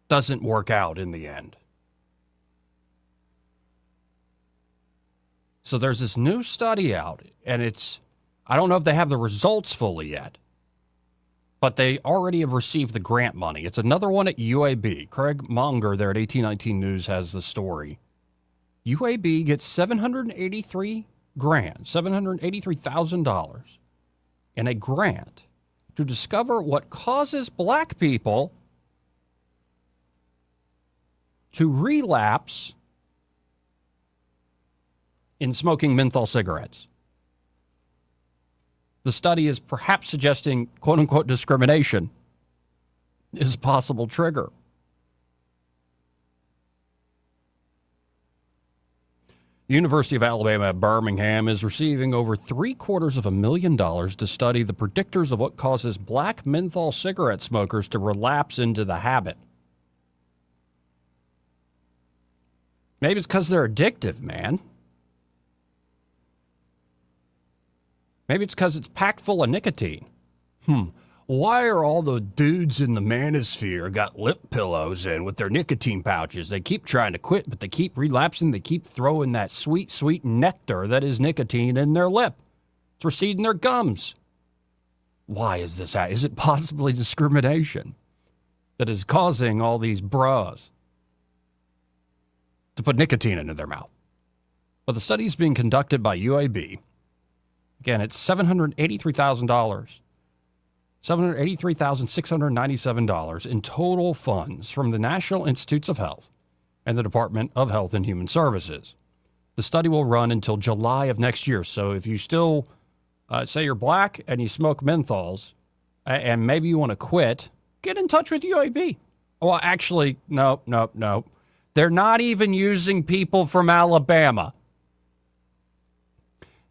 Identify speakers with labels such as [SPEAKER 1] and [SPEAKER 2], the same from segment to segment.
[SPEAKER 1] doesn't work out in the end. So there's this new study out, and I don't know if they have the results fully yet, but they already have received the grant money. It's another one at UAB. Craig Monger there at 1819 News has the story. UAB gets $783,000 in a grant to discover what causes black people to relapse in smoking menthol cigarettes. The study is perhaps suggesting, quote-unquote, discrimination is a possible trigger. The University of Alabama at Birmingham is receiving over $750,000 to study the predictors of what causes black menthol cigarette smokers to relapse into the habit. Maybe it's because they're addictive, man. Maybe it's because it's packed full of nicotine. Why are all the dudes in the manosphere got lip pillows in with their nicotine pouches? They keep trying to quit, but they keep relapsing. They keep throwing that sweet, sweet nectar that is nicotine in their lip. It's receding their gums. Why is this? Is it possibly discrimination that is causing all these bras to put nicotine into their mouth? But the study is being conducted by UAB. Again, it's $783,000. $783,697 in total funds from the National Institutes of Health and the Department of Health and Human Services. The study will run until July of next year. So if you still say you're black and you smoke menthols and maybe you want to quit, get in touch with UAB. Well, actually, no. They're not even using people from Alabama.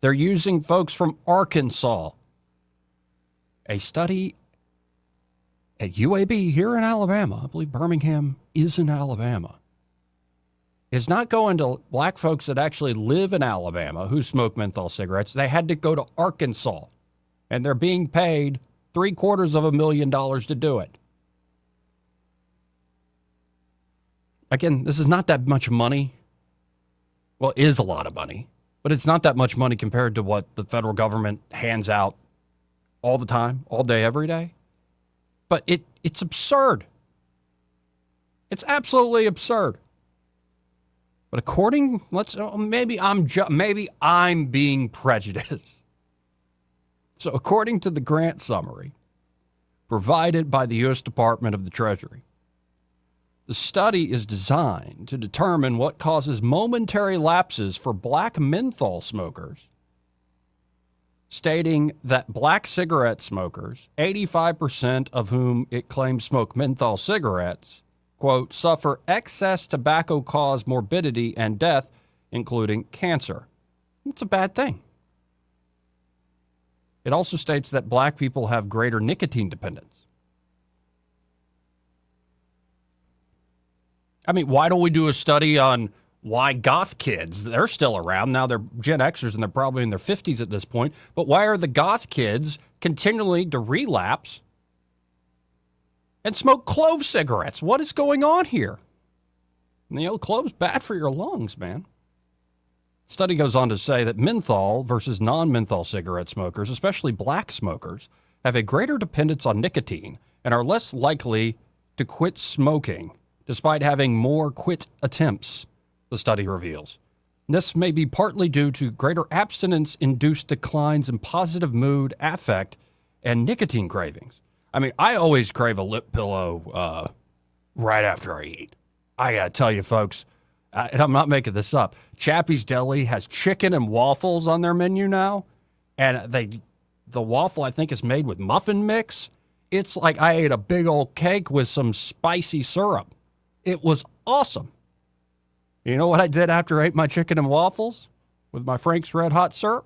[SPEAKER 1] They're using folks from Arkansas. A study at UAB here in Alabama, I believe Birmingham is in Alabama, is not going to black folks that actually live in Alabama who smoke menthol cigarettes. They had to go to Arkansas, and they're being paid $750,000 to do it. Again, this is not that much money. Well, it is a lot of money, but it's not that much money compared to what the federal government hands out all the time, all day, every day. But it's absurd. It's absolutely absurd. But maybe I'm being prejudiced. So according to the grant summary provided by the U.S. Department of the Treasury, the study is designed to determine what causes momentary lapses for black menthol smokers, stating that black cigarette smokers, 85% of whom it claims smoke menthol cigarettes, quote, suffer excess tobacco-caused morbidity and death, including cancer. It's a bad thing. It also states that black people have greater nicotine dependence. I mean, why don't we do a study on why goth kids, they're still around. Now they're Gen Xers and they're probably in their 50s at this point. But why are the goth kids continually to relapse and smoke clove cigarettes? What is going on here? And, clove's bad for your lungs, man. The study goes on to say that menthol versus non-menthol cigarette smokers, especially black smokers, have a greater dependence on nicotine and are less likely to quit smoking, despite having more quit attempts, the study reveals. This may be partly due to greater abstinence-induced declines in positive mood, affect, and nicotine cravings. I mean, I always crave a lip pillow right after I eat. I got to tell you, folks, and I'm not making this up, Chappie's Deli has chicken and waffles on their menu now, and the waffle, I think, is made with muffin mix. It's like I ate a big old cake with some spicy syrup. It was awesome. You know what I did after I ate my chicken and waffles with my Frank's Red Hot syrup?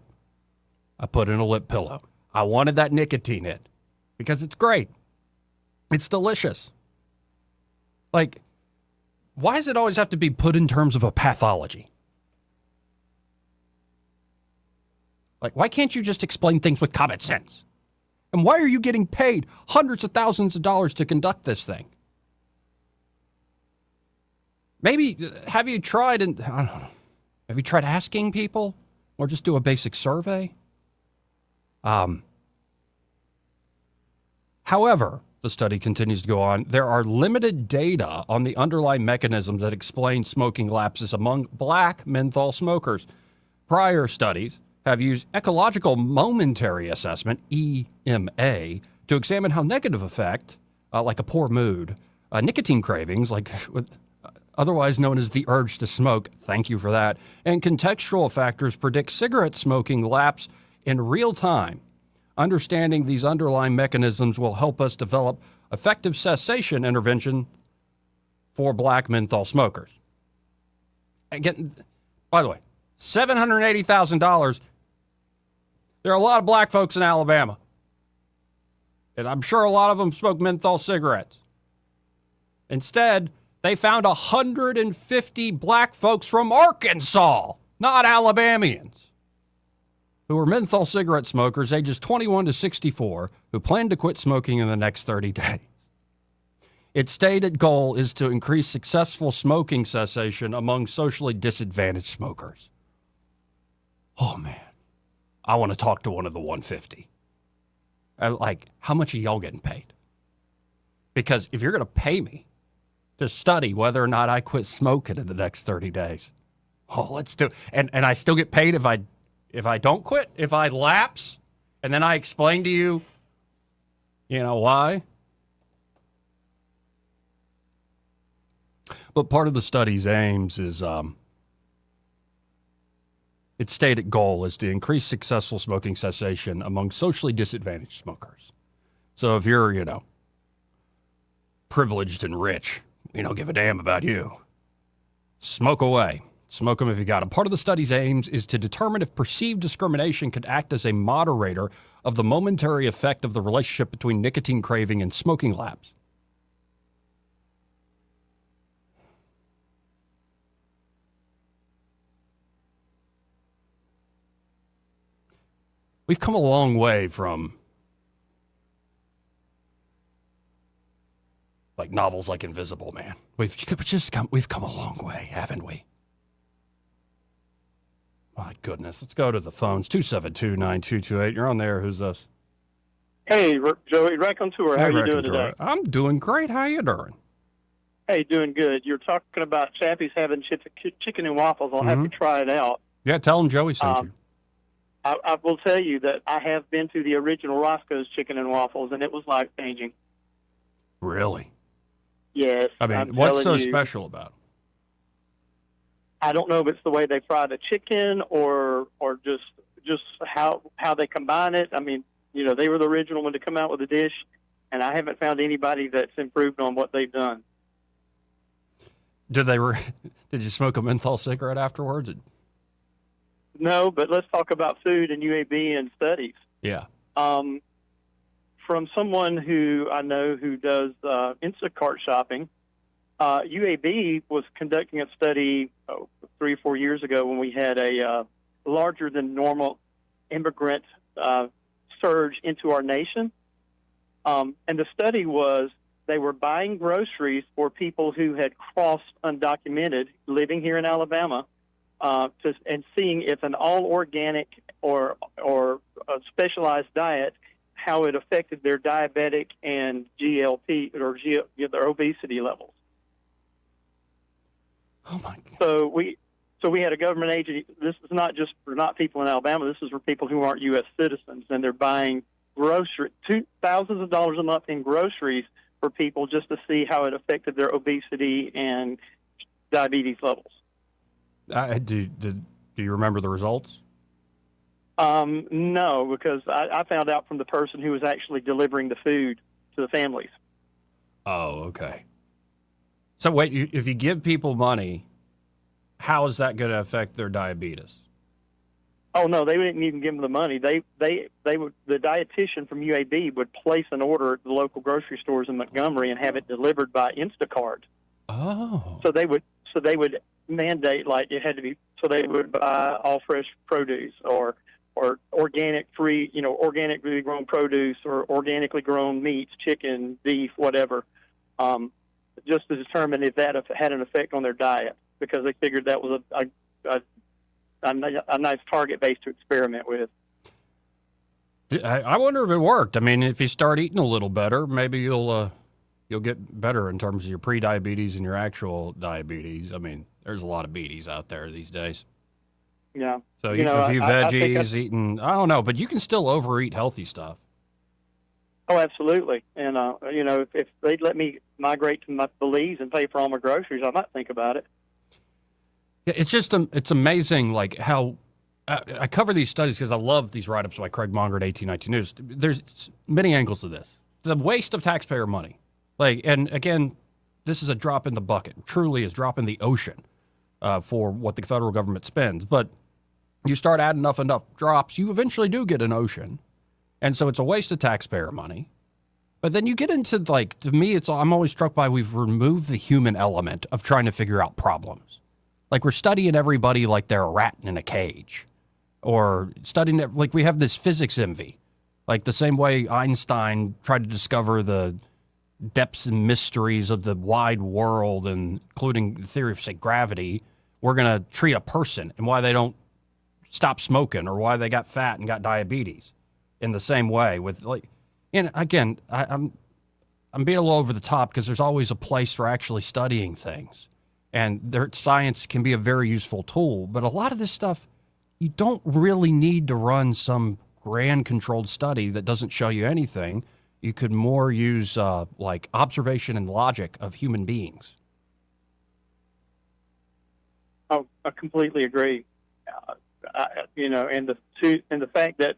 [SPEAKER 1] I put in a lip pillow. I wanted that nicotine hit because it's great. It's delicious. Like, why does it always have to be put in terms of a pathology? Like, why can't you just explain things with common sense? And why are you getting paid hundreds of thousands of dollars to conduct this thing? Maybe have you tried, and I don't know, have you tried asking people or just do a basic survey? However, the study continues to go on. There are limited data on the underlying mechanisms that explain smoking lapses among black menthol smokers. Prior studies have used ecological momentary assessment, EMA, to examine how negative effect, like a poor mood, nicotine cravings, like otherwise known as the urge to smoke, thank you for that, and contextual factors predict cigarette smoking lapse in real time. Understanding these underlying mechanisms will help us develop effective cessation intervention for black menthol smokers. Again, by the way, $780,000. There are a lot of black folks in Alabama, and I'm sure a lot of them smoke menthol cigarettes. Instead, they found 150 black folks from Arkansas, not Alabamians, who were menthol cigarette smokers ages 21 to 64 who plan to quit smoking in the next 30 days. Its stated goal is to increase successful smoking cessation among socially disadvantaged smokers. Oh, man. I want to talk to one of the 150. Like, how much are y'all getting paid? Because if you're going to pay me to study whether or not I quit smoking in the next 30 days, let's do it. And I still get paid if I don't quit, if I lapse, and then I explain to you, why. But part of the study's aims is its stated goal is to increase successful smoking cessation among socially disadvantaged smokers. So if you're, privileged and rich, we don't give a damn about you. Smoke away. Smoke them if you got them. Part of the study's aims is to determine if perceived discrimination could act as a moderator of the momentary effect of the relationship between nicotine craving and smoking lapse. We've come a long way from like novels like Invisible Man. We've come a long way, haven't we? My goodness. Let's go to the phones. 272-9228. You're on there. Who's this?
[SPEAKER 2] Hey, Joey, Raconteur. How are you doing today?
[SPEAKER 1] I'm doing great. How you doing?
[SPEAKER 2] Hey, doing good. You're talking about Chappie's having chicken and waffles. I'll have to try it out.
[SPEAKER 1] Yeah, tell them Joey sent you.
[SPEAKER 2] I will tell you that I have been to the original Roscoe's Chicken and Waffles, and it was life-changing.
[SPEAKER 1] Really?
[SPEAKER 2] Yes.
[SPEAKER 1] I mean, what's so special about it?
[SPEAKER 2] I don't know if it's the way they fry the chicken or just how they combine it. I mean, they were the original one to come out with a dish, and I haven't found anybody that's improved on what they've done.
[SPEAKER 1] Did you smoke a menthol cigarette afterwards?
[SPEAKER 2] No, but let's talk about food and UAB and studies.
[SPEAKER 1] Yeah.
[SPEAKER 2] From someone who I know who does Instacart shopping, UAB was conducting a study 3 or 4 years ago when we had a larger than normal immigrant surge into our nation. And the study was they were buying groceries for people who had crossed undocumented living here in Alabama, and seeing if an all organic or a specialized diet, how it affected their diabetic and GLP or their obesity levels.
[SPEAKER 1] Oh my God.
[SPEAKER 2] So we had a government agency. This is not just for not people in Alabama. This is for people who aren't U.S. citizens, and they're buying thousands of dollars a month in groceries for people just to see how it affected their obesity and diabetes levels.
[SPEAKER 1] Do you remember the results?
[SPEAKER 2] No, because I found out from the person who was actually delivering the food to the families.
[SPEAKER 1] Oh, okay. So wait, if you give people money, how is that going to affect their diabetes?
[SPEAKER 2] Oh no, they didn't even give them the money. They would, the dietitian from UAB would place an order at the local grocery stores in Montgomery and have it delivered by Instacart.
[SPEAKER 1] Oh.
[SPEAKER 2] So they would mandate like it had to be. So they would buy all fresh produce or organically grown produce or organically grown meats, chicken, beef, whatever. just to determine if that had an effect on their diet, because they figured that was a nice target base to experiment with.
[SPEAKER 1] I wonder if it worked. I mean, if you start eating a little better, maybe you'll get better in terms of your pre-diabetes and your actual diabetes. I mean, there's a lot of beaties out there these days.
[SPEAKER 2] Yeah.
[SPEAKER 1] So a few veggies, eating, I don't know, but you can still overeat healthy stuff.
[SPEAKER 2] Oh, absolutely. And, if they'd let me migrate to Belize and pay for all my groceries, I might think about it.
[SPEAKER 1] Yeah, it's just, it's amazing, like, how I cover these studies because I love these write-ups by Craig Monger at 1819 News. There's many angles to this. The waste of taxpayer money. Like, and again, this is a drop in the bucket. Truly is drop in the ocean for what the federal government spends. But you start adding enough drops, you eventually do get an ocean. And so it's a waste of taxpayer money. But then you get into, like, to me, I'm always struck by we've removed the human element of trying to figure out problems. Like, we're studying everybody like they're a rat in a cage. Or studying it like we have this physics envy. Like the same way Einstein tried to discover the depths and mysteries of the wide world, and including the theory of, say, gravity, we're going to treat a person and why they don't stop smoking or why they got fat and got diabetes in the same way with, like, and again, I'm being a little over the top because there's always a place for actually studying things, and science can be a very useful tool, but a lot of this stuff, you don't really need to run some grand controlled study that doesn't show you anything. You could more use like observation and logic of human beings.
[SPEAKER 2] Oh, I completely agree. And the fact that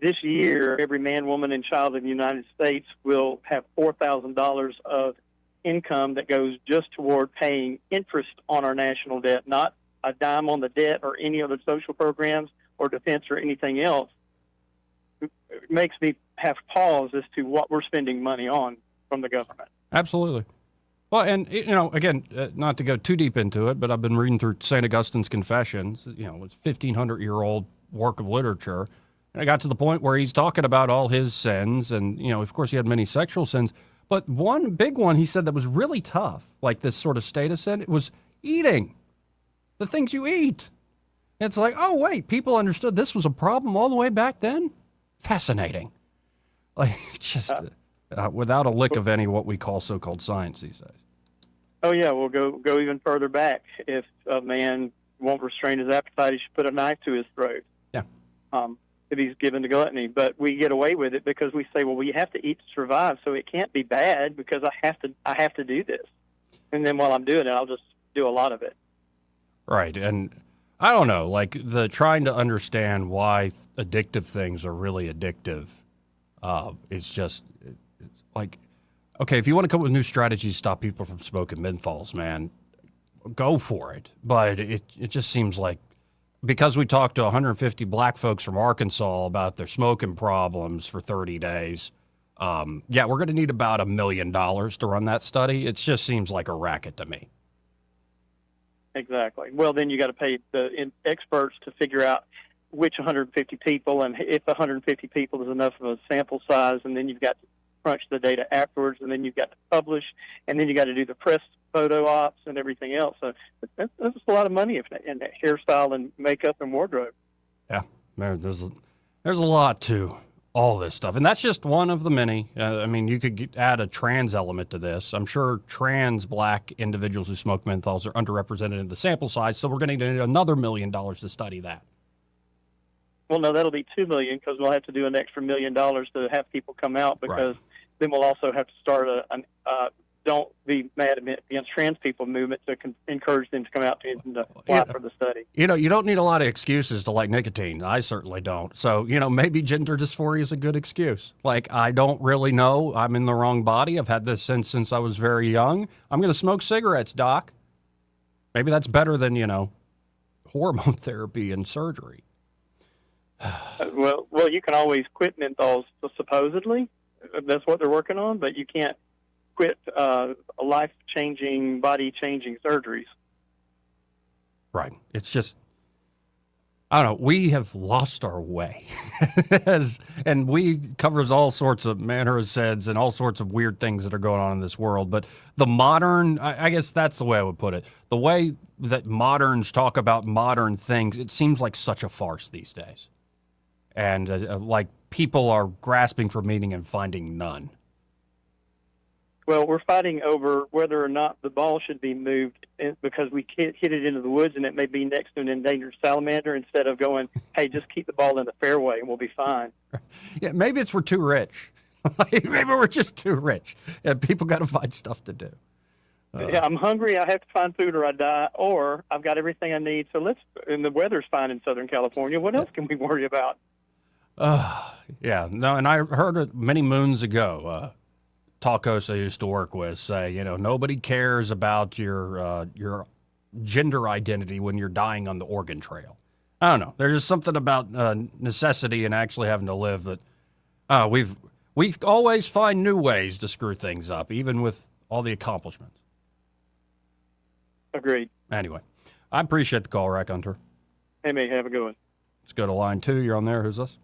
[SPEAKER 2] this year every man, woman, and child in the United States will have $4,000 of income that goes just toward paying interest on our national debt, not a dime on the debt or any other social programs or defense or anything else. It makes me have pause as to what we're spending money on from the government.
[SPEAKER 1] Absolutely. Well, and, again, not to go too deep into it, but I've been reading through St. Augustine's Confessions. It's 1,500-year-old work of literature. And I got to the point where he's talking about all his sins. And, of course, he had many sexual sins. But one big one he said that was really tough, like this sort of state of sin, it was eating. The things you eat. It's like, oh, wait, people understood this was a problem all the way back then? Fascinating. Like, just without a lick of any what we call so-called science these days.
[SPEAKER 2] Oh, yeah, we'll go even further back. If a man won't restrain his appetite, he should put a knife to his throat.
[SPEAKER 1] Yeah.
[SPEAKER 2] If he's given to gluttony. But we get away with it because we say, well, we have to eat to survive, so it can't be bad because I have to do this. And then while I'm doing it, I'll just do a lot of it. Right.
[SPEAKER 1] And I don't know, like the trying to understand why addictive things are really addictive. It's just it's like, okay, if you want to come up with new strategies to stop people from smoking menthols, man, go for it. But it just seems like because we talked to 150 black folks from Arkansas about their smoking problems for 30 days, we're going to need about $1 million to run that study. It just seems like a racket to me.
[SPEAKER 2] Exactly. Well, then you got to pay the experts to figure out which 150 people, and if 150 people is enough of a sample size, and then you've got to crunch the data afterwards, and then you've got to publish, and then you got to do the press photo ops and everything else. So that's a lot of money in hairstyle and makeup and wardrobe.
[SPEAKER 1] Yeah, man, there's a lot to all this stuff, and that's just one of the many. I mean, you could add a trans element to this. I'm sure trans black individuals who smoke menthols are underrepresented in the sample size, so we're going to need another $1 million to study that.
[SPEAKER 2] Well, no, that'll be $2 million because we'll have to do an extra $1 million to have people come out because then we'll also have to start a don't be mad against trans people movement to encourage them to come out and apply for the study. You
[SPEAKER 1] don't need a lot of excuses to like nicotine. I certainly don't. So, maybe gender dysphoria is a good excuse. Like, I don't really know. I'm in the wrong body. I've had this since I was very young. I'm going to smoke cigarettes, doc. Maybe that's better than, hormone therapy and surgery.
[SPEAKER 2] Well, you can always quit menthols, supposedly. That's what they're working on, but you can't quit life-changing, body-changing surgeries.
[SPEAKER 1] Right. It's just, I don't know. We have lost our way, and we covers all sorts of manner of sins and all sorts of weird things that are going on in this world. But the modern, I guess that's the way I would put it. The way that moderns talk about modern things, it seems like such a farce these days, and like people are grasping for meaning and finding none.
[SPEAKER 2] Well, we're fighting over whether or not the ball should be moved because we can't hit it into the woods and it may be next to an endangered salamander instead of going, hey, just keep the ball in the fairway and we'll be fine.
[SPEAKER 1] Yeah, maybe it's we're too rich. Maybe we're just too rich, and people got to find stuff to do.
[SPEAKER 2] Yeah, I'm hungry. I have to find food or I die, or I've got everything I need. So and the weather's fine in Southern California. What else can we worry about?
[SPEAKER 1] Yeah, no, and I heard it many moons ago. Talkos I used to work with say, nobody cares about your gender identity when you're dying on the Oregon Trail. I don't know. There's just something about necessity and actually having to live that we always find new ways to screw things up, even with all the accomplishments.
[SPEAKER 2] Agreed.
[SPEAKER 1] Anyway, I appreciate the call, Rack Hunter.
[SPEAKER 2] Hey, mate, have a good one.
[SPEAKER 1] Let's go to line 2. You're on there. Who's this?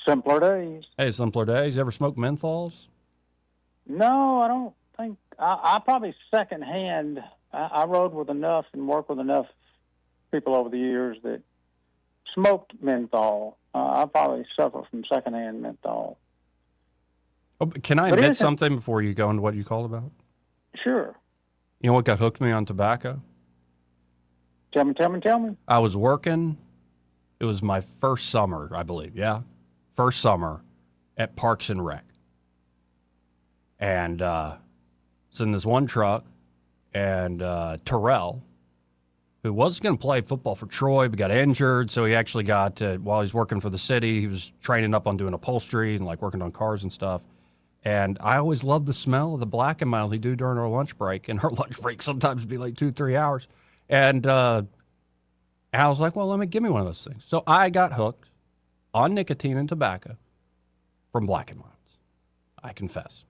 [SPEAKER 3] Simpler days.
[SPEAKER 1] Hey, Simpler Days. You ever smoke menthols?
[SPEAKER 3] No, I don't think. I probably secondhand. I rode with enough and worked with enough people over the years that smoked menthol. I probably suffer from secondhand menthol.
[SPEAKER 1] Oh, but can I admit something before you go into what you called about?
[SPEAKER 3] Sure.
[SPEAKER 1] You know what got hooked me on tobacco?
[SPEAKER 3] Tell me.
[SPEAKER 1] I was working. It was my first summer, I believe. Yeah. First summer at Parks and Rec. And it's in this one truck. And Terrell, who was going to play football for Troy, but got injured. So he actually got, while he's working for the city, he was training up on doing upholstery and like working on cars and stuff. And I always loved the smell of the black and mild he do during our lunch break. And our lunch break sometimes would be like 2-3 hours. And I was like, well, give me one of those things. So I got hooked on nicotine and tobacco from Black and Milds. I confess.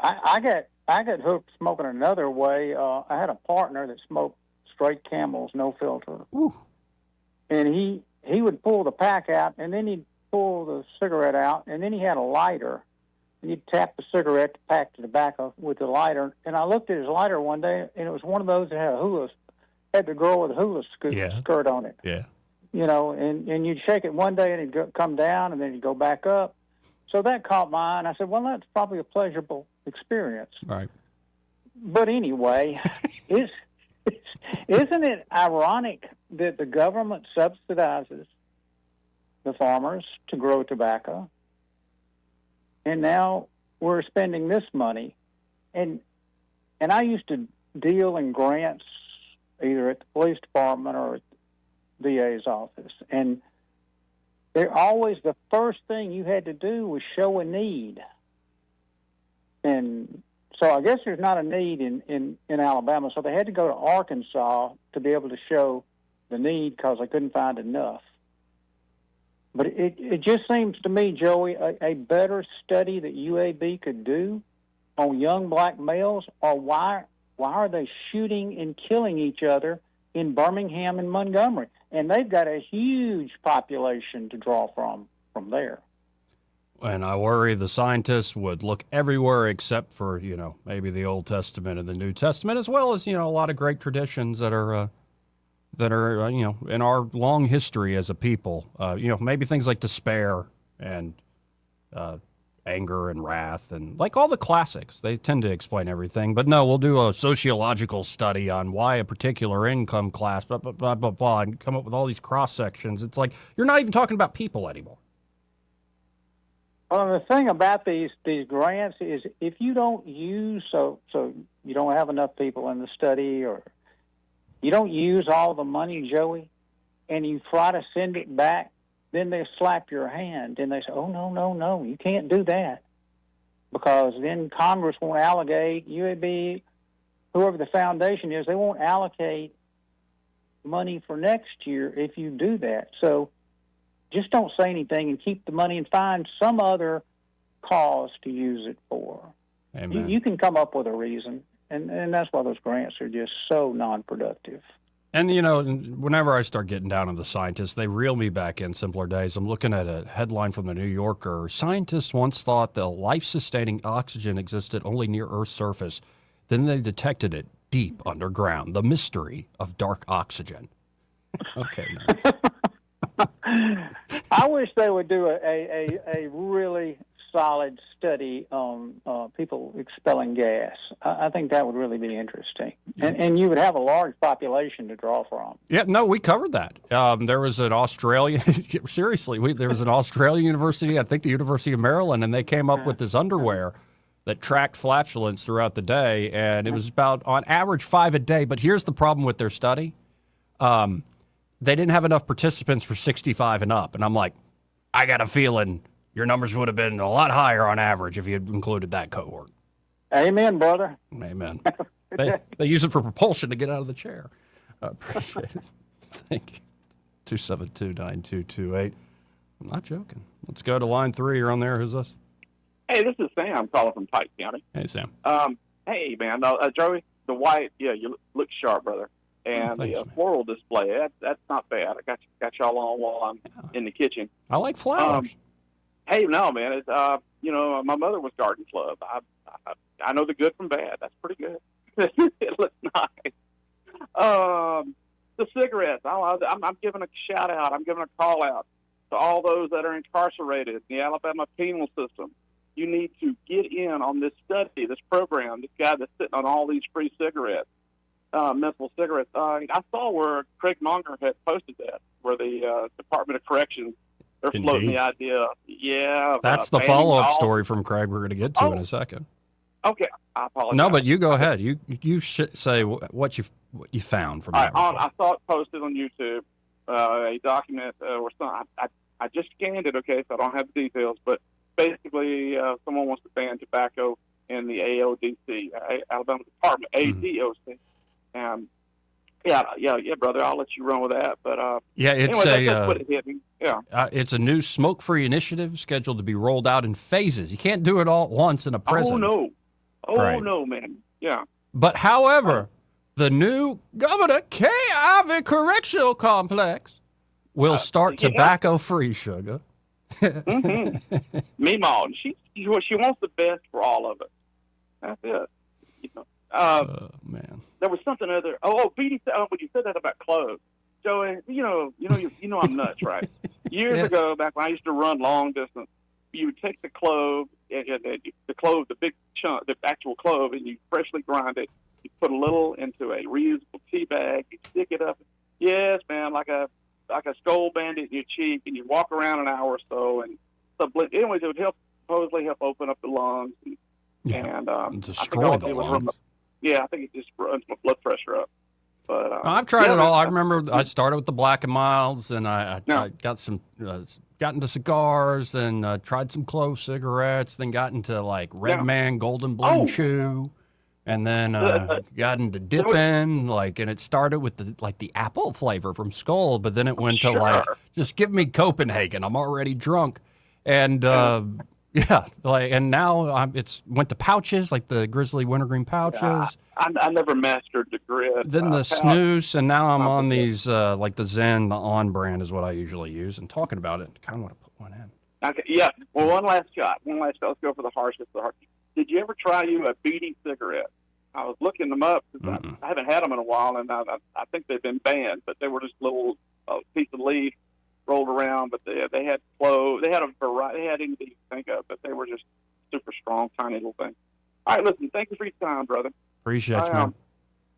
[SPEAKER 3] I got hooked smoking another way. I had a partner that smoked straight Camels, no filter.
[SPEAKER 1] Ooh.
[SPEAKER 3] And he would pull the pack out, and then he'd pull the cigarette out, and then he had a lighter. And you'd tap the cigarette to pack the tobacco with the lighter. And I looked at his lighter one day, and it was one of those that had the girl with a hula skirt on it.
[SPEAKER 1] Yeah.
[SPEAKER 3] And you'd shake it one day, and it'd come down, and then it'd go back up. So that caught my eye, and I said, well, that's probably a pleasurable experience.
[SPEAKER 1] Right.
[SPEAKER 3] But anyway, isn't it ironic that the government subsidizes the farmers to grow tobacco, and now we're spending this money, and I used to deal in grants either at the police department or at the DA's office, and they're always the first thing you had to do was show a need. And so I guess there's not a need in Alabama, so they had to go to Arkansas to be able to show the need because they couldn't find enough. But it just seems to me, Joey, a better study that UAB could do on young black males, or why are they shooting and killing each other in Birmingham and Montgomery? And they've got a huge population to draw from there.
[SPEAKER 1] And I worry the scientists would look everywhere except for, maybe the Old Testament and the New Testament, as well as, a lot of great traditions that are in our long history as a people. Maybe things like despair and anger and wrath and like all the classics. They tend to explain everything. But no, we'll do a sociological study on why a particular income class, blah, blah, blah, blah, blah, and come up with all these cross sections. It's like you're not even talking about people anymore.
[SPEAKER 3] Well, the thing about these grants is if you don't use, so you don't have enough people in the study, or you don't use all the money, Joey, and you try to send it back, then they slap your hand and they say, oh, no, you can't do that. Because then Congress won't allocate, UAB, whoever the foundation is, they won't allocate money for next year if you do that. So just don't say anything and keep the money and find some other cause to use it for.
[SPEAKER 1] Amen.
[SPEAKER 3] You can come up with a reason, and that's why those grants are just so non-productive.
[SPEAKER 1] And, whenever I start getting down on the scientists, they reel me back in simpler days. I'm looking at a headline from the New Yorker. Scientists once thought the life-sustaining oxygen existed only near Earth's surface. Then they detected it deep underground. The mystery of dark oxygen. Okay.
[SPEAKER 3] I wish they would do a really solid study on people expelling gas. I think that would really be interesting. And you would have a large population to draw from.
[SPEAKER 1] Yeah, no, we covered that. There was an Australian, seriously, there was an Australian university, I think the University of Maryland, and they came up with this underwear that tracked flatulence throughout the day, and it was about, on average, 5 a day. But here's the problem with their study. They didn't have enough participants for 65 and up. And I'm like, I got a feeling your numbers would have been a lot higher on average if you had included that cohort.
[SPEAKER 3] Amen, brother.
[SPEAKER 1] Amen. They use it for propulsion to get out of the chair. Appreciate it. Thank you. 272-9228. I'm not joking. Let's go to line 3. You're on there. Who's this?
[SPEAKER 4] Hey, this is Sam calling from Pike County.
[SPEAKER 1] Hey, Sam.
[SPEAKER 4] Hey, man, Joey, the white, you look sharp, brother. And
[SPEAKER 1] thanks,
[SPEAKER 4] the
[SPEAKER 1] man.
[SPEAKER 4] floral display, that's not bad. I got y'all on while I'm in the kitchen.
[SPEAKER 1] I like flowers.
[SPEAKER 4] Hey, no, man, it's my mother was garden club. I know the good from bad. That's pretty good. It looks nice. The cigarettes, I'm giving a shout out. I'm giving a call out to all those that are incarcerated in the Alabama penal system. You need to get in on this study, this program. This guy that's sitting on all these free cigarettes, menthol cigarettes. I saw where Craig Monger had posted that, where the Department of Corrections, they're floating
[SPEAKER 1] Indeed.
[SPEAKER 4] the idea. Yeah,
[SPEAKER 1] That's the
[SPEAKER 4] banning
[SPEAKER 1] follow-up
[SPEAKER 4] all-
[SPEAKER 1] story from Craig we're going to get to in a second.
[SPEAKER 4] Okay, I apologize.
[SPEAKER 1] No, but you go ahead. You should say what you found from that report.
[SPEAKER 4] I saw it posted on YouTube, a document or something. I just scanned it, okay, so I don't have the details, but basically someone wants to ban tobacco in the AODC, Alabama Department, ADOC. Yeah, brother, I'll let you run with that. But
[SPEAKER 1] Yeah, it's
[SPEAKER 4] anyway, that's what it hit me. Yeah.
[SPEAKER 1] It's a new smoke-free initiative scheduled to be rolled out in phases. You can't do it all at once in a prison.
[SPEAKER 4] Oh, no. Oh,
[SPEAKER 1] Right.
[SPEAKER 4] no, man. Yeah.
[SPEAKER 1] But however, the new Governor Kay Ivey Correctional Complex will start
[SPEAKER 4] yeah.
[SPEAKER 1] tobacco-free, sugar.
[SPEAKER 4] Mm-hmm. Meemaw, she wants the best for all of us. That's it.
[SPEAKER 1] Man.
[SPEAKER 4] There was something other. BD. When you said that about cloves, Joey, you know I'm nuts, right? Years
[SPEAKER 1] Yeah.
[SPEAKER 4] ago, back when I used to run long distance, you would take the clove, the big chunk, the actual clove, and you freshly grind it. You put a little into a reusable tea bag. You stick it up. Yes, man, like a skull bandit in your cheek, and you walk around an hour or so, and anyways, it would supposedly help open up the lungs. And
[SPEAKER 1] destroy the lungs.
[SPEAKER 4] I think it just runs my blood pressure up. But
[SPEAKER 1] I've tried it all. I remember I started with the Black and Milds, and I got some, got into cigars, then tried some clove cigarettes, then got into like Red Man Golden Bloom Chew, and then got into dipping, and it started with the apple flavor from Skull, but then it went to just give me Copenhagen. I'm already drunk, and and now it's went to pouches, like the Grizzly Wintergreen pouches.
[SPEAKER 4] I never mastered the grid.
[SPEAKER 1] Then the snooze, and now I'm on these, like the Zen, the On brand is what I usually use. And talking about it, I kind of want to put one in.
[SPEAKER 4] Okay, yeah. Well, one last shot. Let's go for the harshest. Did you ever try a BD cigarette? I was looking them up. I haven't had them in a while, and I think they've been banned. But they were just little piece of leaf rolled around. But they had clove. They had a variety. They had anything you can think of, but they were just super strong, tiny little things. All right, listen. Thank you for your time, brother.
[SPEAKER 1] Appreciate you, man.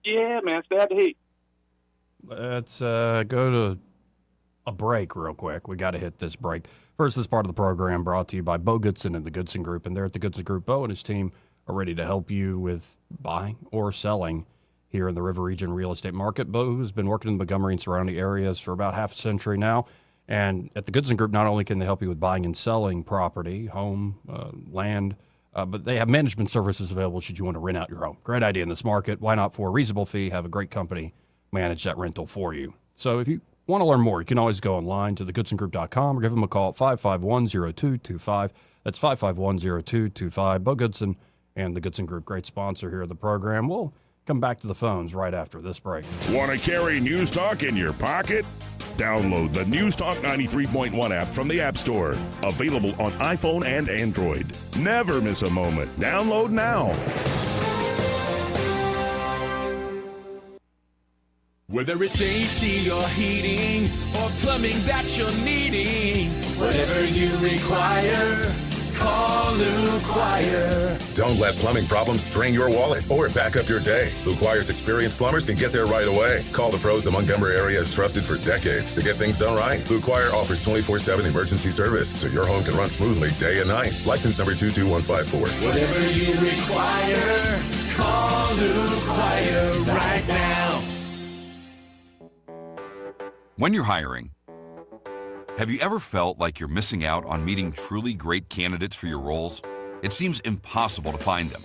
[SPEAKER 4] Yeah, man. Stay out the heat.
[SPEAKER 1] Let's go to a break real quick. We got to hit this break. First, this part of the program brought to you by Bo Goodson and the Goodson Group. And they're at the Goodson Group. Bo and his team are ready to help you with buying or selling here in the River Region real estate market. Bo has been working in the Montgomery and surrounding areas for about half a century now. And at the Goodson Group, not only can they help you with buying and selling property, home, land, but they have management services available should you want to rent out your home. Great idea in this market. Why not, for a reasonable fee, have a great company manage that rental for you? So if you want to learn more, you can always go online to thegoodsongroup.com or give them a call at 551-0225. That's 551-0225. Bo Goodson and the Goodson Group, great sponsor here of the program. We'll Come back to the phones right after this break.
[SPEAKER 5] Want to carry News Talk in your pocket? Download the News Talk 93.1 app from the App Store. Available on iPhone and Android. Never miss a moment. Download now.
[SPEAKER 6] Whether it's AC or heating or plumbing that you're needing, whatever you require, call Lou Quire.
[SPEAKER 7] Don't let plumbing problems drain your wallet or back up your day. Lou Quire's experienced plumbers can get there right away. Call the pros the Montgomery area has trusted for decades to get things done right. Lou Quire offers 24/7 emergency service so your home can run smoothly day and night. License number 22154.
[SPEAKER 6] Whatever you require, call Lou Quire right now.
[SPEAKER 8] When you're hiring, have you ever felt like you're missing out on meeting truly great candidates for your roles? It seems impossible to find them,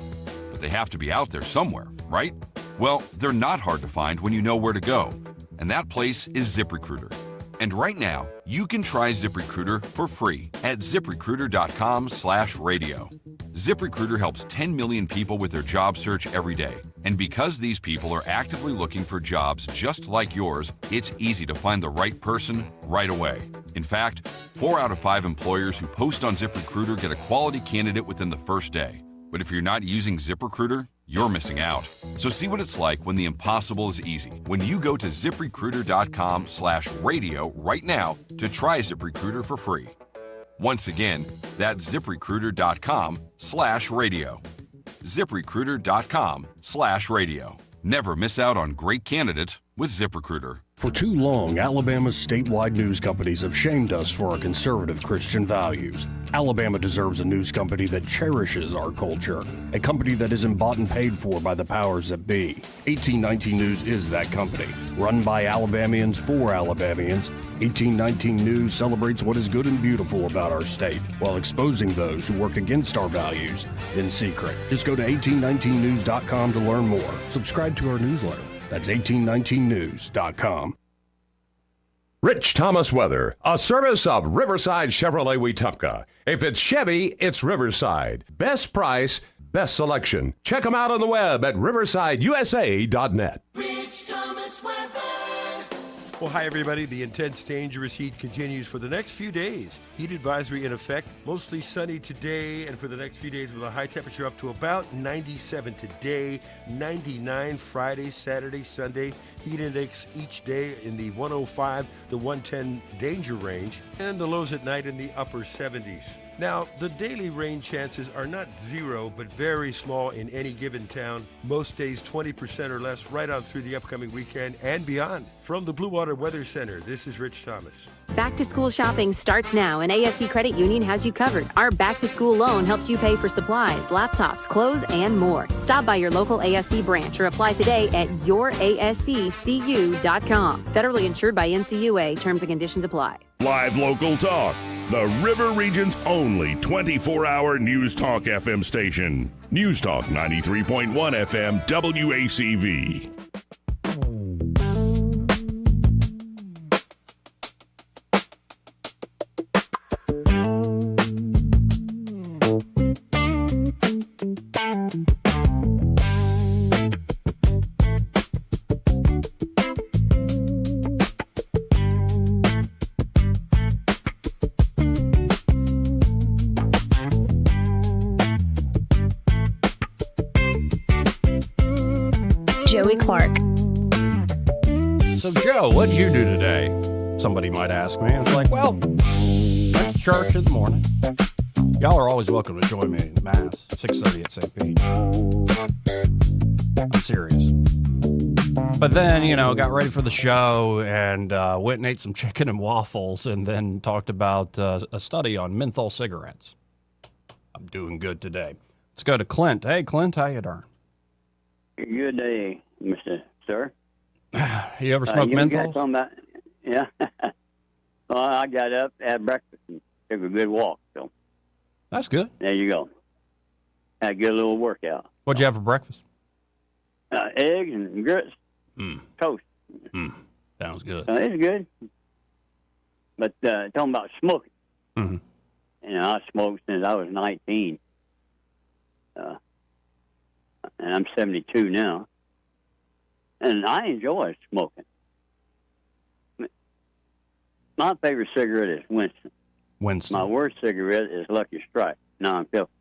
[SPEAKER 8] but they have to be out there somewhere, right? Well, they're not hard to find when you know where to go, and that place is ZipRecruiter. And right now, you can try ZipRecruiter for free at ZipRecruiter.com/radio. ZipRecruiter helps 10 million people with their job search every day. And because these people are actively looking for jobs just like yours, it's easy to find the right person right away. In fact, 4 out of 5 employers who post on ZipRecruiter get a quality candidate within the first day. But if you're not using ZipRecruiter, you're missing out. So see what it's like when the impossible is easy. When you go to ZipRecruiter.com/radio right now to try ZipRecruiter for free. Once again, that's ZipRecruiter.com/radio. ZipRecruiter.com/radio. Never miss out on great candidates with ZipRecruiter.
[SPEAKER 1] For too long, Alabama's statewide news companies have shamed us for our conservative Christian values. Alabama deserves a news company that cherishes our culture, a company that isn't bought and paid for by the powers that be. 1819 News is that company. Run by Alabamians for Alabamians, 1819 News celebrates what is good and beautiful about our state, while exposing those who work against our values in secret. Just go to 1819news.com to learn more. Subscribe to our newsletter. That's 1819news.com.
[SPEAKER 9] Rich Thomas Weather, a service of Riverside Chevrolet Wetumpka. If it's Chevy, it's Riverside. Best price, best selection. Check them out on the web at riversideusa.net.
[SPEAKER 6] Rich Thomas Weather.
[SPEAKER 10] Well, hi, everybody. The intense, dangerous heat continues for the next few days. Heat advisory in effect. Mostly sunny today and for the next few days with a high temperature up to about 97 today, 99 Friday, Saturday, Sunday. Heat index each day in the 105 to 110 danger range, and the lows at night in the upper 70s. Now, the daily rain chances are not zero, but very small in any given town. Most days 20% or less right on through the upcoming weekend and beyond. From the Blue Water Weather Center, this is Rich Thomas.
[SPEAKER 11] Back to school shopping starts now, and ASC Credit Union has you covered. Our back to school loan helps you pay for supplies, laptops, clothes, and more. Stop by your local ASC branch or apply today at yourasccu.com. Federally insured by NCUA. Terms and conditions apply.
[SPEAKER 5] Live local talk. The River Region's only 24-hour News Talk FM station. News Talk 93.1 FM WACV.
[SPEAKER 12] Joey Clark.
[SPEAKER 1] So, Joe, what'd you do today? Somebody might ask me. It's like, well, went to church in the morning. Y'all are always welcome to join me in Mass, 6:30 at St. Pete. I'm serious. But then, got ready for the show and went and ate some chicken and waffles and then talked about a study on menthol cigarettes. I'm doing good today. Let's go to Clint. Hey, Clint, how you doing?
[SPEAKER 13] Good day, Mr. Sir.
[SPEAKER 1] You ever smoke menthol?
[SPEAKER 13] Yeah. Well, I got up, had breakfast, and took a good walk. So
[SPEAKER 1] that's good.
[SPEAKER 13] There you go. Had a good little workout.
[SPEAKER 1] What'd you have for breakfast?
[SPEAKER 13] Eggs and grits, toast.
[SPEAKER 1] Sounds good.
[SPEAKER 13] It's good. But talking about smoking, I smoked since I was 19. And I'm 72 now. and I enjoy smoking. My favorite cigarette is Winston.
[SPEAKER 1] Winston.
[SPEAKER 13] My worst cigarette is Lucky Strike, non-filter.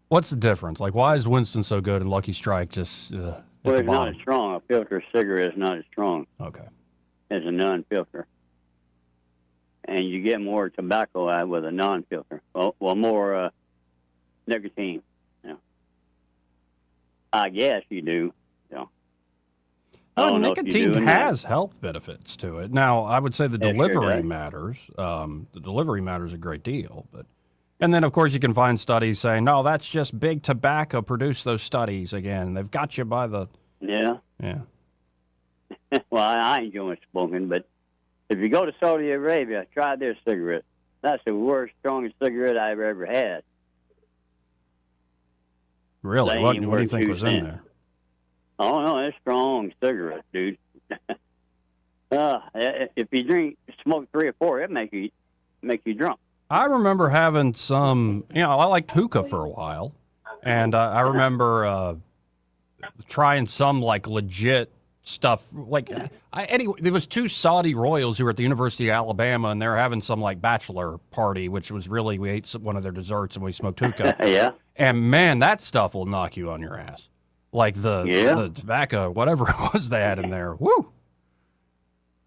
[SPEAKER 1] What's the difference? Like, why is Winston so good and Lucky Strike just at
[SPEAKER 13] Well,
[SPEAKER 1] the
[SPEAKER 13] it's not
[SPEAKER 1] bottom?
[SPEAKER 13] as strong. A filter cigarette is not as strong
[SPEAKER 1] Okay.
[SPEAKER 13] as a non-filter. And you get more tobacco out with a non-filter. Well, more nicotine. You know. I guess you do. You know. I
[SPEAKER 1] Well,
[SPEAKER 13] don't know if you
[SPEAKER 1] nicotine
[SPEAKER 13] do or
[SPEAKER 1] has health benefits to it. Now, I would say the
[SPEAKER 13] It sure
[SPEAKER 1] delivery
[SPEAKER 13] does.
[SPEAKER 1] matters. The delivery matters a great deal. And then, of course, you can find studies saying, no, that's just big tobacco produced those studies again. They've got you by the...
[SPEAKER 13] Yeah.
[SPEAKER 1] Yeah.
[SPEAKER 13] Well, I enjoy smoking, but if you go to Saudi Arabia, try their cigarette. That's the worst, strongest cigarette I've ever had.
[SPEAKER 1] Really?
[SPEAKER 13] They
[SPEAKER 1] What
[SPEAKER 13] ain't
[SPEAKER 1] do you
[SPEAKER 13] worth
[SPEAKER 1] think
[SPEAKER 13] 2
[SPEAKER 1] was in
[SPEAKER 13] cents.
[SPEAKER 1] there?
[SPEAKER 13] Oh, no, it's strong cigarette, dude. If you smoke 3 or 4, it make you drunk.
[SPEAKER 1] I remember having some, I liked hookah for a while. And I remember trying some, like, legit stuff. Like, anyway, there was 2 Saudi royals who were at the University of Alabama, and they were having some, like, bachelor party, which was really, we ate one of their desserts and we smoked hookah.
[SPEAKER 13] Yeah.
[SPEAKER 1] And, man, that stuff will knock you on your ass. Like the tobacco, whatever it was they had in there. Woo!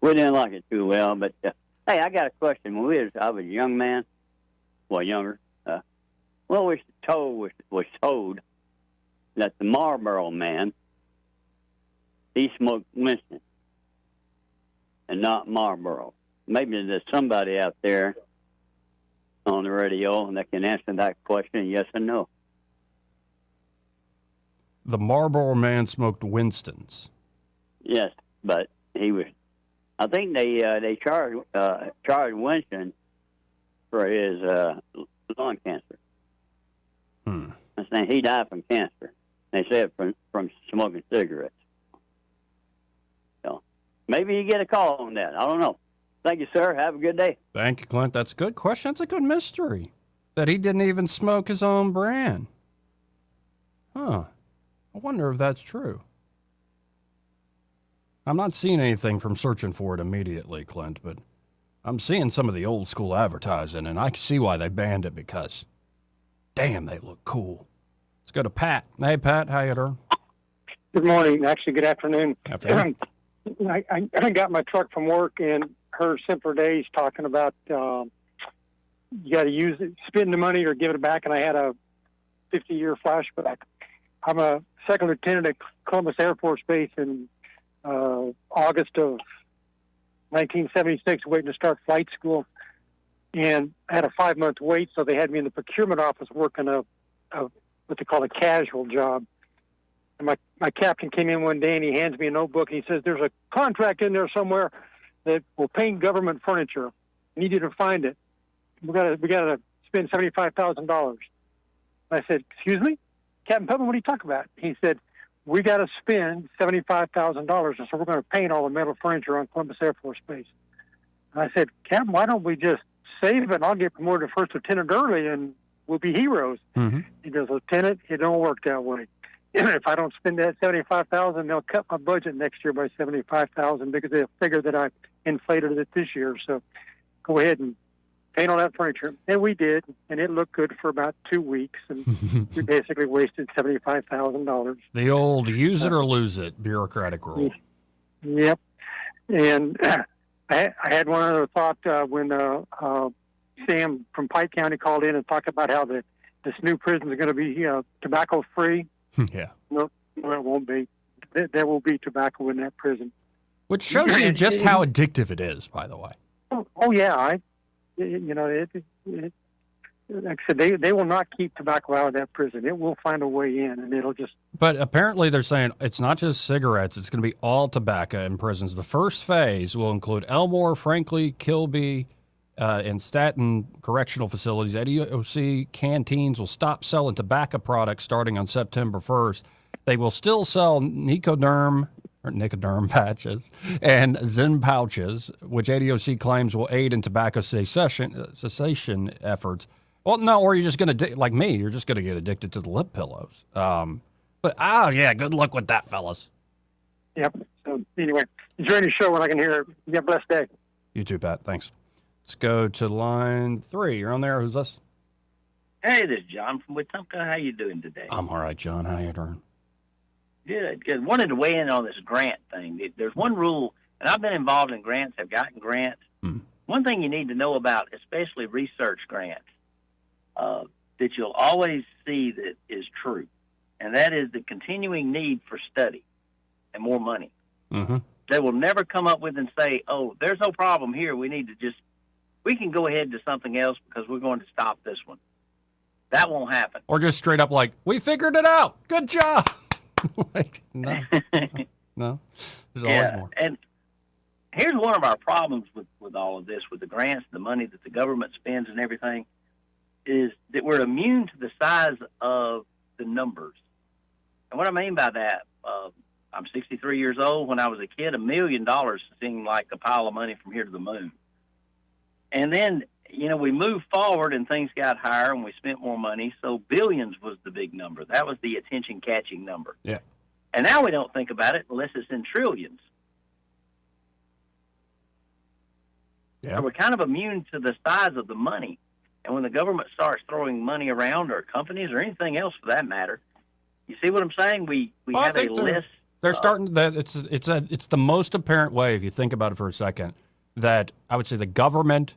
[SPEAKER 13] We didn't like it too well, but hey, I got a question. When I was a young man, well, younger. Was told that the Marlboro man, he smoked Winston and not Marlboro. Maybe there's somebody out there on the radio that can answer that question, yes or no.
[SPEAKER 1] The Marlboro man smoked Winston's.
[SPEAKER 13] Yes, but he was. I think they charged Winston for his lung cancer. I'm saying he died from cancer. They said from smoking cigarettes. So maybe you get a call on that. I don't know. Thank you, sir. Have a good day.
[SPEAKER 1] Thank you, Clint. That's a good question. That's a good mystery. That he didn't even smoke his own brand. Huh. I wonder if that's true. I'm not seeing anything from searching for it immediately, Clint, but I'm seeing some of the old school advertising, and I can see why they banned it because, damn, they look cool. Let's go to Pat. Hey, Pat, how you doing?
[SPEAKER 14] Good morning. Actually, good afternoon.
[SPEAKER 1] Afternoon.
[SPEAKER 14] I got my truck from work and heard Simpler Days talking about you got to use it, spend the money or give it back, and I had a 50-year flashback. I'm a second lieutenant at Columbus Air Force Base in August of 1976, waiting to start flight school. And I had a 5-month wait, so they had me in the procurement office working a what they call a casual job. And my captain came in one day and he hands me a notebook and he says, "There's a contract in there somewhere that will paint government furniture. I need you to find it. We gotta spend $75,000." I said, "Excuse me, Captain Putman, what are you talking about?" He said, "We got to spend $75,000, and so we're going to paint all the metal furniture on Columbus Air Force Base." And I said, "Captain, why don't we just save it and I'll get promoted to first lieutenant early and we'll be heroes?" He goes, "Lieutenant, it don't work that way. If I don't spend that $75,000, they'll cut my budget next year by $75,000 because they'll figure that I inflated it this year. So go ahead and paint all that furniture." And we did, and it looked good for about 2 weeks, and we basically wasted $75,000.
[SPEAKER 1] The old use it or lose it bureaucratic rule.
[SPEAKER 14] Yep. And I had one other thought when Sam from Pike County called in and talked about how this new prison is going to be tobacco-free.
[SPEAKER 1] Yeah.
[SPEAKER 14] No, it won't be. There will be tobacco in that prison.
[SPEAKER 1] Which shows you just how addictive it is, by the way.
[SPEAKER 14] Oh yeah. Like I said, they will not keep tobacco out of that prison. It will find a way in, and it'll just...
[SPEAKER 1] But apparently they're saying it's not just cigarettes. It's going to be all tobacco in prisons. The first phase will include Elmore, Franklin, Kilby, and Staten correctional facilities. ADOC canteens will stop selling tobacco products starting on September 1st. They will still sell Nicoderm patches and Zen pouches, which ADOC claims will aid in tobacco cessation efforts. Well, no, or you're just going to, like me, you're just going to get addicted to the lip pillows. But, yeah, good luck with that, fellas.
[SPEAKER 14] Yep. So anyway, enjoying the show when I can hear it. You have a blessed day.
[SPEAKER 1] You too, Pat. Thanks. Let's go to line 3. You're on there. Who's this?
[SPEAKER 15] Hey, this is John from Wetumpka. How you doing today?
[SPEAKER 1] I'm all right, John. How you doing?
[SPEAKER 15] Good, good. Wanted to weigh in on this grant thing. There's one rule, and I've been involved in grants. I've gotten grants. One thing you need to know about, especially research grants, that you'll always see that is true, and that is the continuing need for study and more money.
[SPEAKER 1] Mm-hmm.
[SPEAKER 15] They will never come up with and say, oh, there's no problem here. We can go ahead to something else because we're going to stop this one. That won't happen.
[SPEAKER 1] Or just straight up like, we figured it out. Good job. Like, no. No. There's always more.
[SPEAKER 15] And here's one of our problems with all of this, with the grants, the money that the government spends and everything, is that we're immune to the size of the numbers. And what I mean by that, I'm 63 years old. When I was a kid, $1 million seemed like a pile of money from here to the moon. And then, we moved forward and things got higher and we spent more money. So billions was the big number. That was the attention-catching number.
[SPEAKER 1] Yeah.
[SPEAKER 15] And now we don't think about it unless it's in trillions.
[SPEAKER 1] Yeah.
[SPEAKER 15] So we're kind of immune to the size of the money. And when the government starts throwing money around, or companies or anything else for that matter, you see what I'm saying? We have a list.
[SPEAKER 1] They're starting that it's the most apparent way, if you think about it for a second, that I would say the government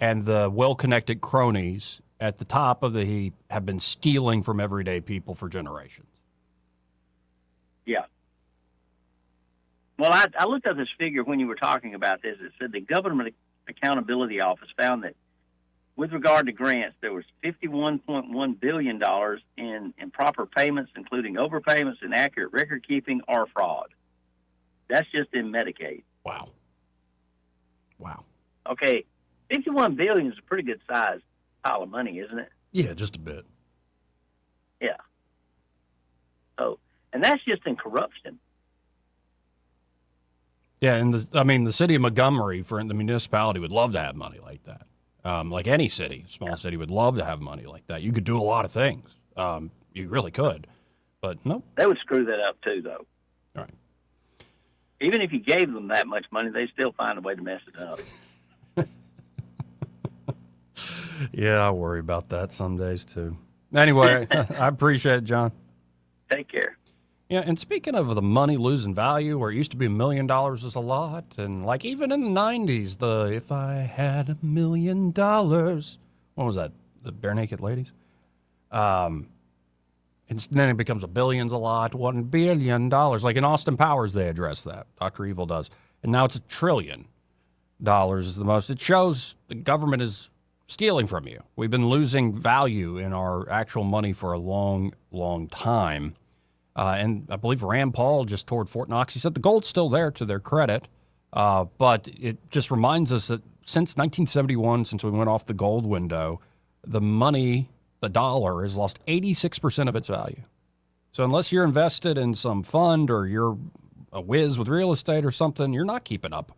[SPEAKER 1] and the well-connected cronies at the top of the heap have been stealing from everyday people for generations.
[SPEAKER 15] Yeah. Well, I looked up this figure when you were talking about this. It said the Government Accountability Office found that with regard to grants, there was $51.1 billion in improper payments, including overpayments, inaccurate record keeping, or fraud. That's just in Medicaid.
[SPEAKER 1] Wow.
[SPEAKER 15] Okay, $51 billion is a pretty good size pile of money, isn't it?
[SPEAKER 1] Yeah, just a bit.
[SPEAKER 15] Yeah. So, and that's just in corruption.
[SPEAKER 1] Yeah, and the city of Montgomery, the municipality, would love to have money like that. Like any city, small city would love to have money like that. You could do a lot of things. You really could, but nope.
[SPEAKER 15] They would screw that up too, though.
[SPEAKER 1] All right.
[SPEAKER 15] Even if you gave them that much money, they still find a way to mess it up.
[SPEAKER 1] Yeah, I worry about that some days too. Anyway, I appreciate it, John.
[SPEAKER 15] Take care.
[SPEAKER 1] Yeah, and speaking of the money losing value, where it used to be $1 million was a lot, and like even in the 90s, if I had $1 million, what was that? The Bare Naked Ladies? And then it becomes $1 billion's a lot, $1 billion. Like in Austin Powers, they address that. Dr. Evil does. And now it's $1 trillion is the most. It shows the government is stealing from you. We've been losing value in our actual money for a long, long time. And I believe Rand Paul just toured Fort Knox. He said the gold's still there, to their credit. But it just reminds us that since 1971, since we went off the gold window, the money, the dollar, has lost 86% of its value. So unless you're invested in some fund or you're a whiz with real estate or something, you're not keeping up.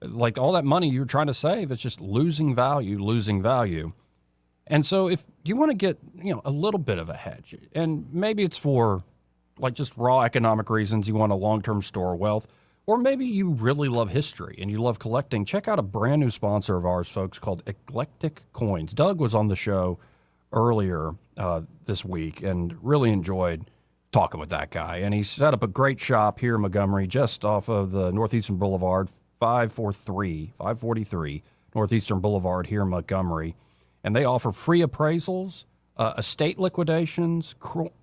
[SPEAKER 1] Like all that money you're trying to save, it's just losing value. And so if you want to get, a little bit of a hedge, and maybe it's for like just raw economic reasons, you want a long-term store of wealth, or maybe you really love history and you love collecting, check out a brand new sponsor of ours, folks, called Eclectic Coins. Doug was on the show earlier this week and really enjoyed talking with that guy. And he set up a great shop here in Montgomery, just off of the Northeastern Boulevard, 543 Northeastern Boulevard here in Montgomery. And they offer free appraisals, estate liquidations,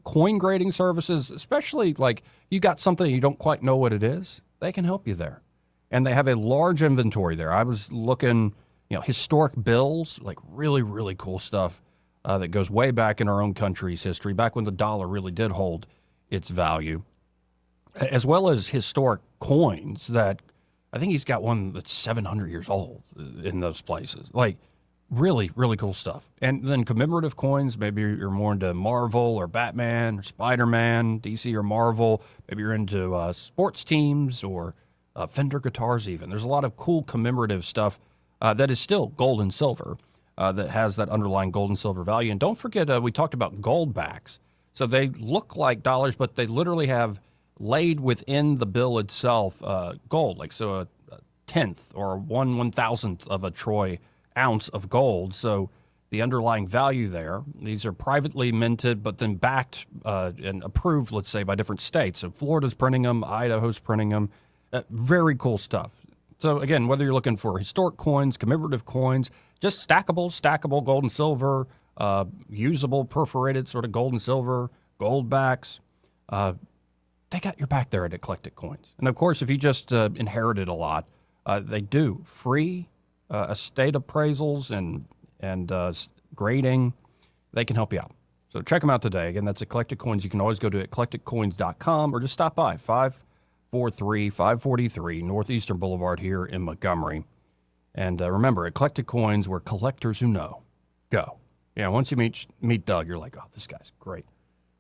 [SPEAKER 1] coin grading services, especially like you got something you don't quite know what it is, they can help you there. And they have a large inventory there. I was looking, historic bills, like really, really cool stuff that goes way back in our own country's history, back when the dollar really did hold its value, as well as historic coins that I think he's got one that's 700 years old in those places. Like, really, really cool stuff. And then commemorative coins, maybe you're more into Marvel or Batman or Spider-Man, DC or Marvel. Maybe you're into sports teams or Fender guitars even. There's a lot of cool commemorative stuff that is still gold and silver, that has that underlying gold and silver value. And don't forget, we talked about gold backs. So they look like dollars, but they literally have laid within the bill itself gold, like so a tenth or 1/1000th of a troy ounce of gold. So the underlying value there, these are privately minted, but then backed and approved, let's say, by different states. So Florida's printing them, Idaho's printing them. Very cool stuff. So again, whether you're looking for historic coins, commemorative coins, just stackable gold and silver, usable perforated sort of gold and silver, gold backs, they got your back there at Eclectic Coins. And of course, if you just inherited a lot, they do free estate appraisals and grading. They can help you out. So check them out today. Again, that's Eclectic Coins. You can always go to eclecticcoins.com or just stop by 543 Northeastern Boulevard here in Montgomery. And remember, Eclectic Coins, where collectors who know go. Yeah, once you meet Doug, you're like, oh, this guy's great.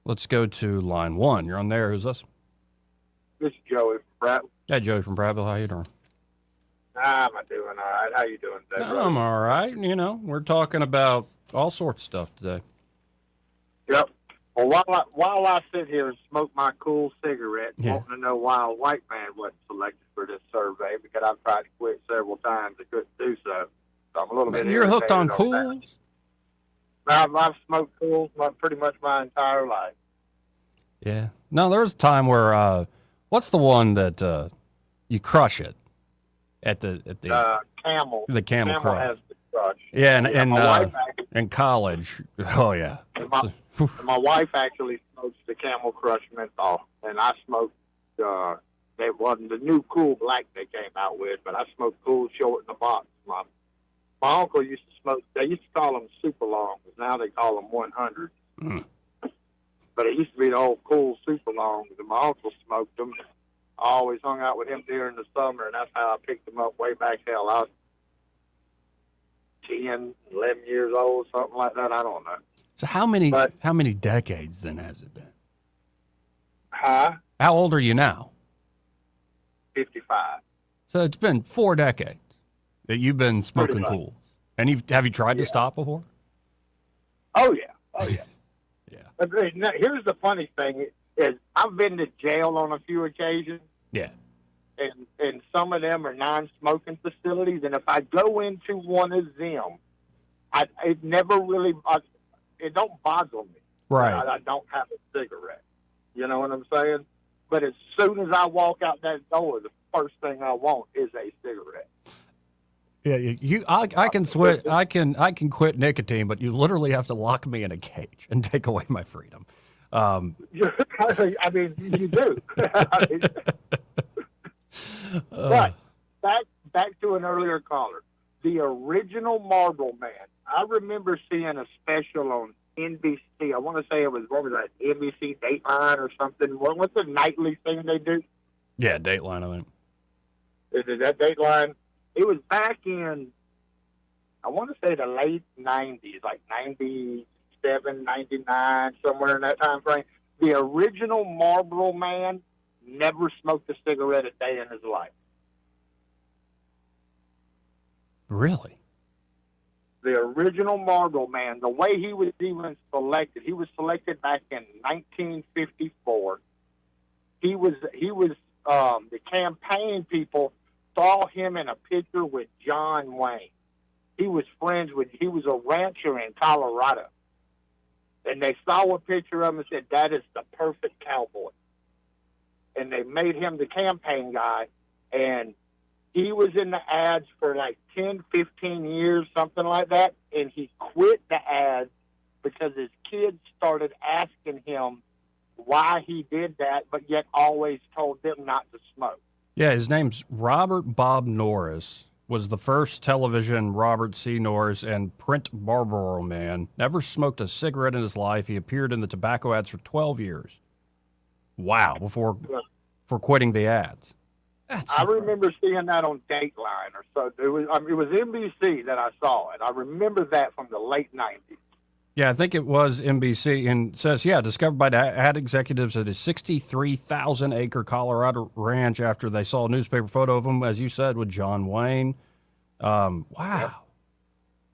[SPEAKER 1] Let's go to line 1. You're on there. Who's this?
[SPEAKER 16] This is Joey from Prattville.
[SPEAKER 1] Hey, Joey from Prattville. How you doing?
[SPEAKER 16] I'm doing all right. How you doing today, brother?
[SPEAKER 1] I'm all right. You know, we're talking about all sorts of stuff today.
[SPEAKER 16] Yep. Well, while I sit here and smoke my cool cigarette, wanting to know why a white man wasn't selected for this survey, because I've tried to quit several times and couldn't do so. So I'm a little bit
[SPEAKER 1] You're hooked on
[SPEAKER 16] irritated
[SPEAKER 1] cools?
[SPEAKER 16] that. I've smoked cools pretty much my entire life.
[SPEAKER 1] Yeah. No, there was a time where, what's the one that you crush it at the
[SPEAKER 16] Camel.
[SPEAKER 1] The Camel Crush.
[SPEAKER 16] has the crush.
[SPEAKER 1] Yeah,
[SPEAKER 16] my wife
[SPEAKER 1] in college. Oh yeah.
[SPEAKER 16] My wife actually smokes the Camel Crush menthol, and I smoked. They wasn't the new Cool Black they came out with, but I smoked Cool Short in the box. My uncle used to smoke. They used to call them super longs. Now they call them 100s.
[SPEAKER 1] Mm.
[SPEAKER 16] But it used to be the old Cool super longs, and my uncle smoked them. I always hung out with him during the summer, and that's how I picked them up way back. Hell, I was 10, 11 years old, something like that. I don't know.
[SPEAKER 1] So how many decades then has it been?
[SPEAKER 16] Huh?
[SPEAKER 1] How old are you now?
[SPEAKER 16] 55.
[SPEAKER 1] So it's been 4 decades that you've been smoking cool. And have you tried to stop before?
[SPEAKER 16] Oh yeah. Yeah. But here's the funny thing is I've been to jail on a few occasions.
[SPEAKER 1] Yeah.
[SPEAKER 16] And some of them are non-smoking facilities, and if I go into one of them, it never really it don't bother me.
[SPEAKER 1] Right.
[SPEAKER 16] I don't have a cigarette. You know what I'm saying? But as soon as I walk out that door, the first thing I want is a cigarette.
[SPEAKER 1] Yeah, I can switch. I can quit nicotine, but you literally have to lock me in a cage and take away my freedom.
[SPEAKER 16] I mean, you do. But back to an earlier caller, the original Marlboro Man. I remember seeing a special on NBC. I want to say it was, what was that, NBC Dateline or something. What's the nightly thing they do?
[SPEAKER 1] Yeah, Dateline, I think.
[SPEAKER 16] Is it that Dateline? It was back in, I want to say the late 90s, like 97, 99, somewhere in that time frame. The original Marlboro Man never smoked a cigarette a day in his life.
[SPEAKER 1] Really?
[SPEAKER 16] The original Marlboro Man, the way he was even selected, he was selected back in 1954. He was the campaign people saw him in a picture with John Wayne. He was a rancher in Colorado. And they saw a picture of him and said, that is the perfect cowboy. And they made him the campaign guy. And he was in the ads for like 10, 15 years, something like that. And he quit the ads because his kids started asking him why he did that, but yet always told them not to smoke.
[SPEAKER 1] Yeah, his name's Robert Bob Norris. Was the first television Robert C. Norris and print Marlboro Man. Never smoked a cigarette in his life. He appeared in the tobacco ads for 12 years. Wow, before quitting the ads.
[SPEAKER 16] I remember seeing that on Dateline or so. It was NBC that I saw it. I remember that from the late 90s.
[SPEAKER 1] Yeah, I think it was NBC, and it says, discovered by the ad executives at his 63,000-acre Colorado ranch after they saw a newspaper photo of him, as you said, with John Wayne. Wow.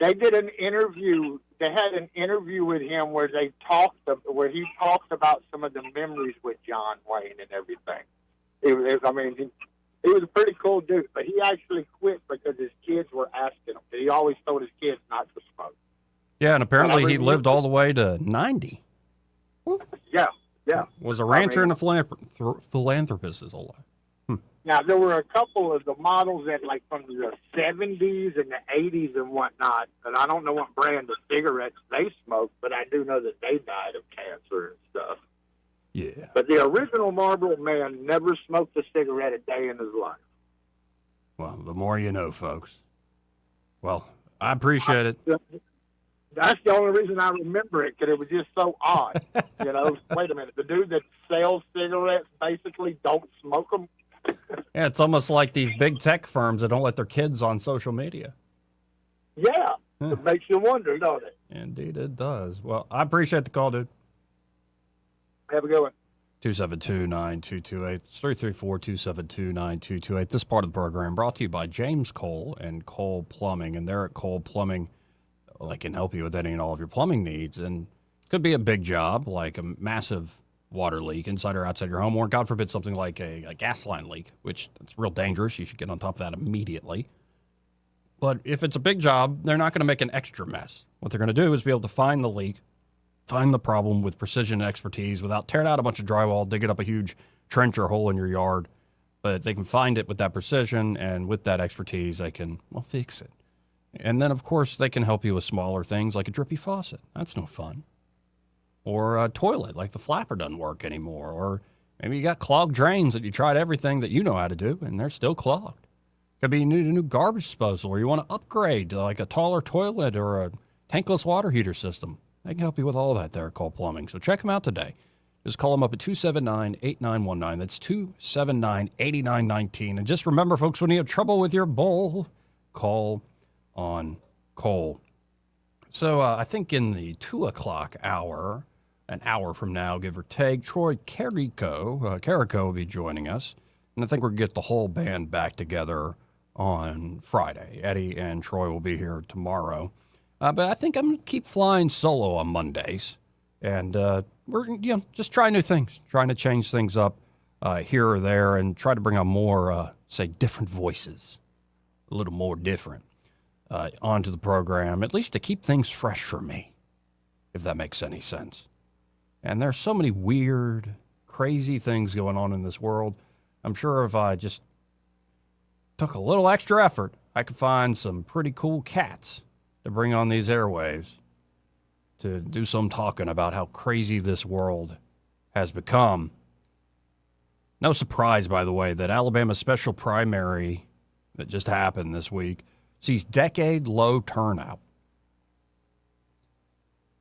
[SPEAKER 16] They did an interview they had an interview with him where he talked about some of the memories with John Wayne and everything. He was a pretty cool dude, but he actually quit because his kids were asking him. He always told his kids not to smoke.
[SPEAKER 1] Yeah, and apparently he lived all the way to 90.
[SPEAKER 16] Yeah.
[SPEAKER 1] Was a rancher and a philanthropist his whole life.
[SPEAKER 16] Now, there were a couple of the models that, like, from the 70s and the 80s and whatnot, and I don't know what brand of cigarettes they smoked, but I do know that they died of cancer and stuff.
[SPEAKER 1] Yeah.
[SPEAKER 16] But the original Marlboro Man never smoked a cigarette a day in his life.
[SPEAKER 1] Well, the more you know, folks. Well, I appreciate it.
[SPEAKER 16] That's the only reason I remember it, because it was just so odd. Wait a minute. The dude that sells cigarettes basically don't smoke them.
[SPEAKER 1] Yeah, it's almost like these big tech firms that don't let their kids on social media.
[SPEAKER 16] Yeah. It makes you wonder, don't it?
[SPEAKER 1] Indeed, it does. Well, I appreciate the call, dude.
[SPEAKER 16] Have a good one.
[SPEAKER 1] 272-9228. It's 334-272-9228. This part of the program brought to you by James Cole and Cole Plumbing. And they're at Cole Plumbing. They can help you with any and all of your plumbing needs. And it could be a big job, like a massive water leak inside or outside your home, or God forbid something like a gas line leak, which it's real dangerous. You should get on top of that immediately. But if it's a big job, they're not going to make an extra mess. What they're going to do is be able to find the leak, find the problem with precision and expertise without tearing out a bunch of drywall, digging up a huge trench or hole in your yard. But they can find it with that precision, and with that expertise, they can, fix it. And then, of course, they can help you with smaller things like a drippy faucet. That's no fun. Or a toilet, like the flapper doesn't work anymore. Or maybe you got clogged drains that you tried everything that you know how to do, and they're still clogged. Could be you need a new garbage disposal, or you want to upgrade to like a taller toilet or a tankless water heater system. They can help you with all that there at Cole Plumbing. So check them out today. Just call them up at 279-8919. That's 279-8919. And just remember, folks, when you have trouble with your bowl, call on Cole. So I think in the 2 o'clock hour, an hour from now, give or take, Troy Carrico will be joining us. And I think we'll get the whole band back together on Friday. Eddie and Troy will be here tomorrow. But I think I'm going to keep flying solo on Mondays. And we're just trying new things, trying to change things up here or there and try to bring on more, different voices, a little more different onto the program, at least to keep things fresh for me, if that makes any sense. And there's so many weird, crazy things going on in this world. I'm sure if I just took a little extra effort, I could find some pretty cool cats to bring on these airwaves to do some talking about how crazy this world has become. No surprise, by the way, that Alabama's special primary that just happened this week sees decade-low turnout.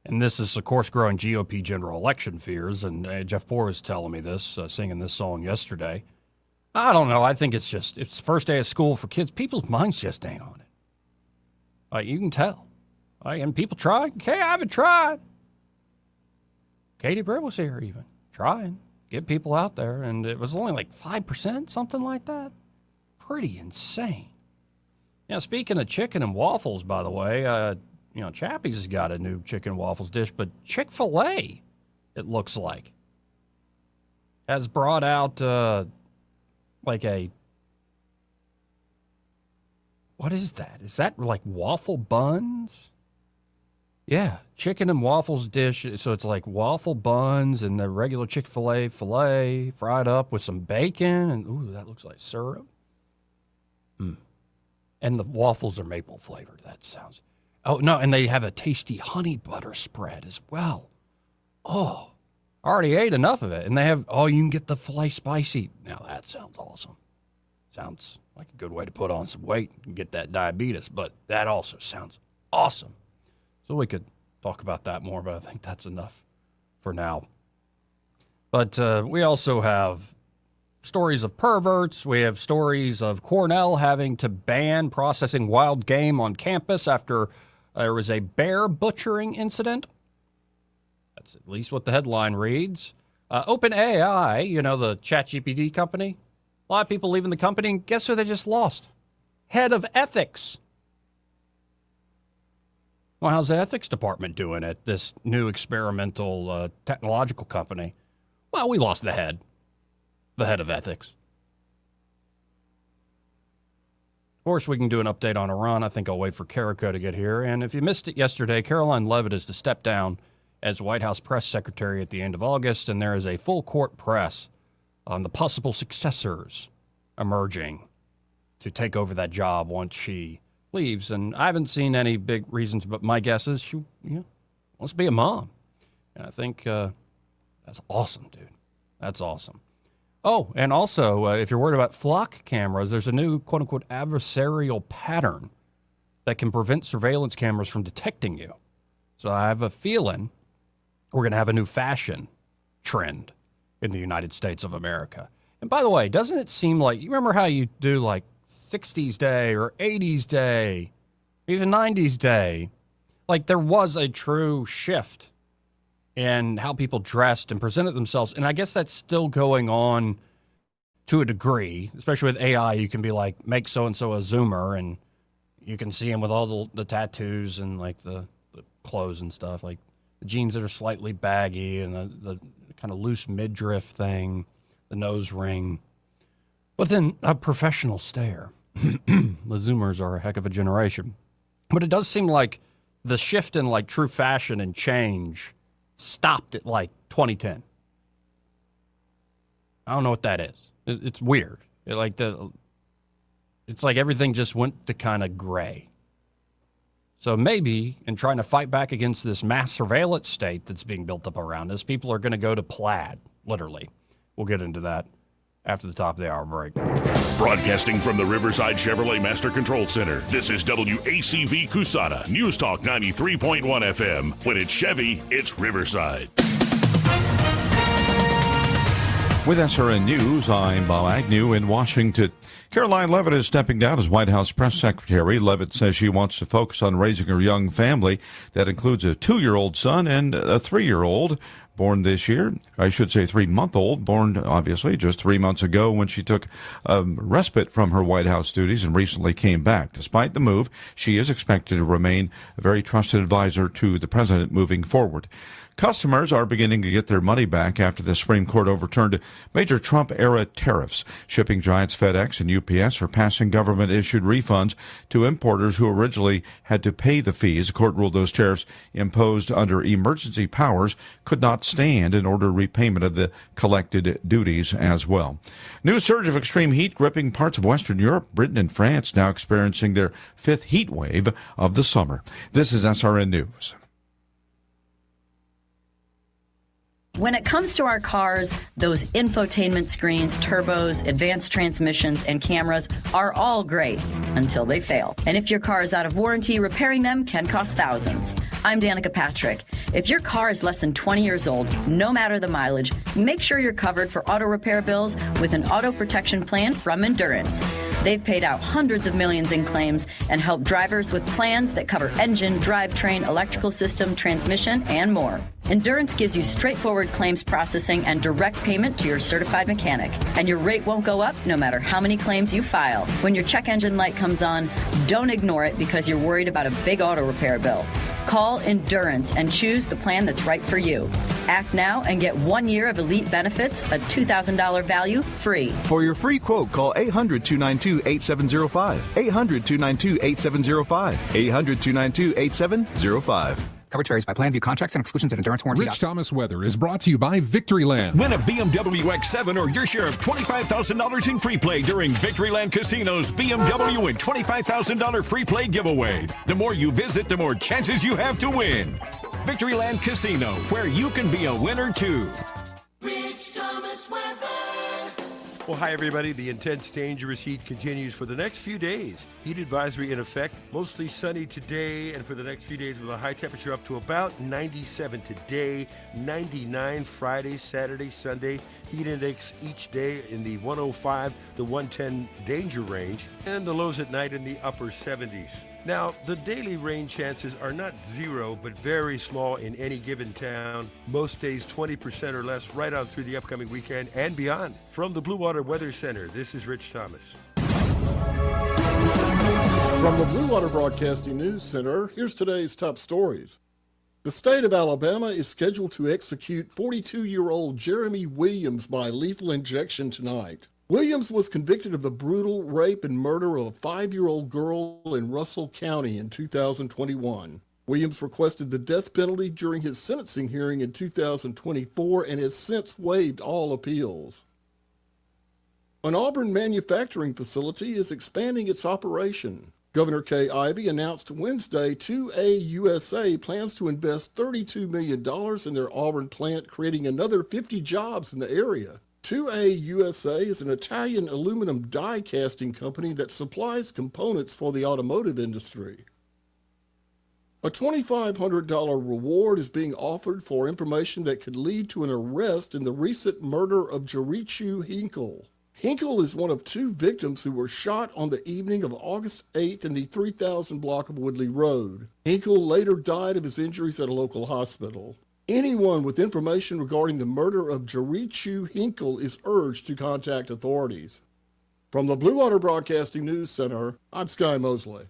[SPEAKER 1] And this is, of course, growing GOP general election fears. And Jeff Poore was telling me this, singing this song yesterday. I don't know. I think it's the first day of school for kids. People's minds just ain't on it. You can tell. And people try. Okay, I haven't tried. Katie Britt was here even, trying. Get people out there. And it was only like 5%, something like that. Pretty insane. Yeah, speaking of chicken and waffles, by the way, Chappie's has got a new chicken and waffles dish, but Chick-fil-A, it looks like, has brought out what is that? Is that like waffle buns? Yeah, chicken and waffles dish. So it's like waffle buns and the regular Chick-fil-A filet fried up with some bacon. And ooh, that looks like syrup. And the waffles are maple flavored. That sounds... Oh, no, and they have a tasty honey butter spread as well. Oh, I already ate enough of it. And they have, you can get the filet spicy. Now, that sounds awesome. Sounds like a good way to put on some weight and get that diabetes, but that also sounds awesome. So we could talk about that more, but I think that's enough for now. But we also have stories of perverts. We have stories of Cornell having to ban processing wild game on campus after there was a bear butchering incident. That's at least what the headline reads. OpenAI, the ChatGPT company, a lot of people leaving the company, and guess who they just lost? Head of ethics. Well, how's the ethics department doing at this new experimental technological company? Well, we lost the head of ethics. Of course, we can do an update on Iran. I think I'll wait for Carrico to get here. And if you missed it yesterday, Caroline Leavitt is to step down as White House press secretary at the end of August, and there is a full court press on the possible successors emerging to take over that job once she leaves. And I haven't seen any big reasons, but my guess is she wants to be a mom. And I think that's awesome, dude. That's awesome. Oh, and also, if you're worried about flock cameras, there's a new quote-unquote adversarial pattern that can prevent surveillance cameras from detecting you. So I have a feeling we're going to have a new fashion trend in the United States of America. And by the way, doesn't it seem like, you remember how you do like 60s Day or 80s Day, even 90s Day? Like there was a true shift in how people dressed and presented themselves. And I guess that's still going on to a degree, especially with AI. You can be like, make so-and-so a Zoomer, and you can see him with all the tattoos and like the clothes and stuff, like the jeans that are slightly baggy and the kind of loose midriff thing, the nose ring. But then a professional stare. The Zoomers are a heck of a generation. But it does seem like the shift in like true fashion and change stopped at like 2010. I don't know what that is. It's weird. It's like everything just went to kind of gray. So maybe in trying to fight back against this mass surveillance state that's being built up around us, people are going to go to plaid, literally. We'll get into that after the top of the hour break.
[SPEAKER 5] Broadcasting from the Riverside Chevrolet Master Control Center, this is WACV Cusana, News Talk 93.1 FM. When it's Chevy, it's Riverside.
[SPEAKER 17] With SRN News, I'm Bob Agnew in Washington. Caroline Leavitt is stepping down as White House press secretary. Leavitt says she wants to focus on raising her young family. That includes a 2-year-old son and a 3-year-old. Born this year, I should say 3-month-old, born obviously just 3 months ago when she took respite from her White House duties and recently came back. Despite the move, she is expected to remain a very trusted advisor to the president moving forward. Customers are beginning to get their money back after the Supreme Court overturned major Trump-era tariffs. Shipping giants FedEx and UPS are passing government-issued refunds to importers who originally had to pay the fees. The court ruled those tariffs imposed under emergency powers could not stand and ordered repayment of the collected duties as well. New surge of extreme heat gripping parts of Western Europe. Britain and France now experiencing their 5th heat wave of the summer. This is SRN News.
[SPEAKER 18] When it comes to our cars, those infotainment screens, turbos, advanced transmissions, and cameras are all great until they fail. And if your car is out of warranty, repairing them can cost thousands. I'm Danica Patrick. If your car is less than 20 years old, no matter the mileage, make sure you're covered for auto repair bills with an auto protection plan from Endurance. They've paid out hundreds of millions in claims and helped drivers with plans that cover engine, drivetrain, electrical system, transmission, and more. Endurance gives you straightforward claims processing and direct payment to your certified mechanic. And your rate won't go up no matter how many claims you file. When your check engine light comes on, don't ignore it because you're worried about a big auto repair bill. Call Endurance and choose the plan that's right for you. Act now and get 1 year of elite benefits, a $2,000 value, free.
[SPEAKER 19] For your free quote, call 800-292-8705. 800-292-8705. 800-292-8705.
[SPEAKER 20] Coverage varies by plan. View contracts and exclusions at Endurance Warranty.
[SPEAKER 21] Rich Thomas Weather is brought to you by Victoryland.
[SPEAKER 22] Win a BMW X7 or your share of $25,000 in free play during Victoryland Casino's BMW and $25,000 free play giveaway. The more you visit, the more chances you have to win. Victoryland Casino, where you can be a winner too.
[SPEAKER 6] Rich Thomas Weather.
[SPEAKER 10] Well, hi, everybody. The intense, dangerous heat continues for the next few days. Heat advisory in effect. Mostly sunny today and for the next few days with a high temperature up to about 97 today, 99 Friday, Saturday, Sunday. Heat index each day in the 105 to 110 danger range, and the lows at night in the upper 70s. Now, the daily rain chances are not zero, but very small in any given town. Most days 20% or less right on through the upcoming weekend and beyond. From the Blue Water Weather Center, this is Rich Thomas.
[SPEAKER 2] From the Blue Water Broadcasting News Center, here's today's top stories. The state of Alabama is scheduled to execute 42-year-old Jeremy Williams by lethal injection tonight. Williams was convicted of the brutal rape and murder of a 5-year-old girl in Russell County in 2021. Williams requested the death penalty during his sentencing hearing in 2024 and has since waived all appeals. An Auburn manufacturing facility is expanding its operation. Governor Kay Ivey announced Wednesday 2A USA plans to invest $32 million in their Auburn plant, creating another 50 jobs in the area. 2A USA is an Italian aluminum die casting company that supplies components for the automotive industry. A $2,500 reward is being offered for information that could lead to an arrest in the recent murder of Jerichu Hinkle. Hinkle is one of 2 victims who were shot on the evening of August 8th in the 3000 block of Woodley Road. Hinkle later died of his injuries at a local hospital. Anyone with information regarding the murder of Jerichu Hinkle is urged to contact authorities. From the Blue Water Broadcasting News Center, I'm Sky Mosley.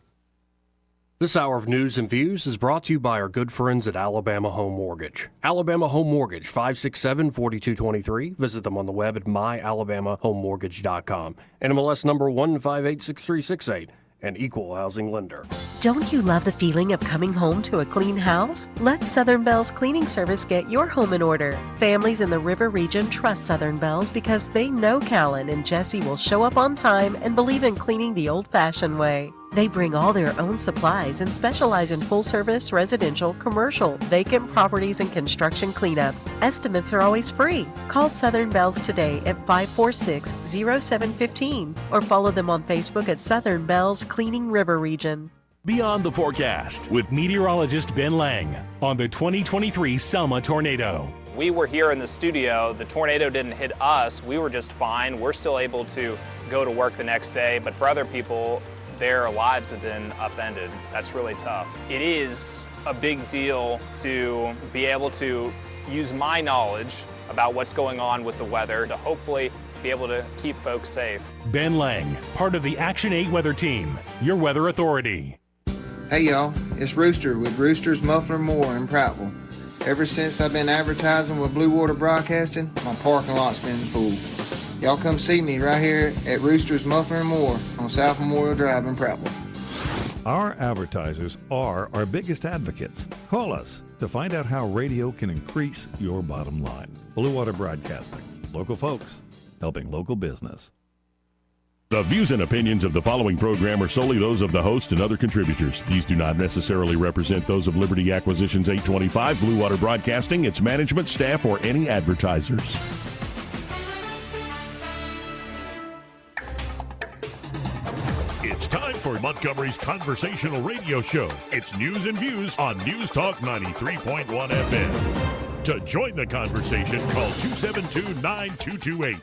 [SPEAKER 3] This hour of news and views is brought to you by our good friends at Alabama Home Mortgage. Alabama Home Mortgage, 567-4223. Visit them on the web at myalabamahomemortgage.com. NMLS number 1586368. An equal housing lender.
[SPEAKER 23] Don't you love the feeling of coming home to a clean house? Let Southern Bell's cleaning service get your home in order. Families in the River region trust Southern Bell's because they know Callan and Jesse will show up on time and believe in cleaning the old-fashioned way. They bring all their own supplies and specialize in full-service, residential, commercial, vacant properties, and construction cleanup. Estimates are always free. Call Southern Bells today at 546-0715 or follow them on Facebook at Southern Bells Cleaning River Region.
[SPEAKER 24] Beyond the forecast with meteorologist Ben Lang on the 2023 Selma tornado.
[SPEAKER 25] We were here in the studio. The tornado didn't hit us. We were just fine. We're still able to go to work the next day, but for other people, their lives have been upended. That's really tough. It is a big deal to be able to use my knowledge about what's going on with the weather to hopefully be able to keep folks safe.
[SPEAKER 24] Ben Lang, part of the Action 8 weather team, your weather authority.
[SPEAKER 26] Hey y'all, it's Rooster with Rooster's Muffler Moore in Prattville. Ever since I've been advertising with Blue Water Broadcasting, my parking lot's been full. Y'all come see me right here at Rooster's Muffler and More on South Memorial Drive in Prattville.
[SPEAKER 27] Our advertisers are our biggest advocates. Call us to find out how radio can increase your bottom line. Blue Water Broadcasting. Local folks helping local business.
[SPEAKER 5] The views and opinions of the following program are solely those of the host and other contributors. These do not necessarily represent those of Liberty Acquisitions 825, Blue Water Broadcasting, its management, staff, or any advertisers. It's time for Montgomery's conversational radio show. It's News and Views on News Talk 93.1 FM. To join the conversation, call 272-9228.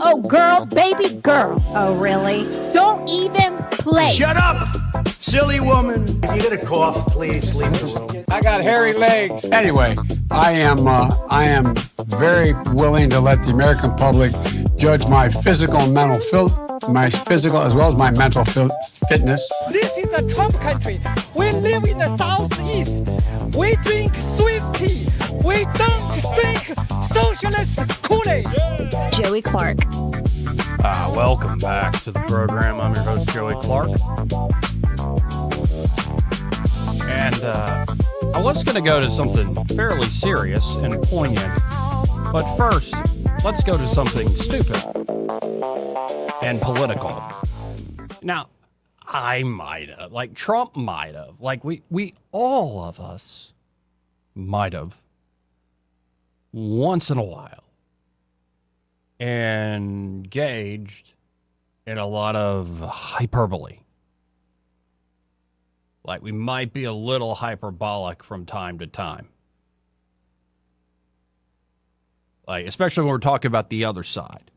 [SPEAKER 28] Oh, girl, baby girl. Oh, really? Don't even play.
[SPEAKER 29] Shut up, silly woman. If you get a cough, please leave the room. I got hairy legs.
[SPEAKER 30] Anyway, I am very willing to let the American public judge my physical and mental my physical as well as my mental fitness.
[SPEAKER 31] This is a Trump country. We live in the Southeast. We drink sweet tea. We don't drink socialist Kool-Aid.
[SPEAKER 12] Joey Clark.
[SPEAKER 3] Welcome back to the program. I'm your host, Joey Clark. And I was going to go to something fairly serious and poignant. But first, let's go to something stupid and political. Now, I might have, like Trump might have, like we all of us might have, once in a while, engaged in a lot of hyperbole. Like we might be a little hyperbolic from time to time. Like, especially when we're talking about the other side.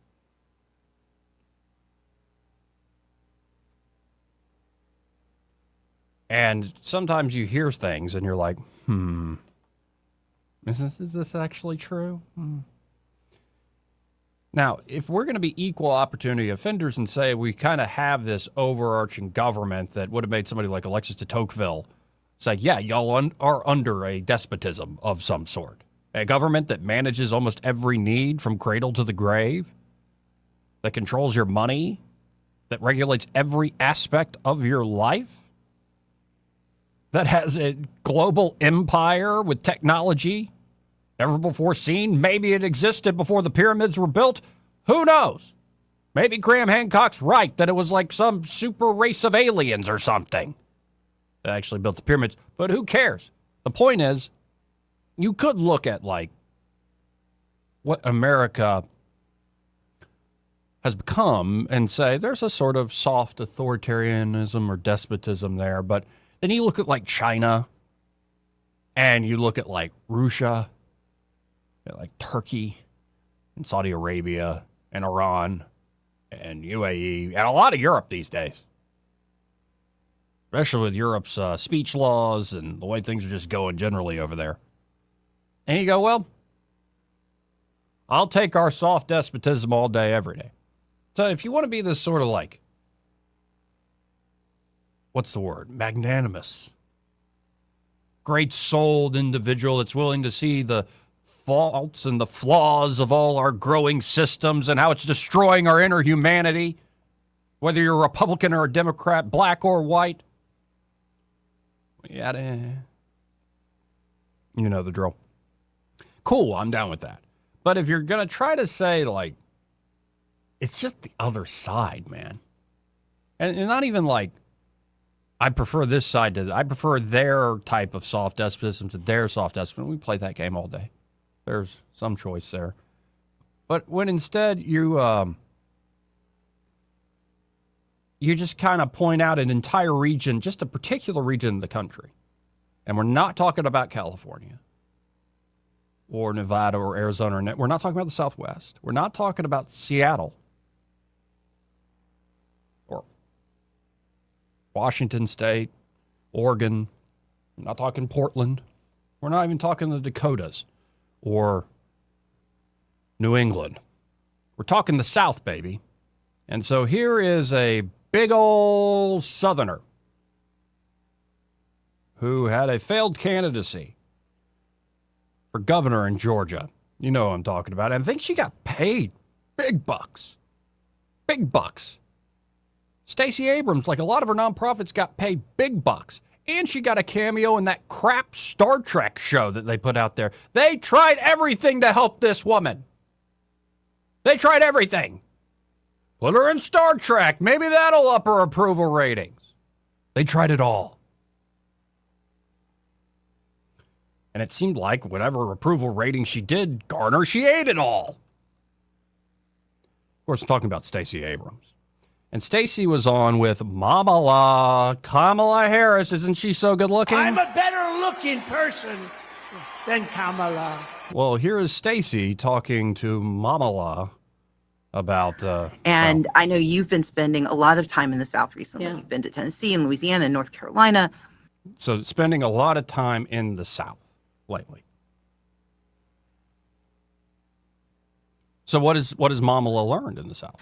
[SPEAKER 3] And sometimes you hear things and you're like, is this actually true? Now, if we're going to be equal opportunity offenders and say we kind of have this overarching government that would have made somebody like Alexis de Tocqueville say, yeah, y'all are under a despotism of some sort. A government that manages almost every need from cradle to the grave, that controls your money, that regulates every aspect of your life, that has a global empire with technology never before seen. Maybe it existed before the pyramids were built. Who knows? Maybe Graham Hancock's right that it was like some super race of aliens or something that actually built the pyramids. But who cares? The point is, you could look at like what America has become and say there's a sort of soft authoritarianism or despotism there. But then you look at like China and you look at like Russia, like Turkey and Saudi Arabia and Iran and UAE and a lot of Europe these days, especially with Europe's speech laws and the way things are just going generally over there. And you go, well, I'll take our soft despotism all day, every day. So if you want to be this sort of like, what's the word? Magnanimous, great-souled individual that's willing to see the faults and the flaws of all our growing systems and how it's destroying our inner humanity, whether you're a Republican or a Democrat, black or white. You know the drill. Cool, I'm down with that. But if you're going to try to say, like, it's just the other side, man. And not even like, I prefer this side to, I prefer their type of soft despotism to their soft despotism. We play that game all day. There's some choice there. But when instead you just kind of point out an entire region, just a particular region in the country, and we're not talking about California or Nevada or Arizona, or we're not talking about the Southwest. We're not talking about Seattle or Washington State, Oregon. We're not talking Portland. We're not even talking the Dakotas or New England. We're talking the South, baby. And so here is a big old Southerner who had a failed candidacy for governor in Georgia. You know what I'm talking about. And I think she got paid big bucks. Big bucks. Stacey Abrams, like a lot of her nonprofits, got paid big bucks. And she got a cameo in that crap Star Trek show that they put out there. They tried everything to help this woman. They tried everything. Put her in Star Trek. Maybe that'll up her approval ratings. They tried it all. And it seemed like whatever approval rating she did garner, she ate it all. Of course, I'm talking about Stacey Abrams. And Stacey was on with Kamala Harris. Isn't she so good looking?
[SPEAKER 29] I'm a better looking person than Kamala.
[SPEAKER 3] Well, here is Stacey talking to Kamala about...
[SPEAKER 1] I know you've been spending a lot of time in the South recently. Yeah. You've been to Tennessee and Louisiana and North Carolina.
[SPEAKER 3] So spending a lot of time in the South lately. So what has Kamala learned in the South?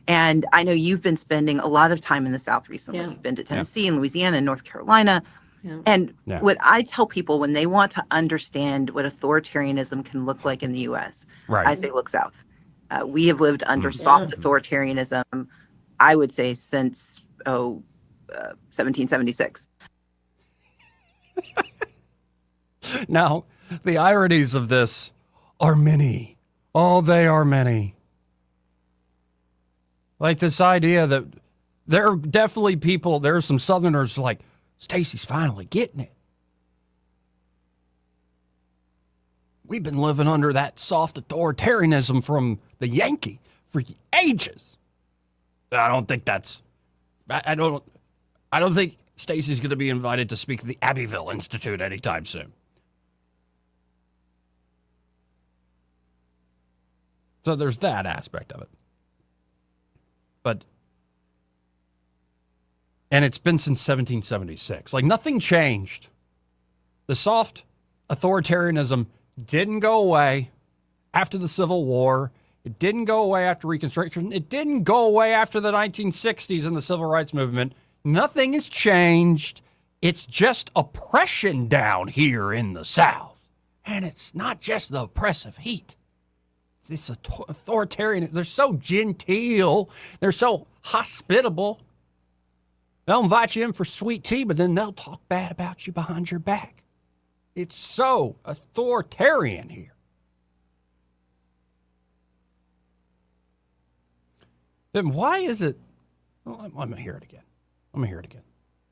[SPEAKER 1] And I know you've been spending a lot of time in the South recently. Yeah. You've been to Tennessee and Louisiana and North Carolina. Yeah. And what I tell people when they want to understand what authoritarianism can look like in the U.S., I say look south. We have lived under soft authoritarianism, I would say, since 1776.
[SPEAKER 3] Now, the ironies of this are many. Oh, they are many. Like this idea that there are definitely people, there are some Southerners like, Stacey's finally getting it. We've been living under that soft authoritarianism from the Yankee for ages. I don't think that's, I don't think Stacey's going to be invited to speak at the Abbeville Institute anytime soon. So there's that aspect of it. But And it's been since 1776. Like, nothing changed. The soft authoritarianism didn't go away after the Civil War. It didn't go away after Reconstruction. It didn't go away after the 1960s and the Civil Rights Movement. Nothing has changed. It's just oppression down here in the South. And it's not just the oppressive heat. It's this authoritarian. They're so genteel. They're so hospitable. They'll invite you in for sweet tea, but then they'll talk bad about you behind your back. It's so authoritarian here. Then why is it? Well, I'm going to hear it again.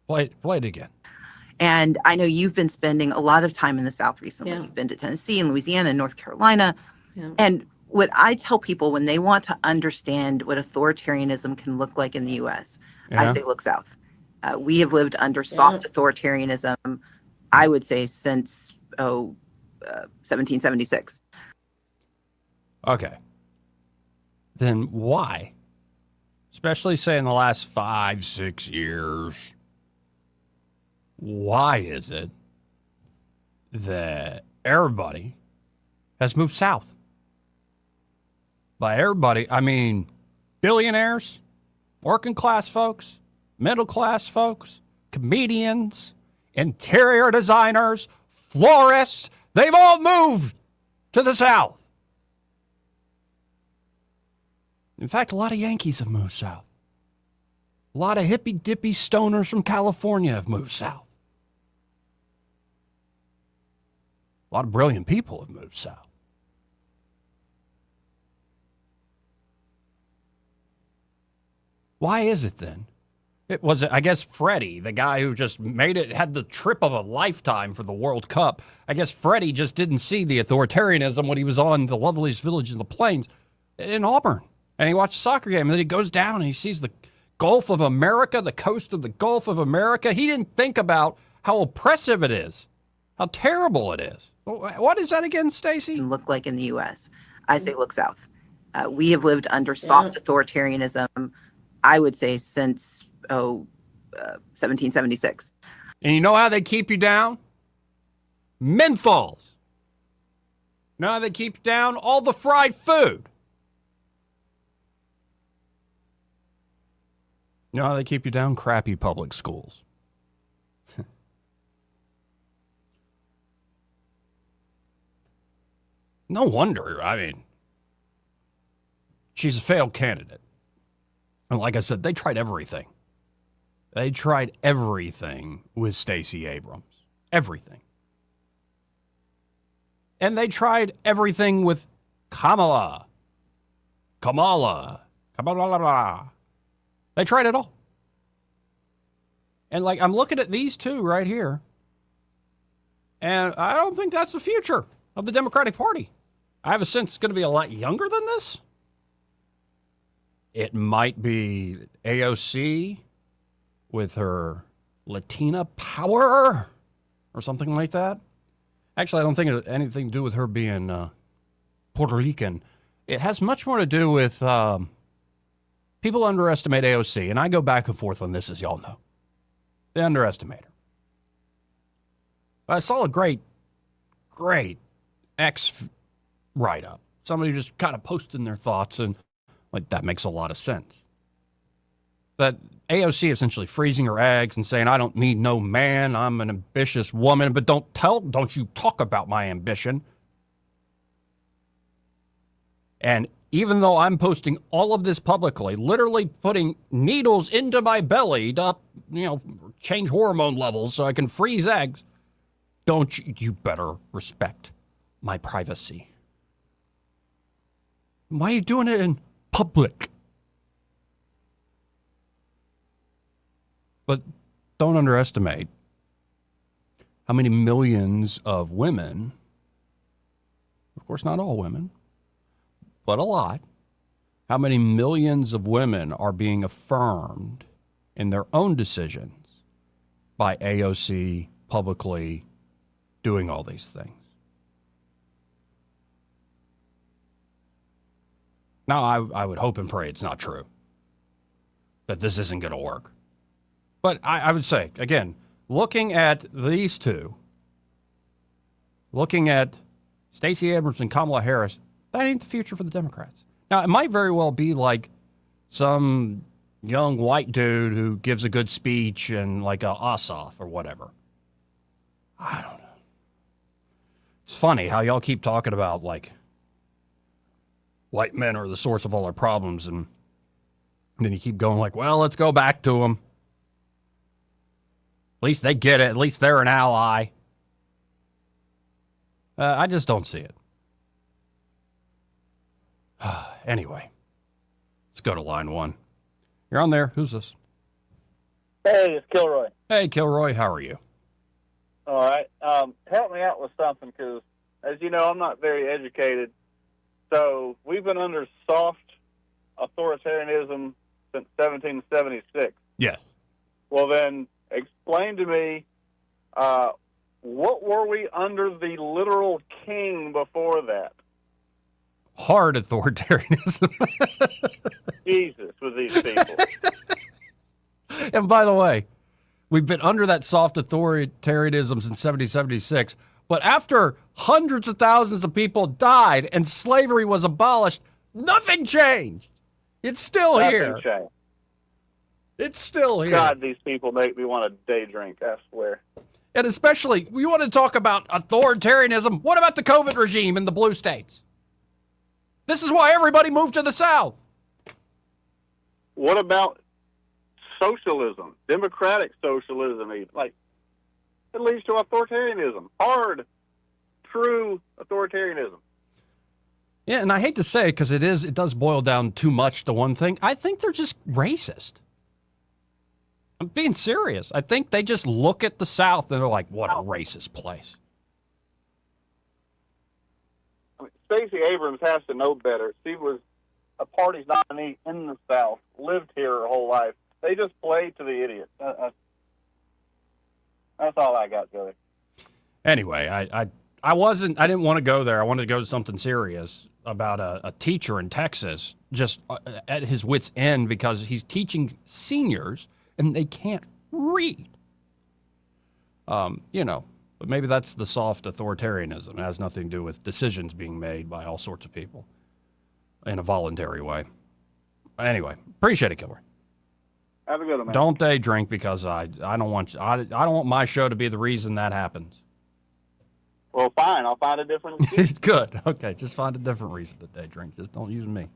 [SPEAKER 3] Play it again.
[SPEAKER 1] And I know you've been spending a lot of time in the South recently.
[SPEAKER 4] Yeah.
[SPEAKER 1] You've been to Tennessee and Louisiana and North Carolina.
[SPEAKER 4] Yeah.
[SPEAKER 1] And what I tell people when they want to understand what authoritarianism can look like in the U.S., I say look south. We have lived under soft authoritarianism, I would say, since 1776.
[SPEAKER 3] Okay. Then why? Especially, say, in the last 5-6 years, why is it that everybody has moved south? By everybody, I mean billionaires, working class folks, middle class folks, comedians, interior designers, florists. They've all moved to the South. In fact, a lot of Yankees have moved south. A lot of hippy-dippy stoners from California have moved south. A lot of brilliant people have moved south. Why is it then? It was, I guess, Freddie, the guy who just made it, had the trip of a lifetime for the World Cup. I guess Freddie just didn't see the authoritarianism when he was on the loveliest village in the plains in Auburn. And he watched a soccer game, and then he goes down and he sees the Gulf of America, the coast of the Gulf of America. He didn't think about how oppressive it is, how terrible it is. What is that again, Stacey?
[SPEAKER 1] Look like in the U.S. I say look south. We have lived under soft authoritarianism, I would say, since 1776.
[SPEAKER 3] And you know how they keep you down? Menthols. You know how they keep you down? All the fried food. You know how they keep you down? Crappy public schools. No wonder. I mean, she's a failed candidate. And like I said, they tried everything. They tried everything with Stacey Abrams. Everything. And they tried everything with Kamala. They tried it all. And like, I'm looking at these two right here, and I don't think that's the future of the Democratic Party. I have a sense it's going to be a lot younger than this. It might be AOC with her Latina power or something like that. Actually, I don't think it has anything to do with her being Puerto Rican. It has much more to do with people underestimate AOC, and I go back and forth on this, as y'all know. They underestimate her. I saw a great X write-up. Somebody just kind of posting their thoughts, and like that makes a lot of sense. That AOC essentially freezing her eggs and saying, I don't need no man, I'm an ambitious woman, but don't you talk about my ambition. And even though I'm posting all of this publicly, literally putting needles into my belly to, change hormone levels so I can freeze eggs, you better respect my privacy. Why are you doing it in public? But don't underestimate how many millions of women, of course not all women, but a lot, how many millions of women are being affirmed in their own decisions by AOC publicly doing all these things. Now, I would hope and pray it's not true, that this isn't going to work. But I would say, again, looking at these two, looking at Stacey Abrams and Kamala Harris, that ain't the future for the Democrats. Now, it might very well be like some young white dude who gives a good speech and like a Ossoff or whatever. I don't know. It's funny how y'all keep talking about like white men are the source of all our problems, and then you keep going like, well, let's go back to them. At least they get it. At least they're an ally. I just don't see it. Anyway, let's go to line one. You're on there. Who's this?
[SPEAKER 4] Hey, it's Kilroy.
[SPEAKER 3] Hey, Kilroy. How are you?
[SPEAKER 4] All right. Help me out with something, because, as you know, I'm not very educated. So we've been under soft authoritarianism since 1776.
[SPEAKER 3] Yes.
[SPEAKER 4] Well, then explain to me, what were we under the literal king before that?
[SPEAKER 3] Hard authoritarianism.
[SPEAKER 4] Jesus, with these people.
[SPEAKER 3] And by the way, we've been under that soft authoritarianism since 1776. But after hundreds of thousands of people died and slavery was abolished, nothing changed. It's still here.
[SPEAKER 4] Nothing changed.
[SPEAKER 3] It's still here.
[SPEAKER 4] God, these people make me want a day drink, I swear.
[SPEAKER 3] And especially, we want to talk about authoritarianism. What about the COVID regime in the blue states? This is why everybody moved to the South.
[SPEAKER 4] What about socialism, democratic socialism, even? Like, it leads to authoritarianism, hard, true authoritarianism.
[SPEAKER 3] Yeah, and I hate to say it because it does boil down too much to one thing. I think they're just racist. I'm being serious. I think they just look at the South and they're like, what a racist place.
[SPEAKER 4] I mean, Stacey Abrams has to know better. She was a party's nominee in the South, lived here her whole life. They just play to the idiot. That's all I got, Joey.
[SPEAKER 3] Anyway, I didn't want to go there. I wanted to go to something serious about a teacher in Texas just at his wit's end because he's teaching seniors and they can't read. But maybe that's the soft authoritarianism. It has nothing to do with decisions being made by all sorts of people in a voluntary way. Anyway, appreciate it, Kilmer.
[SPEAKER 4] Have a good one, man.
[SPEAKER 3] Don't day drink because I don't want my show to be the reason that happens.
[SPEAKER 4] Well, fine. I'll find a different excuse.
[SPEAKER 3] Good. Okay, just find a different reason to day drink. Just don't use me.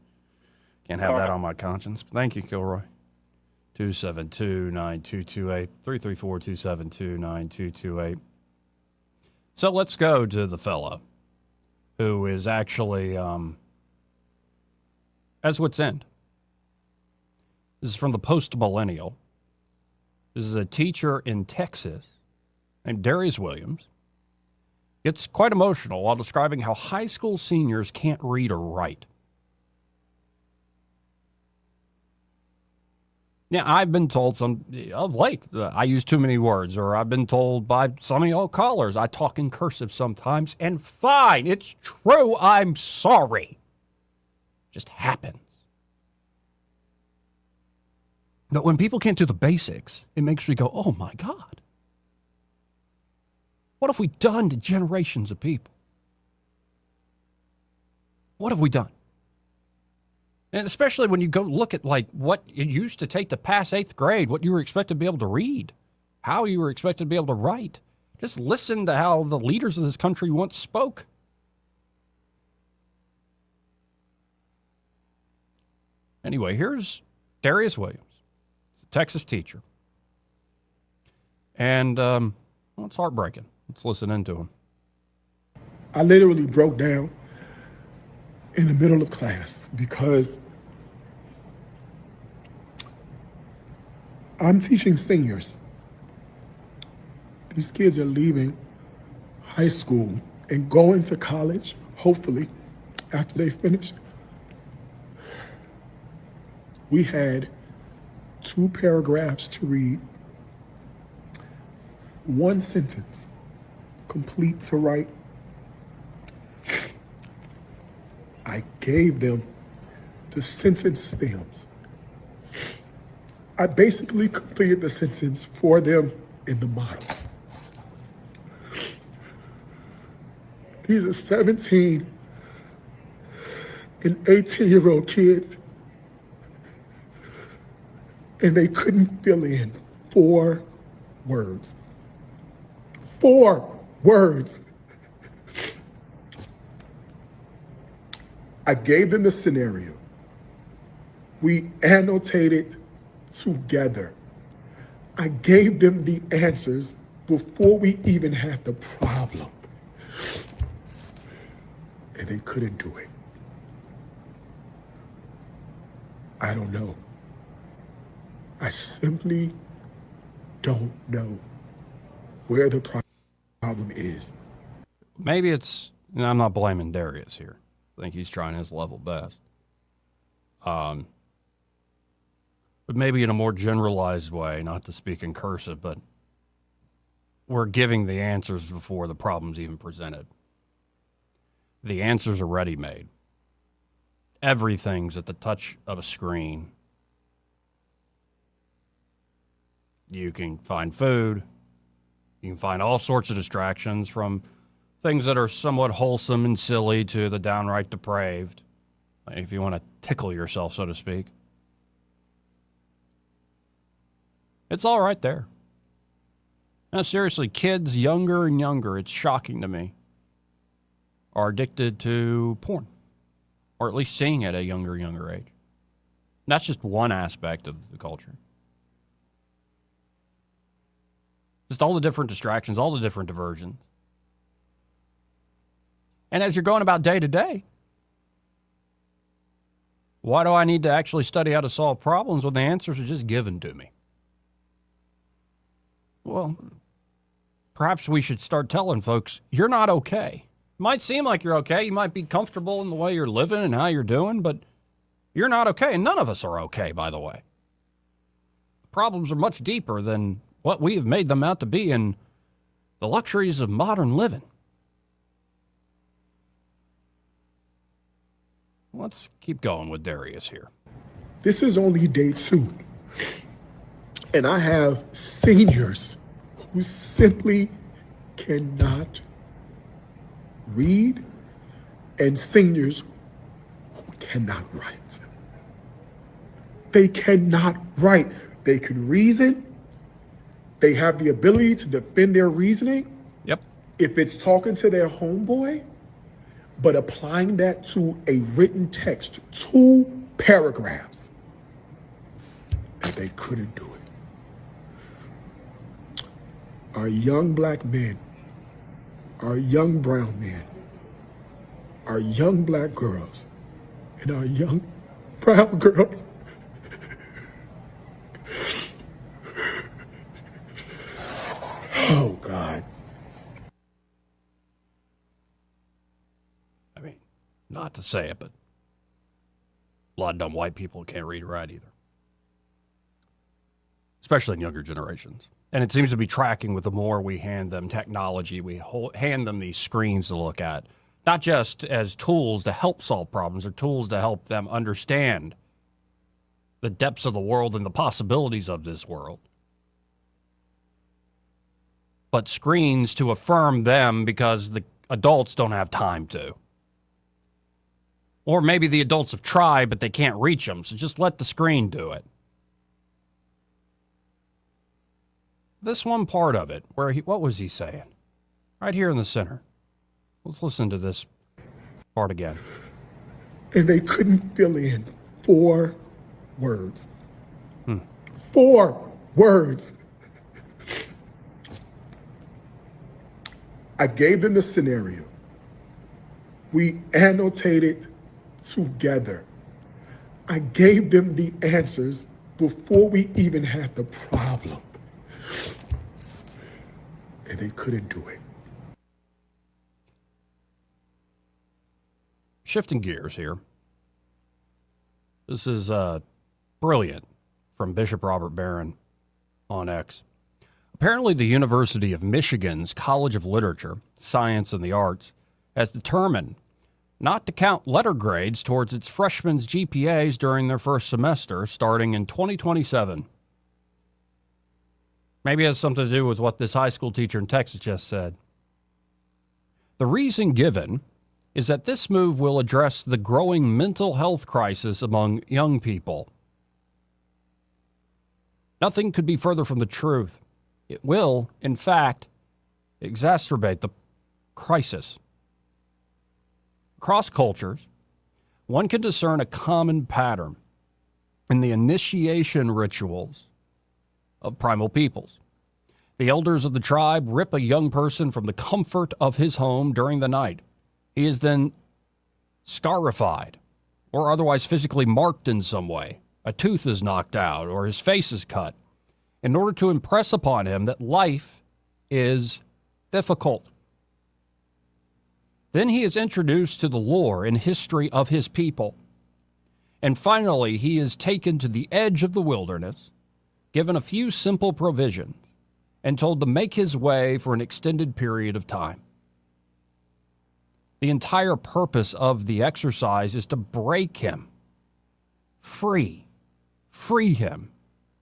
[SPEAKER 3] Can't have that on my conscience. Thank you, Kilroy. 272-9228, 334-272-9228. So let's go to the fellow who is actually as wit's end. This is from the Post-Millennial. This is a teacher in Texas named Darius Williams. Gets quite emotional while describing how high school seniors can't read or write. Yeah, I've been told of late I use too many words, or I've been told by some of y'all callers I talk in cursive sometimes, and fine, it's true, I'm sorry. Just happens. But when people can't do the basics, it makes me go, oh my God. What have we done to generations of people? What have we done? And especially when you go look at like what it used to take to pass 8th grade, what you were expected to be able to read, how you were expected to be able to write. Just listen to how the leaders of this country once spoke. Anyway, here's Darius Williams, a Texas teacher. And it's heartbreaking. Let's listen into him.
[SPEAKER 7] I literally broke down in the middle of class because I'm teaching seniors. These kids are leaving high school and going to college, hopefully, after they finish. We had 2 paragraphs to read, 1 sentence complete to write. I gave them the sentence stems. I basically completed the sentence for them in the model. These are 17 and 18-year-old kids, and they couldn't fill in 4 words. 4 words. I gave them the scenario. We annotated together. I gave them the answers before we even had the problem. And they couldn't do it. I don't know. I simply don't know where the problem is.
[SPEAKER 3] Maybe it's, and I'm not blaming Darius here. I think he's trying his level best. But maybe in a more generalized way, not to speak in cursive, but we're giving the answers before the problem's even presented. The answers are ready-made. Everything's at the touch of a screen. You can find food. You can find all sorts of distractions, from things that are somewhat wholesome and silly to the downright depraved, if you want to tickle yourself, so to speak. It's all right there. Now, seriously, kids younger and younger, it's shocking to me, are addicted to porn, or at least seeing it at a younger age. And that's just one aspect of the culture. Just all the different distractions, all the different diversions. And as you're going about day to day, why do I need to actually study how to solve problems when the answers are just given to me? Well, perhaps we should start telling folks, you're not okay. It might seem like you're okay. You might be comfortable in the way you're living and how you're doing, but you're not okay. And none of us are okay, by the way. The problems are much deeper than what we have made them out to be in the luxuries of modern living. Let's keep going with Darius here.
[SPEAKER 7] This is only day 2. And I have seniors who simply cannot read and seniors who cannot write. They cannot write. They can reason. They have the ability to defend their reasoning.
[SPEAKER 3] Yep.
[SPEAKER 7] If it's talking to their homeboy, but applying that to a written text, 2 paragraphs, and they couldn't do it. Our young black men, our young brown men, our young black girls, and our young brown girls oh, God.
[SPEAKER 3] I mean, not to say it, but a lot of dumb white people can't read or write either. Especially in younger generations. And it seems to be tracking with the more we hand them technology, we hand them these screens to look at, not just as tools to help solve problems or tools to help them understand the depths of the world and the possibilities of this world, but screens to affirm them because the adults don't have time to. Or maybe the adults have tried, but they can't reach them, so just let the screen do it. This one part of it, where what was he saying? Right here in the center. Let's listen to this part again.
[SPEAKER 7] And they couldn't fill in 4 words. 4 words. I gave them the scenario. We annotated together. I gave them the answers before we even had the problem. And they couldn't do it.
[SPEAKER 3] Shifting gears here. This is brilliant from Bishop Robert Barron on X. Apparently, the University of Michigan's College of Literature, Science, and the Arts has determined not to count letter grades towards its freshmen's GPAs during their first semester starting in 2027. Maybe it has something to do with what this high school teacher in Texas just said. The reason given is that this move will address the growing mental health crisis among young people. Nothing could be further from the truth. It will, in fact, exacerbate the crisis. Across cultures, one can discern a common pattern in the initiation rituals of primal peoples. The elders of the tribe rip a young person from the comfort of his home during the night. He is then scarified or otherwise physically marked in some way. A tooth is knocked out or his face is cut in order to impress upon him that life is difficult. Then he is introduced to the lore and history of his people. And finally, he is taken to the edge of the wilderness, given a few simple provisions, and told to make his way for an extended period of time. The entire purpose of the exercise is to break him free him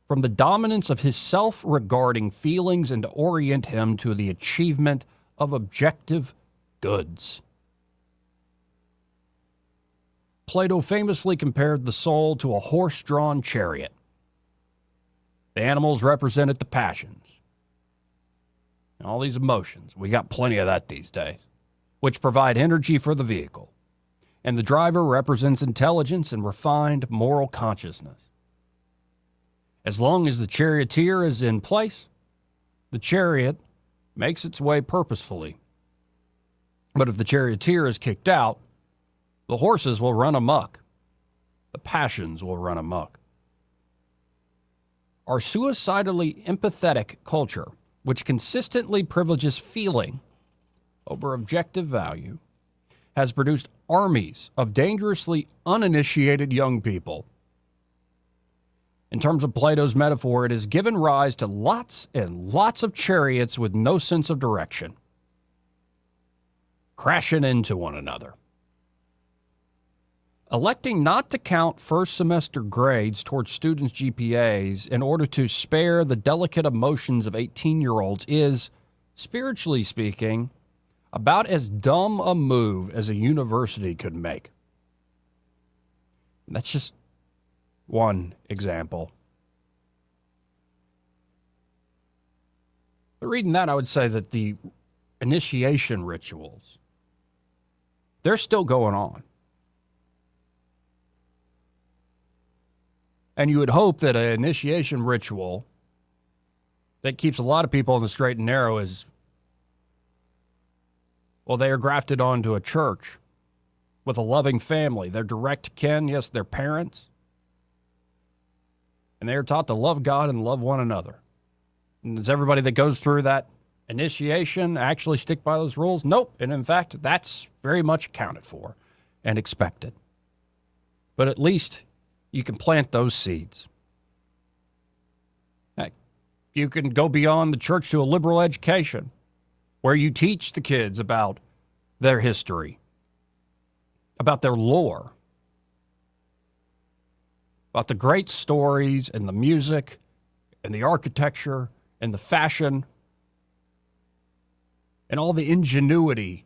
[SPEAKER 3] from the dominance of his self-regarding feelings and to orient him to the achievement of objective goods. Plato famously compared the soul to a horse-drawn chariot. The animals represented the passions. And all these emotions. We got plenty of that these days, which provide energy for the vehicle. And the driver represents intelligence and refined moral consciousness. As long as the charioteer is in place, the chariot makes its way purposefully. But if the charioteer is kicked out, the horses will run amok. The passions will run amok. Our suicidally empathetic culture, which consistently privileges feeling over objective value, has produced armies of dangerously uninitiated young people. In terms of Plato's metaphor, it has given rise to lots and lots of chariots with no sense of direction, crashing into one another. Electing not to count first semester grades towards students' GPAs in order to spare the delicate emotions of 18-year-olds is, spiritually speaking, about as dumb a move as a university could make. That's just one example. But reading that, I would say that the initiation rituals, they're still going on. And you would hope that an initiation ritual that keeps a lot of people on the straight and narrow is, well, they are grafted onto a church with a loving family. They're direct kin, yes, they're parents. And they are taught to love God and love one another. And does everybody that goes through that initiation actually stick by those rules? Nope. And in fact, that's very much accounted for and expected. But at least you can plant those seeds. You can go beyond the church to a liberal education where you teach the kids about their history, about their lore, about the great stories and the music and the architecture and the fashion and all the ingenuity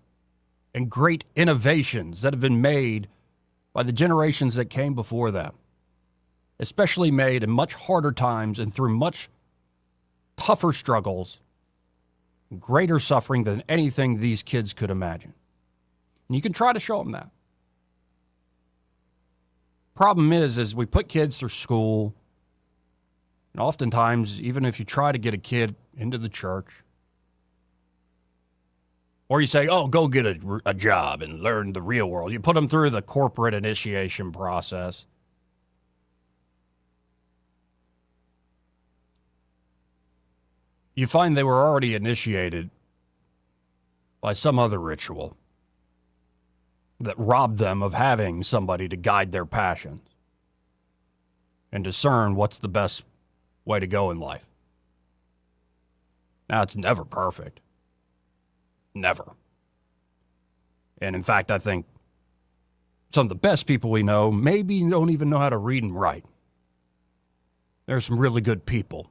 [SPEAKER 3] and great innovations that have been made by the generations that came before them, especially made in much harder times and through much tougher struggles, greater suffering than anything these kids could imagine. And you can try to show them that. Problem is we put kids through school, and oftentimes, even if you try to get a kid into the church, or you say, oh, go get a job and learn the real world, you put them through the corporate initiation process. You find they were already initiated by some other ritual that robbed them of having somebody to guide their passions and discern what's the best way to go in life. Now, it's never perfect. Never. And in fact, I think some of the best people we know maybe don't even know how to read and write. There's some really good people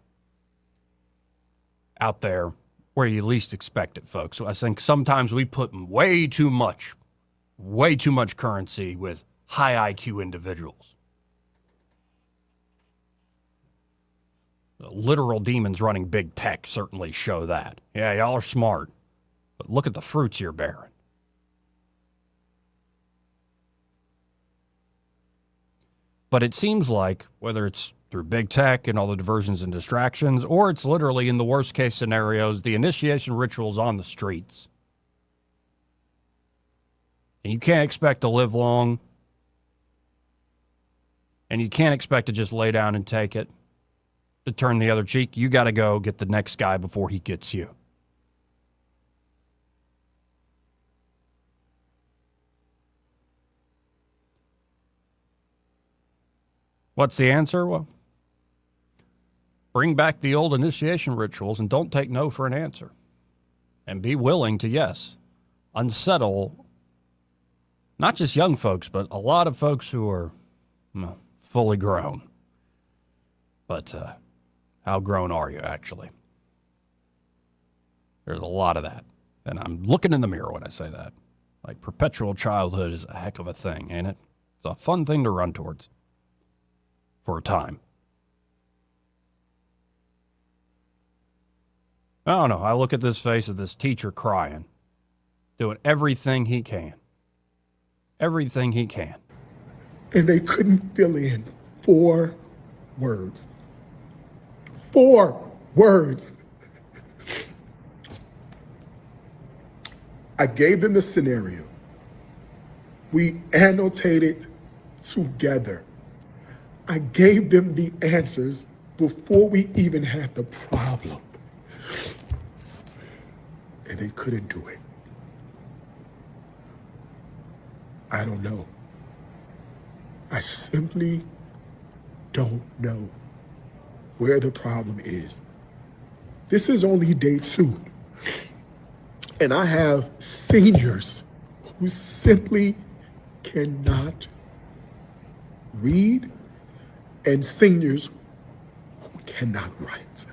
[SPEAKER 3] out there where you least expect it, folks. So I think sometimes we put way too much currency with high IQ individuals. The literal demons running big tech certainly show that. Yeah, y'all are smart, but look at the fruits you're bearing. But it seems like, whether it's through big tech and all the diversions and distractions, or it's literally, in the worst case scenarios, the initiation rituals on the streets. And you can't expect to live long. And you can't expect to just lay down and take it. To turn the other cheek, you got to go get the next guy before he gets you. What's the answer? Well, bring back the old initiation rituals and don't take no for an answer. And be willing to, yes, unsettle not just young folks, but a lot of folks who are fully grown. But how grown are you, actually? There's a lot of that. And I'm looking in the mirror when I say that. Like, perpetual childhood is a heck of a thing, ain't it? It's a fun thing to run towards. For a time. I don't know. I look at this face of this teacher crying, doing everything he can. Everything he can.
[SPEAKER 7] And they couldn't fill in 4 words. 4 words. I gave them the scenario. We annotated together. I gave them the answers before we even had the problem. And they couldn't do it. I don't know. I simply don't know where the problem is. This is only day 2. And I have seniors who simply cannot read and seniors who cannot write.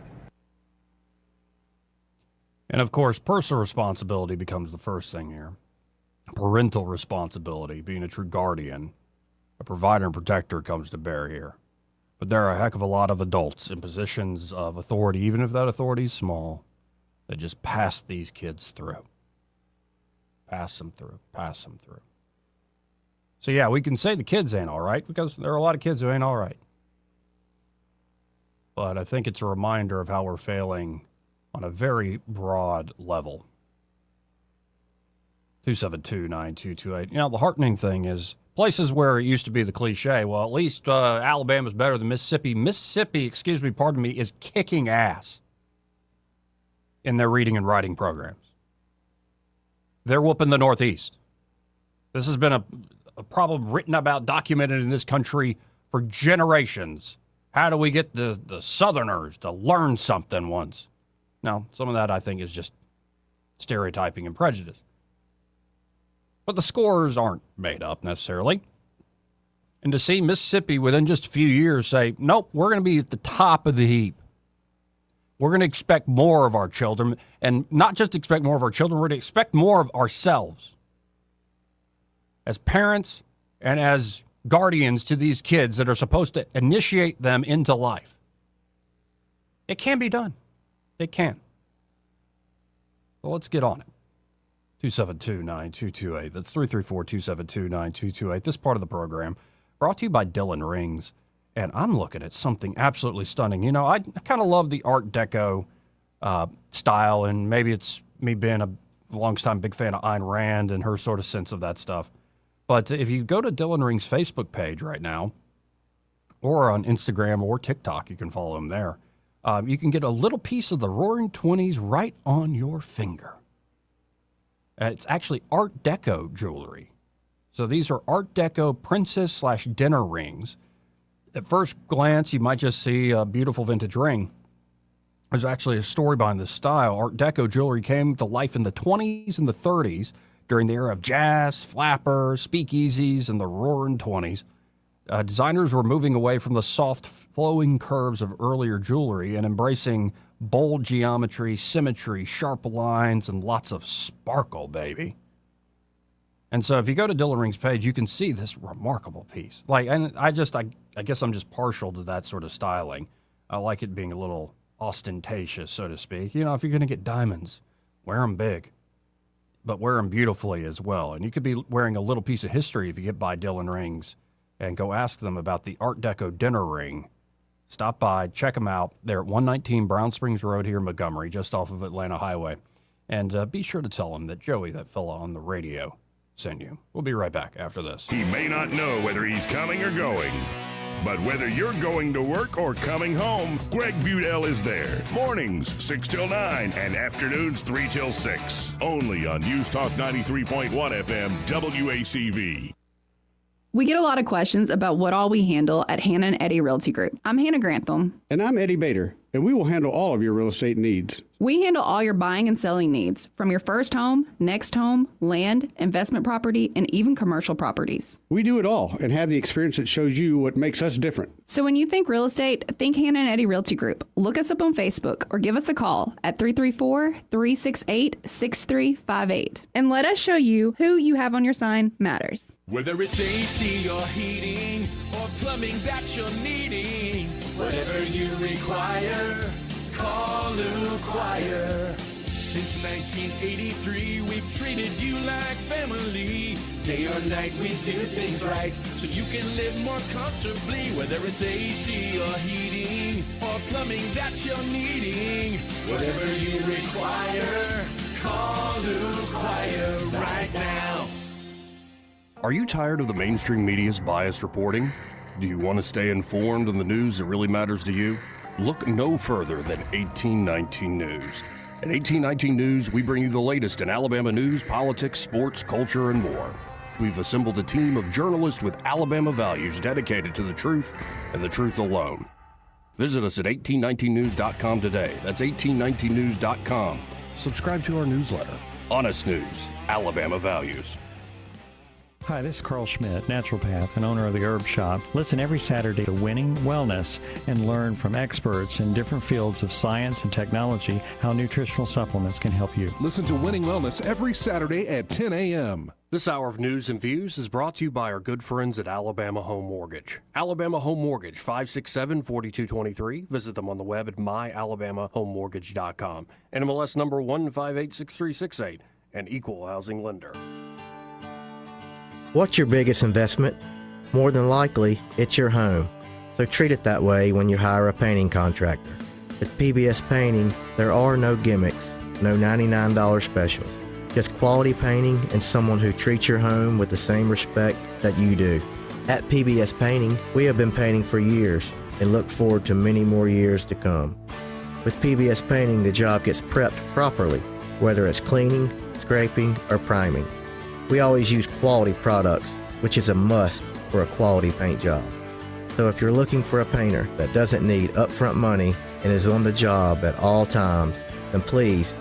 [SPEAKER 3] And of course, personal responsibility becomes the first thing here. Parental responsibility, being a true guardian, a provider and protector comes to bear here. But there are a heck of a lot of adults in positions of authority, even if that authority is small, that just pass these kids through. Pass them through. So yeah, we can say the kids ain't all right, because there are a lot of kids who ain't all right. But I think it's a reminder of how we're failing on a very broad level. 272-9228. You know, the heartening thing is places where it used to be the cliche, well, at least Alabama's better than Mississippi. Mississippi, is kicking ass in their reading and writing programs. They're whooping the Northeast. This has been a problem written about, documented in this country for generations. How do we get the Southerners to learn something once? Now, some of that, I think, is just stereotyping and prejudice. But the scores aren't made up necessarily. And to see Mississippi within just a few years say, nope, we're going to be at the top of the heap. We're going to expect more of our children. And not just expect more of our children, we're going to expect more of ourselves. As parents and as guardians to these kids that are supposed to initiate them into life. It can be done. It can. Well, let's get on it. 272-9228. That's 334-272-9228. This part of the program brought to you by Dylan Rings. And I'm looking at something absolutely stunning. You know, I kind of love the Art Deco style, and maybe it's me being a long-time big fan of Ayn Rand and her sort of sense of that stuff. But if you go to Dylan Ring's Facebook page right now, or on Instagram or TikTok, you can follow him there. You can get a little piece of the Roaring '20s right on your finger. It's actually Art Deco jewelry. So these are Art Deco princess/dinner rings. At first glance, you might just see a beautiful vintage ring. There's actually a story behind this style. Art Deco jewelry came to life in the 20s and the 30s during the era of jazz, flappers, speakeasies, and the Roaring '20s. Designers were moving away from the soft, flowing curves of earlier jewelry and embracing bold geometry, symmetry, sharp lines, and lots of sparkle, baby. And so if you go to Dylan Ring's page, you can see this remarkable piece. And I guess I'm just partial to that sort of styling. I like it being a little ostentatious, so to speak. You know, if you're going to get diamonds, wear them big, but wear them beautifully as well. And you could be wearing a little piece of history if you get by Dylan Rings and go ask them about the Art Deco dinner ring. Stop by, check them out. They're at 119 Brown Springs Road here in Montgomery, just off of Atlanta Highway. And be sure to tell them that Joey, that fella on the radio, sent you. We'll be right back after this.
[SPEAKER 5] He may not know whether he's coming or going, but whether you're going to work or coming home, Greg Budell is there. Mornings 6 till 9 and afternoons 3 till 6. Only on News Talk 93.1 FM WACV.
[SPEAKER 8] We get a lot of questions about what all we handle at Hannah and Eddie Realty Group. I'm Hannah Grantham.
[SPEAKER 9] And I'm Eddie Bader, and we will handle all of your real estate needs.
[SPEAKER 8] We handle all your buying and selling needs, from your first home, next home, land, investment property, and even commercial properties.
[SPEAKER 9] We do it all and have the experience that shows you what makes us different.
[SPEAKER 8] So when you think real estate, think Hannah and Eddie Realty Group. Look us up on Facebook or give us a call at 334-368-6358. And let us show you who you have on your sign matters.
[SPEAKER 6] Whether it's AC or heating or plumbing that you're needing, whatever you require, call Lou Choir. Since 1983, we've treated you like family. Day or night, we do things right so you can live more comfortably. Whether it's AC or heating or plumbing that you're needing, whatever you require, call Lou Choir right now.
[SPEAKER 11] Are you tired of the mainstream media's biased reporting? Do you want to stay informed on the news that really matters to you? Look no further than 1819 News. At 1819 News, we bring you the latest in Alabama news, politics, sports, culture, and more. We've assembled a team of journalists with Alabama values dedicated to the truth and the truth alone. Visit us at 1819news.com today. That's 1819news.com. Subscribe to our newsletter. Honest News, Alabama Values.
[SPEAKER 13] Hi, this is Carl Schmidt, naturopath and owner of the Herb Shop. Listen every Saturday to Winning Wellness and learn from experts in different fields of science and technology how nutritional supplements can help you.
[SPEAKER 21] Listen to Winning Wellness every Saturday at 10 a.m.
[SPEAKER 3] This hour of news and views is brought to you by our good friends at Alabama Home Mortgage. Alabama Home Mortgage, 567-4223. Visit them on the web at myalabamahomemortgage.com. NMLS number 1586368, an equal housing lender.
[SPEAKER 14] What's your biggest investment? More than likely, it's your home. So treat it that way when you hire a painting contractor. At PBS Painting, there are no gimmicks, no $99 specials. Just quality painting and someone who treats your home with the same respect that you do. At PBS Painting, we have been painting for years and look forward to many more years to come. With PBS Painting, the job gets prepped properly, whether it's cleaning, scraping, or priming. We always use quality products, which is a must for a quality paint job. So if you're looking for a painter that doesn't need upfront money and is on the job at all times, then please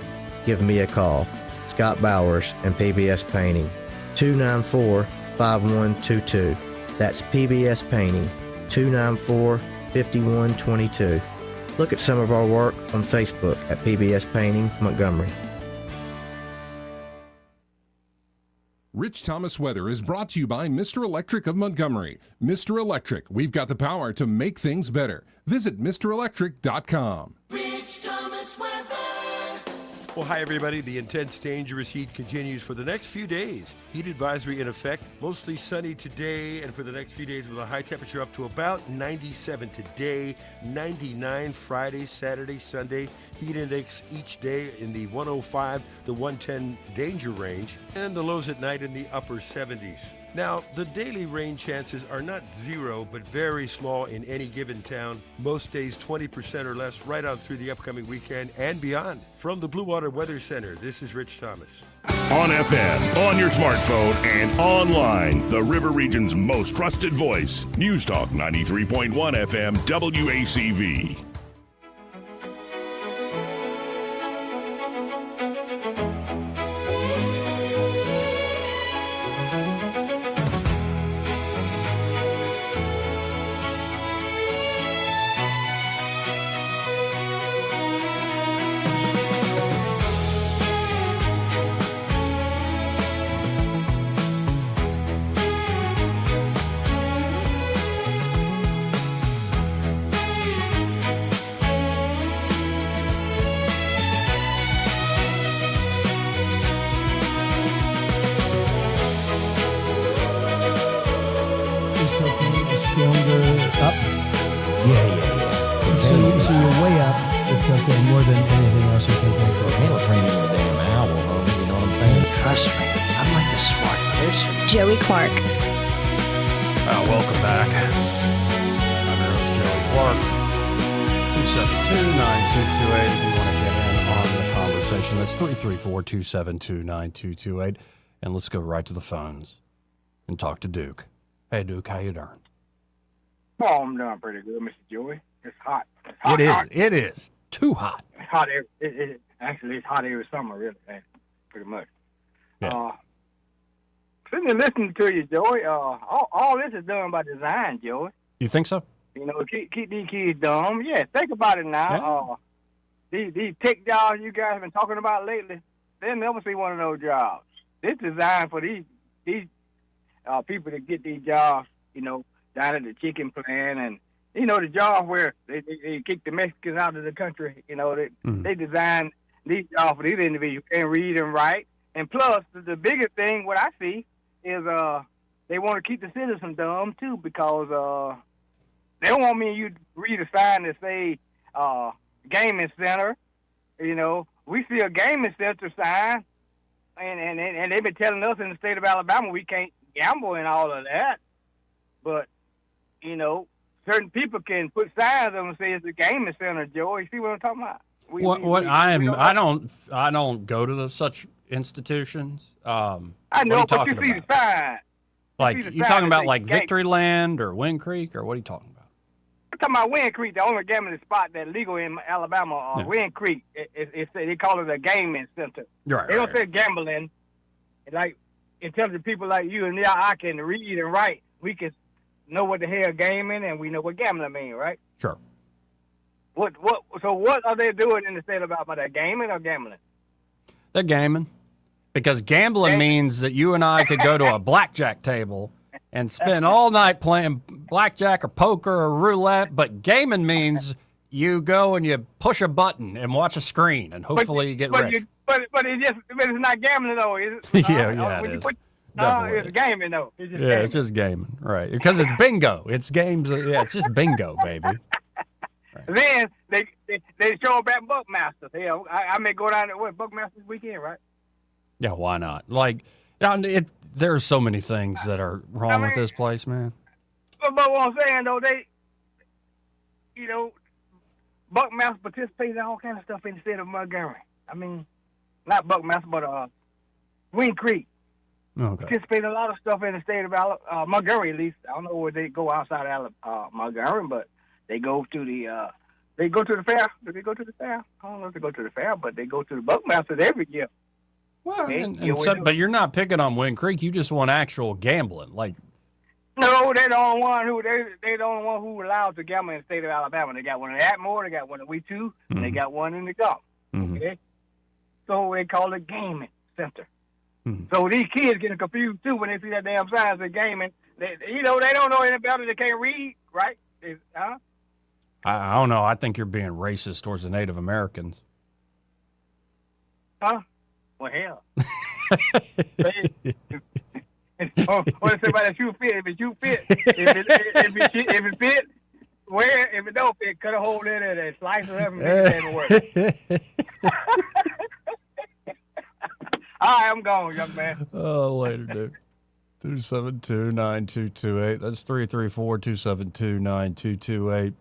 [SPEAKER 14] give me a call. Scott Bowers and PBS Painting, 294-5122. That's PBS Painting, 294-5122. Look at some of our work on Facebook at PBS Painting Montgomery.
[SPEAKER 21] Rich Thomas Weather is brought to you by Mr. Electric of Montgomery. Mr. Electric, we've got the power to make things better. Visit MrElectric.com.
[SPEAKER 6] Rich Thomas Weather.
[SPEAKER 10] Well, hi, everybody. The intense, dangerous heat continues for the next few days. Heat advisory in effect. Mostly sunny today and for the next few days with a high temperature up to about 97 today, 99 Friday, Saturday, Sunday. Heat index each day in the 105 to 110 danger range, and the lows at night in the upper 70s. Now, the daily rain chances are not zero, but very small in any given town. Most days 20% or less right on through the upcoming weekend and beyond. From the Blue Water Weather Center, this is Rich Thomas.
[SPEAKER 5] On FM, on your smartphone, and online, the River Region's most trusted voice. News Talk 93.1 FM WACV.
[SPEAKER 2] Okay, more than anything else you can think of. It'll turn you into a damn owl, homie. You know what I'm saying?
[SPEAKER 15] Trust me, I'm like a smart person.
[SPEAKER 12] Joey Clark.
[SPEAKER 3] Welcome back. I'm your host, Joey Clark. 272-9228 if you want to get in on the conversation. That's 334-272-9228. And let's go right to the phones and talk to Duke. Hey, Duke, how you doing?
[SPEAKER 16] Oh, I'm doing pretty good, Mr. Joey. It's hot. It's hot.
[SPEAKER 3] It is. Too hot.
[SPEAKER 16] It's hot. Actually, it's hot every summer, really, pretty much.
[SPEAKER 3] Yeah.
[SPEAKER 16] Sitting and listening to you, Joey, all this is done by design, Joey.
[SPEAKER 3] You think so?
[SPEAKER 16] You know, keep these kids dumb. Yeah, think about it now. Yeah. These tech jobs you guys have been talking about lately, they'll never see one of those jobs. It's designed for these people to get these jobs, you know, down at the chicken plant and, you know, the job where they kick the Mexicans out of the country. You know, they design these jobs for these individuals who can read and write. And plus, the biggest thing, what I see, is they want to keep the citizens dumb, too, because they don't want me and you to read a sign that say gaming center. You know, we see a gaming center sign, and they've been telling us in the state of Alabama we can't gamble and all of that. But, you know, certain people can put signs on and say it's a gaming center, Joe. You see what I'm talking about?
[SPEAKER 3] I don't go to such institutions.
[SPEAKER 16] I know, but you see the sign.
[SPEAKER 3] Like, you talking about like Victoryland or Wind Creek, or what are you talking about?
[SPEAKER 16] I'm talking about Wind Creek, the only gambling spot that's legal in Alabama. Wind Creek, they call it a gaming center.
[SPEAKER 3] Right,
[SPEAKER 16] they don't say gambling. Like intelligent people like you and I can read and write. We can know what the hell gaming, and we know what gambling mean, right?
[SPEAKER 3] Sure.
[SPEAKER 16] So what are they doing in the state of Alabama? They're gaming or gambling?
[SPEAKER 3] They're gaming. Because gambling means that you and I could go to a blackjack table and spend all night playing blackjack or poker or roulette, but gaming means you go and you push a button and watch a screen, and hopefully you get rich.
[SPEAKER 16] But it's not gambling, though, is it?
[SPEAKER 3] Yeah, it is.
[SPEAKER 16] It's gaming, though.
[SPEAKER 3] It's just gaming, right. Because it's bingo. It's games. Yeah, it's just bingo, baby.
[SPEAKER 16] Right. Then they show up at Buckmasters. Hell, I may go down to Buckmasters weekend, right?
[SPEAKER 3] Yeah, why not? Like, there's so many things that are wrong with this place, man.
[SPEAKER 16] But what I'm saying, though, Buckmaster participates in all kinds of stuff in the state of Montgomery. I mean, not Buckmaster, but Wind Creek.
[SPEAKER 3] Okay.
[SPEAKER 16] Participate in a lot of stuff in the state of Montgomery, at least. I don't know where they go outside of Montgomery, but they go to the fair. Do they go to the fair? I don't know if they go to the fair, but they go to the Buckmasters every year.
[SPEAKER 3] Well, but you're not picking on Wind Creek. You just want actual gambling, like.
[SPEAKER 16] No, they're the only one who allowed to gamble in the state of Alabama. They got one in Atmore, they got one in Wheaton, and they got one in the Gulf.
[SPEAKER 3] Mm-hmm.
[SPEAKER 16] Okay, so they call it gaming center.
[SPEAKER 3] Mm-hmm.
[SPEAKER 16] So these kids getting confused too when they see that damn sign say gaming. They don't know any better. They can't read, right?
[SPEAKER 3] I don't know. I think you're being racist towards the Native Americans.
[SPEAKER 16] Huh? Well, hell. What if somebody shoe fit? If it shoe fit, if it fit, wear it. If it don't fit, cut a hole in it and slice it up and make it work. All right, I'm gone, young man.
[SPEAKER 3] Oh, later, dude. 272-9228. That's 334-272-9228.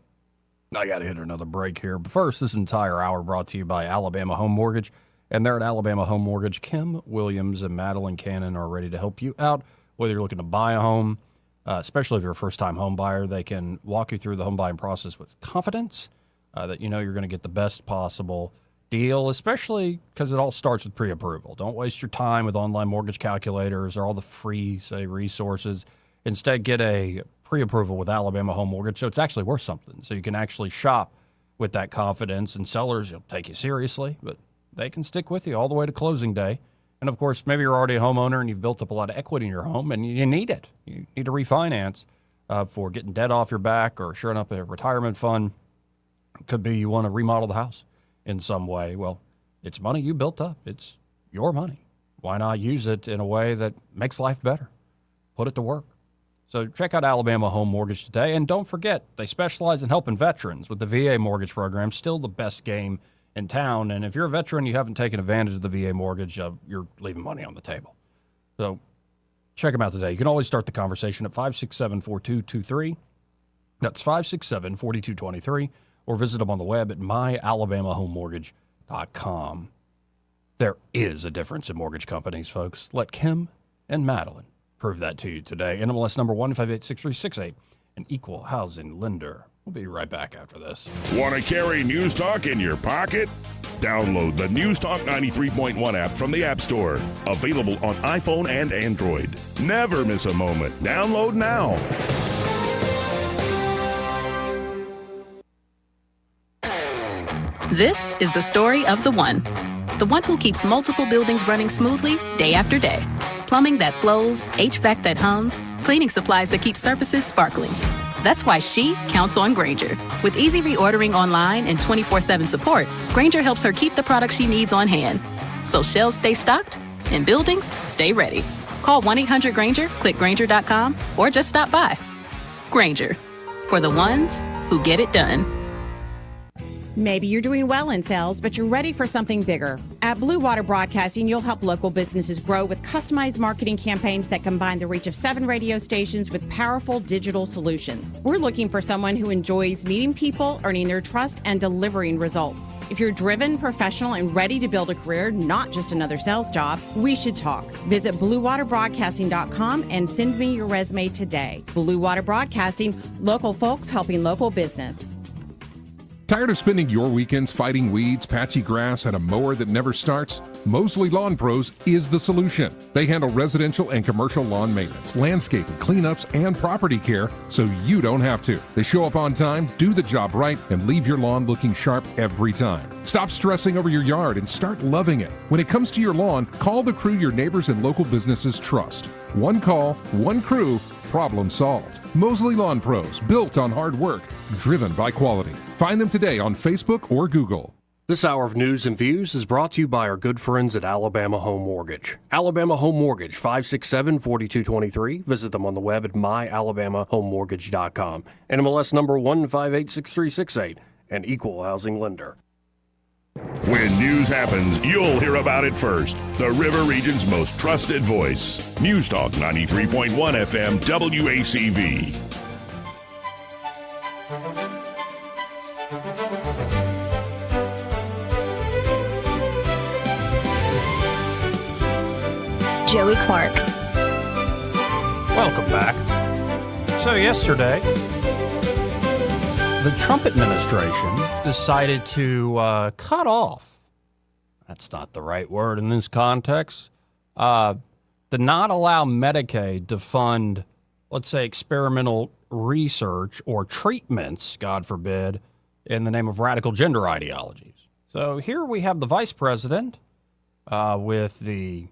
[SPEAKER 3] I got to hit another break here. But first, this entire hour brought to you by Alabama Home Mortgage. And they're at Alabama Home Mortgage. Kim Williams and Madeline Cannon are ready to help you out. Whether you're looking to buy a home, especially if you're a first-time home buyer, they can walk you through the home buying process with confidence that you know you're going to get the best possible deal, especially because it all starts with pre-approval. Don't waste your time with online mortgage calculators or all the free, resources. Instead, get a pre-approval with Alabama Home Mortgage, so it's actually worth something. So you can actually shop with that confidence, and sellers will take you seriously, but they can stick with you all the way to closing day. And, of course, maybe you're already a homeowner and you've built up a lot of equity in your home, and you need it. You need to refinance for getting debt off your back or shoring up a retirement fund. It could be you want to remodel the house in some way. Well, it's money you built up. It's your money. Why not use it in a way that makes life better? Put it to work. So check out Alabama Home Mortgage today. And don't forget, they specialize in helping veterans with the VA mortgage program, still the best game in town. And if you're a veteran, you haven't taken advantage of the VA mortgage, you're leaving money on the table. So check them out today. You can always start the conversation at 567-4223. That's 567-4223. Or visit them on the web at myalabamahomemortgage.com. There is a difference in mortgage companies, folks. Let Kim and Madeline prove that to you today. NMLS number 1586368, an equal housing lender. We'll be right back after this.
[SPEAKER 5] Want to carry News Talk in your pocket? Download the News Talk 93.1 app from the App Store. Available on iPhone and Android. Never miss a moment. Download now.
[SPEAKER 17] This is the story of the one who keeps multiple buildings running smoothly day after day. Plumbing that flows, HVAC that hums, cleaning supplies that keep surfaces sparkling. That's why she counts on Grainger. With easy reordering online and 24/7 support, Grainger helps her keep the products she needs on hand. So shelves stay stocked and buildings stay ready. Call 1-800-GRAINGER, click Grainger.com, or just stop by. Grainger, for the ones who get it done.
[SPEAKER 18] Maybe you're doing well in sales, but you're ready for something bigger. At Blue Water Broadcasting, you'll help local businesses grow with customized marketing campaigns that combine the reach of 7 radio stations with powerful digital solutions. We're looking for someone who enjoys meeting people, earning their trust, and delivering results. If you're driven, professional, and ready to build a career, not just another sales job, we should talk. Visit BlueWaterBroadcasting.com and send me your resume today. Blue Water Broadcasting, local folks helping local business.
[SPEAKER 21] Tired of spending your weekends fighting weeds, patchy grass, and a mower that never starts? Mosley Lawn Pros is the solution. They handle residential and commercial lawn maintenance, landscaping, cleanups, and property care so you don't have to. They show up on time, do the job right, and leave your lawn looking sharp every time. Stop stressing over your yard and start loving it. When it comes to your lawn, call the crew your neighbors and local businesses trust. One call, one crew, problem solved. Mosley Lawn Pros, built on hard work, driven by quality. Find them today on Facebook or Google.
[SPEAKER 11] This hour of news and views is brought to you by our good friends at Alabama Home Mortgage. Alabama Home Mortgage, 567-4223. Visit them on the web at myalabamahomemortgage.com. NMLS number 1586368, an equal housing lender.
[SPEAKER 5] When news happens, you'll hear about it first. The River Region's most trusted voice. News Talk 93.1 FM WACV.
[SPEAKER 12] Joey Clark.
[SPEAKER 3] Welcome back. So yesterday, the Trump administration decided to cut off, that's not the right word in this context, to not allow Medicaid to fund, let's say, experimental research or treatments, God forbid, in the name of radical gender ideologies. So here we have the vice president with the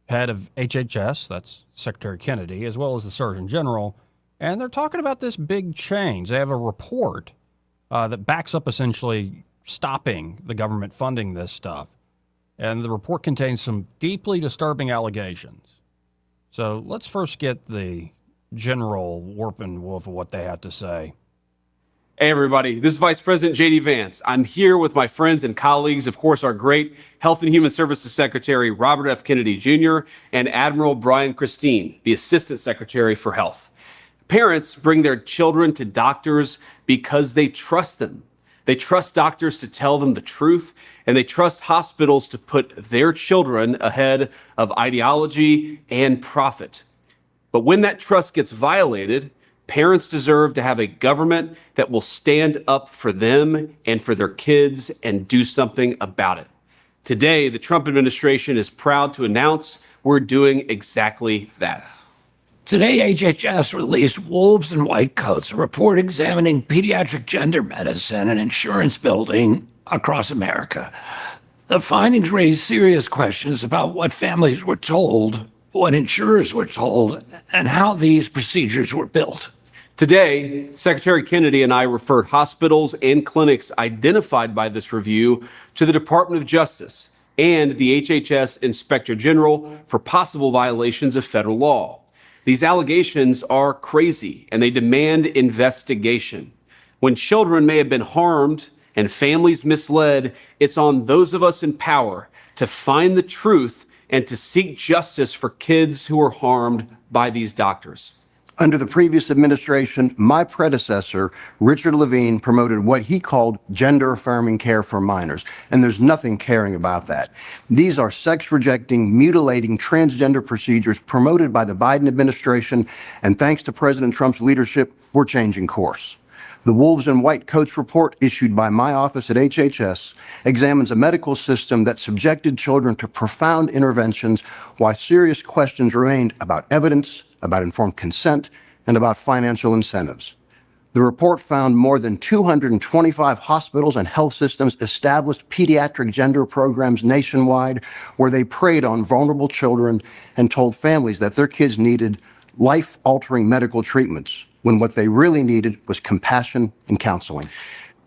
[SPEAKER 3] head of HHS, that's Secretary Kennedy, as well as the Surgeon General, and they're talking about this big change. They have a report that backs up essentially stopping the government funding this stuff. And the report contains some deeply disturbing allegations. So let's first get the general warp and woof of what they have to say.
[SPEAKER 19] Hey, everybody. This is Vice President J.D. Vance. I'm here with my friends and colleagues, of course, our great Health and Human Services Secretary, Robert F. Kennedy Jr., and Admiral Brian Christine, the Assistant Secretary for Health. Parents bring their children to doctors because they trust them. They trust doctors to tell them the truth, and they trust hospitals to put their children ahead of ideology and profit. But when that trust gets violated, parents deserve to have a government that will stand up for them and for their kids and do something about it. Today, the Trump administration is proud to announce we're doing exactly that.
[SPEAKER 15] Today, HHS released Wolves in White Coats, a report examining pediatric gender medicine and insurance building across America. The findings raise serious questions about what families were told, what insurers were told, and how these procedures were built.
[SPEAKER 19] Today, Secretary Kennedy and I referred hospitals and clinics identified by this review to the Department of Justice and the HHS Inspector General for possible violations of federal law. These allegations are crazy and they demand investigation. When children may have been harmed and families misled, it's on those of us in power to find the truth and to seek justice for kids who are harmed by these doctors.
[SPEAKER 20] Under the previous administration, my predecessor, Richard Levine, promoted what he called gender-affirming care for minors, and there's nothing caring about that. These are sex-rejecting, mutilating, transgender procedures promoted by the Biden administration, and thanks to President Trump's leadership, we're changing course. The Wolves in White Coats report issued by my office at HHS examines a medical system that subjected children to profound interventions while serious questions remained about evidence, about informed consent, and about financial incentives. The report found more than 225 hospitals and health systems established pediatric gender programs nationwide where they preyed on vulnerable children and told families that their kids needed life-altering medical treatments, when what they really needed was compassion and counseling.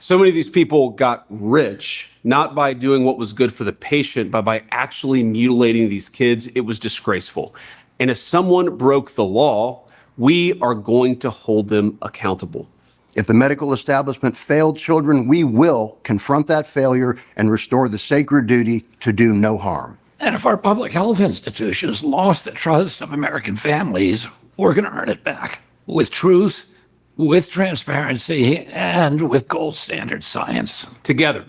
[SPEAKER 19] So many of these people got rich, not by doing what was good for the patient, but by actually mutilating these kids. It was disgraceful. And if someone broke the law, we are going to hold them accountable.
[SPEAKER 20] If the medical establishment failed children, we will confront that failure and restore the sacred duty to do no harm.
[SPEAKER 15] And if our public health institutions lost the trust of American families, we're going to earn it back. With truth, with transparency, and with gold standard science.
[SPEAKER 19] Together,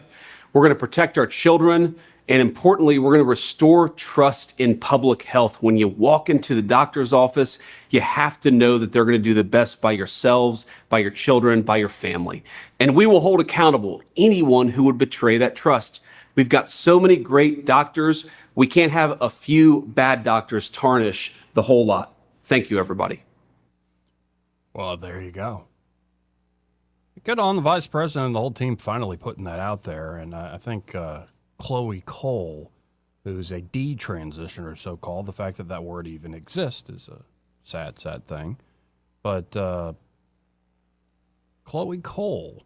[SPEAKER 19] we're going to protect our children, and importantly, we're going to restore trust in public health. When you walk into the doctor's office, you have to know that they're going to do the best by yourselves, by your children, by your family. And we will hold accountable anyone who would betray that trust. We've got so many great doctors. We can't have a few bad doctors tarnish the whole lot. Thank you, everybody.
[SPEAKER 3] Well, there you go. Good on the vice president and the whole team finally putting that out there. And I think Chloe Cole, who's a detransitioner, so-called, the fact that that word even exists is a sad, sad thing. But Chloe Cole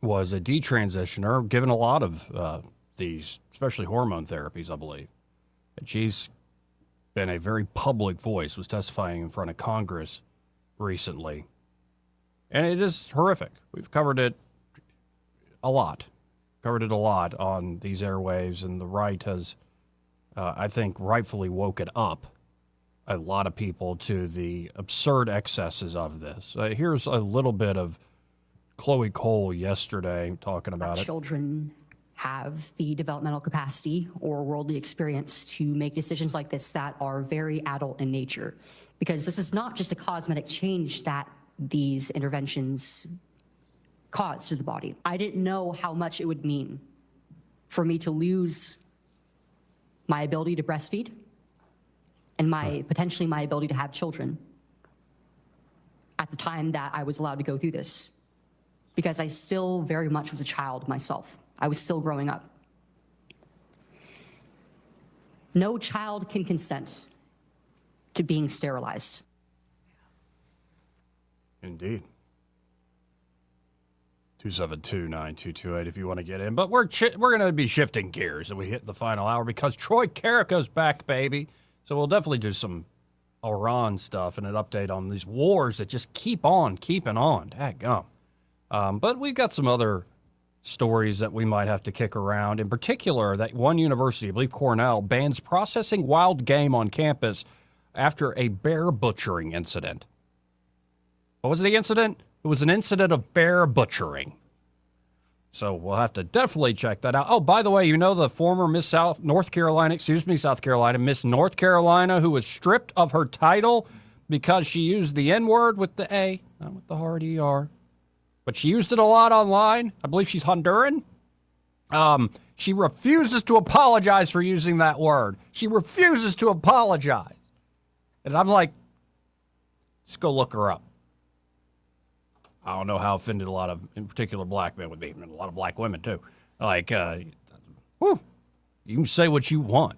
[SPEAKER 3] was a detransitioner, given a lot of these, especially hormone therapies, I believe. And she's been a very public voice, was testifying in front of Congress recently. And it is horrific. We've covered it a lot. On these airwaves, and the right has, I think, rightfully woken up a lot of people to the absurd excesses of this. Here's a little bit of Chloe Cole yesterday talking about it.
[SPEAKER 22] Children have the developmental capacity or worldly experience to make decisions like this that are very adult in nature. Because this is not just a cosmetic change that these interventions cause to the body. I didn't know how much it would mean for me to lose my ability to breastfeed and potentially my ability to have children at the time that I was allowed to go through this. Because I still very much was a child myself. I was still growing up. No child can consent to being sterilized.
[SPEAKER 3] Indeed. 272-9228 if you want to get in. But we're going to be shifting gears as we hit the final hour because Troy Carrico's back, baby. So we'll definitely do some Iran stuff and an update on these wars that just keep on keeping on. Daggum. But we've got some other stories that we might have to kick around. In particular, that one university, I believe Cornell, bans processing wild game on campus after a bear butchering incident. What was the incident? It was an incident of bear butchering. So we'll have to definitely check that out. Oh, by the way, you know the former Miss South Carolina, Miss North Carolina, who was stripped of her title because she used the N-word with the A, not with the hard ER. But she used it a lot online. I believe she's Honduran. She refuses to apologize for using that word. She refuses to apologize. And I'm like, let's go look her up. I don't know how offended a lot of, in particular, black men would be, and a lot of black women, too. Like, you can say what you want.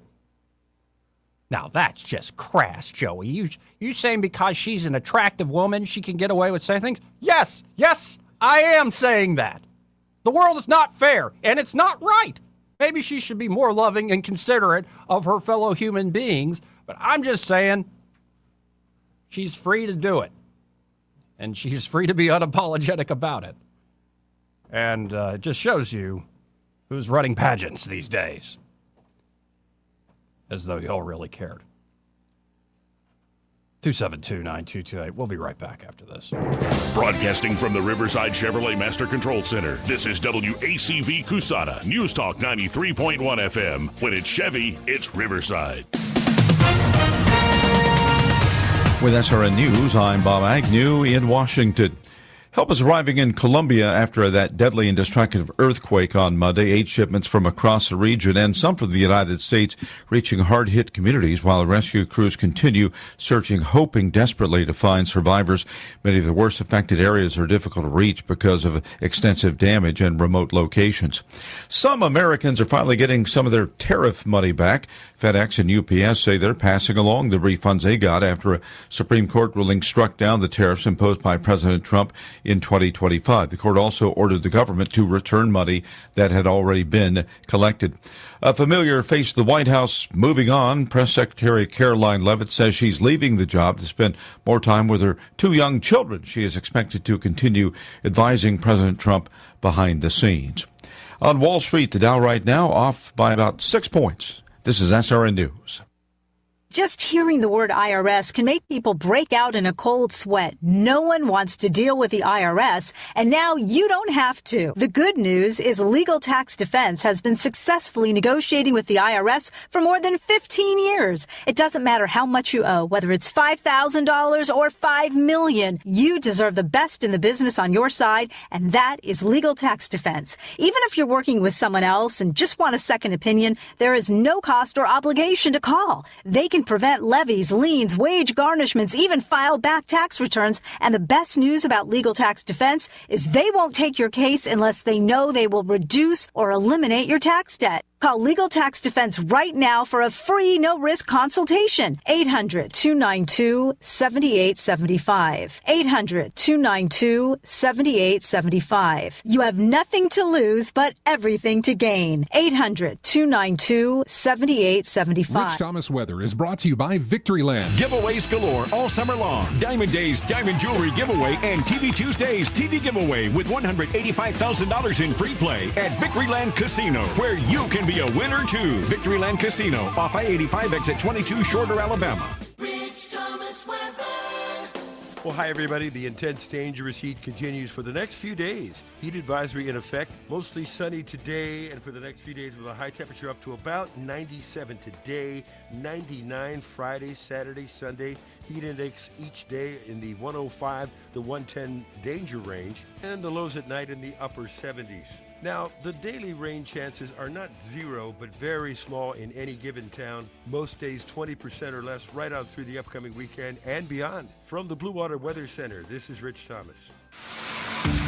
[SPEAKER 3] Now, that's just crass, Joey. You saying because she's an attractive woman, she can get away with saying things? Yes, I am saying that. The world is not fair, and it's not right. Maybe she should be more loving and considerate of her fellow human beings, but I'm just saying, She's free to do it. And she's free to be unapologetic about it. And it just shows you who's running pageants these days. As though y'all really cared. 272-9228. We'll be right back after this.
[SPEAKER 5] Broadcasting from the Riverside Chevrolet Master Control Center, this is WACV Cusana, News Talk 93.1 FM. When it's Chevy, it's Riverside.
[SPEAKER 1] With SRN News, I'm Bob Agnew in Washington. Help is arriving in Colombia after that deadly and destructive earthquake on Monday. 8 shipments from across the region and some from the United States reaching hard-hit communities while rescue crews continue searching, hoping desperately to find survivors. Many of the worst affected areas are difficult to reach because of extensive damage in remote locations. Some Americans are finally getting some of their tariff money back. FedEx and UPS say they're passing along the refunds they got after a Supreme Court ruling struck down the tariffs imposed by President Trump in 2025. The court also ordered the government to return money that had already been collected. A familiar face of the White House moving on. Press Secretary Caroline Leavitt says she's leaving the job to spend more time with her 2 young children. She is expected to continue advising President Trump behind the scenes. On Wall Street, the Dow right now off by about 6 points. This is SRN News.
[SPEAKER 4] Just hearing the word IRS can make people break out in a cold sweat. No one wants to deal with the IRS, and now you don't have to. The good news is Legal Tax Defense has been successfully negotiating with the IRS for more than 15 years. It doesn't matter how much you owe, whether it's $5,000 or $5 million. You deserve the best in the business on your side, and that is Legal Tax Defense. Even if you're working with someone else and just want a second opinion, there is no cost or obligation to call. They can prevent levies, liens, wage garnishments, even file back tax returns. And the best news about Legal Tax Defense is they won't take your case unless they know they will reduce or eliminate your tax debt. Call Legal Tax Defense right now for a free, no-risk consultation. 800-292-7875. 800-292-7875. You have nothing to lose, but everything to gain. 800-292-7875.
[SPEAKER 21] Rich Thomas Weather is brought to you by Victoryland.
[SPEAKER 23] Giveaways galore all summer long. Diamond Days Diamond Jewelry Giveaway and TV Tuesdays TV Giveaway with $185,000 in free play at Victoryland Casino, where you can be a winner too. Victoryland Casino off I-85 exit 22 Shorter, Alabama.
[SPEAKER 6] Rich Thomas weather.
[SPEAKER 10] Well, hi, everybody. The intense, dangerous heat continues for the next few days. Heat advisory in effect. Mostly sunny today and for the next few days with a high temperature up to about 97 today, 99 Friday, Saturday, Sunday. Heat index each day in the 105 to 110 danger range, and the lows at night in the upper 70s. Now, the daily rain chances are not zero, but very small in any given town. Most days 20% or less right on through the upcoming weekend and beyond. From the Blue Water Weather Center, this is Rich Thomas.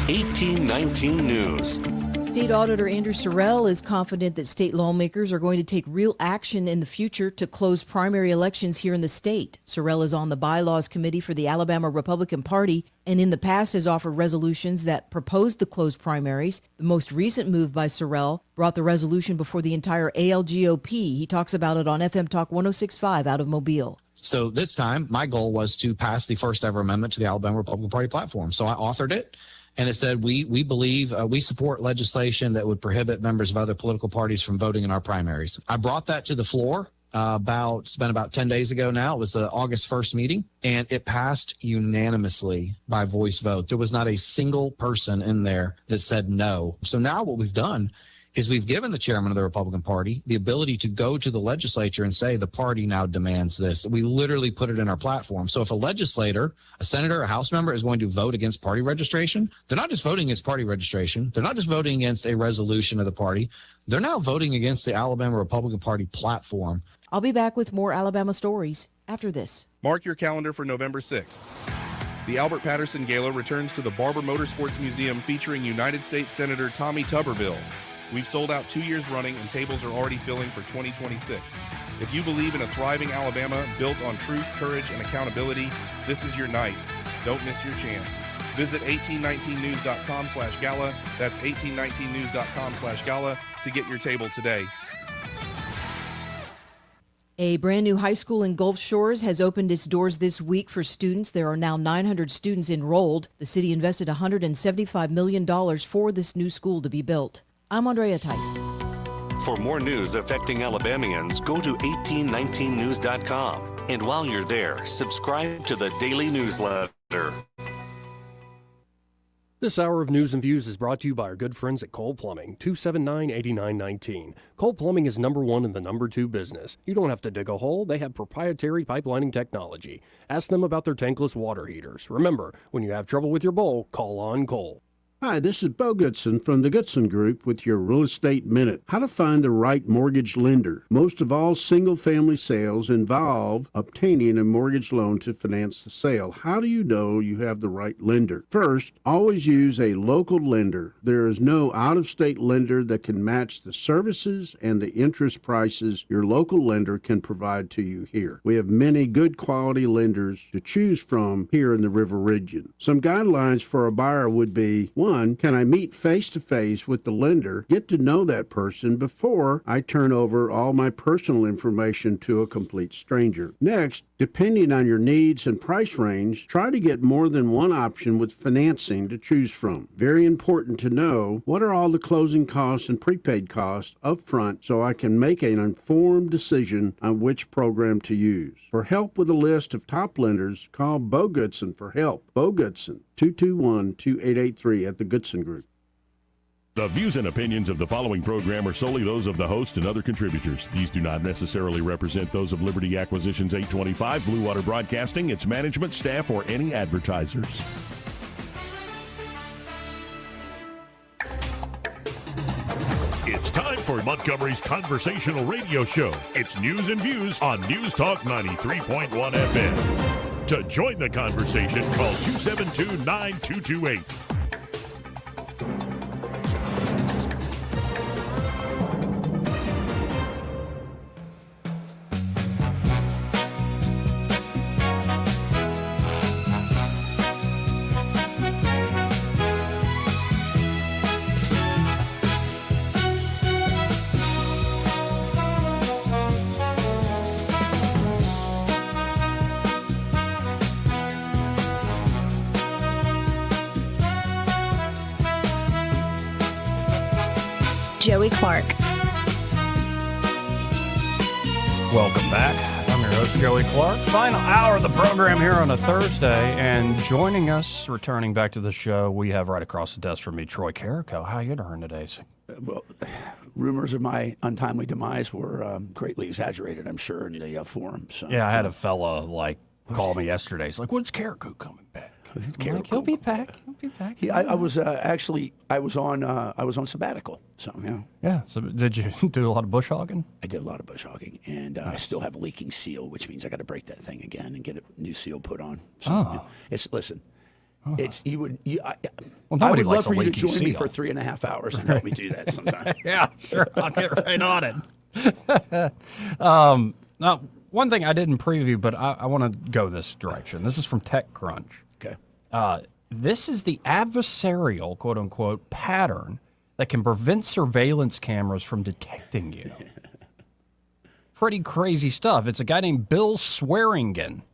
[SPEAKER 24] 1819 News.
[SPEAKER 25] State Auditor Andrew Sorrell is confident that state lawmakers are going to take real action in the future to close primary elections here in the state. Sorrell is on the Bylaws Committee for the Alabama Republican Party and in the past has offered resolutions that proposed the closed primaries. The most recent move by Sorrell brought the resolution before the entire ALGOP. He talks about it on FM Talk 106.5 out of Mobile.
[SPEAKER 26] So this time, my goal was to pass the first ever amendment to the Alabama Republican Party platform. So I authored it. And it said, we believe, we support legislation that would prohibit members of other political parties from voting in our primaries. I brought that to the floor it's been about 10 days ago now. It was the August 1st meeting, and it passed unanimously by voice vote. There was not a single person in there that said no. So now what we've done is we've given the chairman of the Republican Party the ability to go to the legislature and say the party now demands this. We literally put it in our platform. So if a legislator, a senator, a House member is going to vote against party registration, they're not just voting against party registration. They're not just voting against a resolution of the party. They're now voting against the Alabama Republican Party platform.
[SPEAKER 25] I'll be back with more Alabama stories after this.
[SPEAKER 27] Mark your calendar for November 6th. The Albert Patterson Gala returns to the Barber Motorsports Museum featuring United States Senator Tommy Tuberville. We've sold out 2 years running and tables are already filling for 2026. If you believe in a thriving Alabama built on truth, courage, and accountability, this is your night. Don't miss your chance. Visit 1819news.com/gala. That's 1819news.com/gala to get your table today.
[SPEAKER 25] A brand new high school in Gulf Shores has opened its doors this week for students. There are now 900 students enrolled. The city invested $175 million for this new school to be built. I'm Andrea Tyson.
[SPEAKER 2] For more news affecting Alabamians, go to 1819news.com. And while you're there, subscribe to the daily newsletter.
[SPEAKER 11] This hour of News and Views is brought to you by our good friends at Cole Plumbing, 279-8919. Cole Plumbing is number one in the number two business. You don't have to dig a hole. They have proprietary pipelining technology. Ask them about their tankless water heaters. Remember, when you have trouble with your bowl, call on Cole.
[SPEAKER 7] Hi, this is Bo Goodson from the Goodson Group with your Real Estate Minute. How to find the right mortgage lender. Most of all single-family sales involve obtaining a mortgage loan to finance the sale. How do you know you have the right lender? First, always use a local lender. There is no out-of-state lender that can match the services and the interest prices your local lender can provide to you here. We have many good quality lenders to choose from here in the River Region. Some guidelines for a buyer would be, 1, can I meet face-to-face with the lender, get to know that person before I turn over all my personal information to a complete stranger? Next, depending on your needs and price range, try to get more than one option with financing to choose from. Very important to know what are all the closing costs and prepaid costs up front so I can make an informed decision on which program to use. For help with a list of top lenders, call Bo Goodson for help. Bo Goodson, 221-2883 at the Goodson Group.
[SPEAKER 5] The views and opinions of the following program are solely those of the host and other contributors. These do not necessarily represent those of Liberty Acquisitions 825, Blue Water Broadcasting, its management, staff, or any advertisers. It's time for Montgomery's conversational radio show. It's News and Views on News Talk 93.1 FM. To join the conversation, call 272-9228.
[SPEAKER 12] Joey Clark.
[SPEAKER 3] Welcome back. I'm your host, Joey Clark. Final hour of the program here on a Thursday, and joining us, returning back to the show, we have right across the desk from me, Troy Carrico. How you doing today?
[SPEAKER 8] Well, rumors of my untimely demise were greatly exaggerated, I'm sure, in the forum. So.
[SPEAKER 3] Yeah, I had a fella call me yesterday. He's like, "When's Carrico coming back?" He'll be back. He'll be back.
[SPEAKER 8] I was on sabbatical. So yeah.
[SPEAKER 3] Yeah. So did you do a lot of bush hogging?
[SPEAKER 8] I did a lot of bush hogging, and I still have a leaking seal, which means I got to break that thing again and get a new seal put on. So, It's you would.
[SPEAKER 3] Well,
[SPEAKER 8] I would
[SPEAKER 3] likes
[SPEAKER 8] love for
[SPEAKER 3] a
[SPEAKER 8] you to
[SPEAKER 3] leaking
[SPEAKER 8] join me
[SPEAKER 3] seal.
[SPEAKER 8] for 3.5 hours and help me do that sometime.
[SPEAKER 3] Yeah, sure. I'll get right on it. Now, one thing I didn't preview, but I want to go this direction. This is from TechCrunch.
[SPEAKER 8] Okay.
[SPEAKER 3] This is the adversarial, quote unquote, pattern that can prevent surveillance cameras from detecting you. Pretty crazy stuff. It's a guy named Bill Swearingen.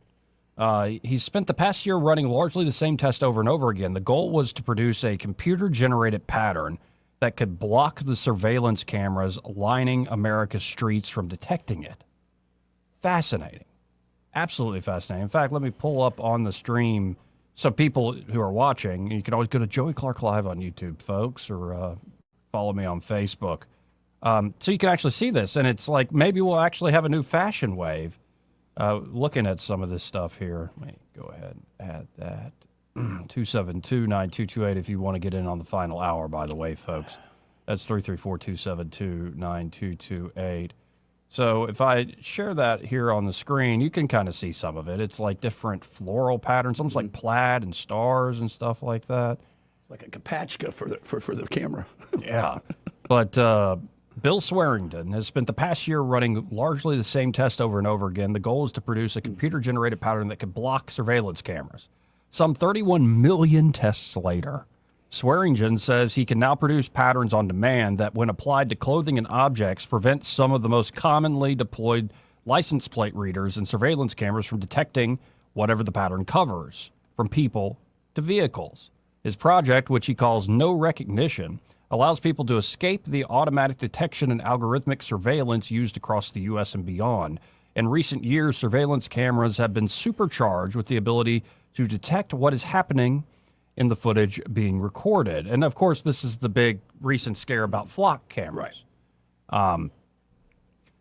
[SPEAKER 3] He's spent the past year running largely the same test over and over again. The goal was to produce a computer-generated pattern that could block the surveillance cameras lining America's streets from detecting it. Fascinating. Absolutely fascinating. In fact, let me pull up on the stream so people who are watching, you can always go to Joey Clark Live on YouTube, folks, or follow me on Facebook. So you can actually see this, and it's like maybe we'll actually have a new fashion wave. Looking at some of this stuff here, let me go ahead and add that. 272-9228 if you want to get in on the final hour, by the way, folks. That's 334-272-9228. So if I share that here on the screen, you can kind of see some of it. It's like different floral patterns, almost like plaid and stars and stuff like that.
[SPEAKER 8] Like a Kapachka for the camera.
[SPEAKER 3] Yeah. But Bill Swearingen has spent the past year running largely the same test over and over again. The goal is to produce a computer-generated pattern that could block surveillance cameras. Some 31 million tests later, Swearingen says he can now produce patterns on demand that, when applied to clothing and objects, prevent some of the most commonly deployed license plate readers and surveillance cameras from detecting whatever the pattern covers, from people to vehicles. His project, which he calls No Recognition, allows people to escape the automatic detection and algorithmic surveillance used across the U.S. and beyond. In recent years, surveillance cameras have been supercharged with the ability to detect what is happening in the footage being recorded. And, of course, this is the big recent scare about flock cameras. Right.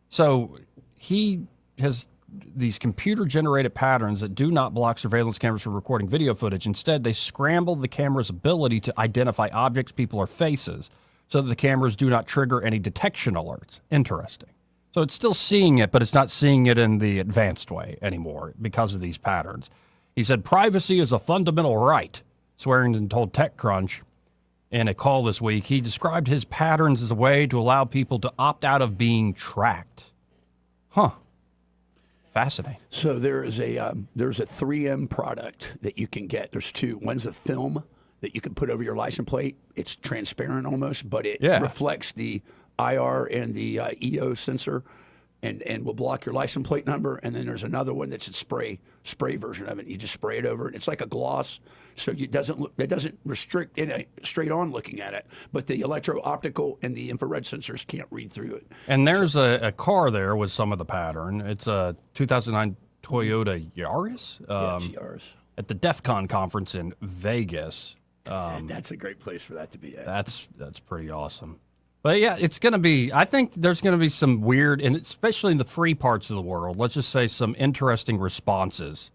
[SPEAKER 3] So he has these computer-generated patterns that do not block surveillance cameras from recording video footage. Instead, they scramble the camera's ability to identify objects, people, or faces so that the cameras do not trigger any detection alerts. Interesting. So it's still seeing it, but it's not seeing it in the advanced way anymore because of these patterns. He said, privacy is a fundamental right, Swearingen told TechCrunch in a call this week. He described his patterns as a way to allow people to opt out of being tracked. Huh. Fascinating.
[SPEAKER 8] So there's a 3M product that you can get. There's two. One's a film that you can put over your license plate. It's transparent almost, but it reflects the IR and the EO sensor, and will block your license plate number. And then there's another one that's a spray version of it. You just spray it over, and it's like a gloss, so it doesn't restrict straight on looking at it. But the electro-optical and the infrared sensors can't read through it.
[SPEAKER 3] And there's a car there with some of the pattern. It's a 2009 Toyota Yaris.
[SPEAKER 8] Yaris.
[SPEAKER 3] At the DEF CON conference in Vegas.
[SPEAKER 8] That's a great place for that to be at.
[SPEAKER 3] That's pretty awesome. But yeah, it's going to be, I think there's going to be some weird, and especially in the free parts of the world, let's just say some interesting responses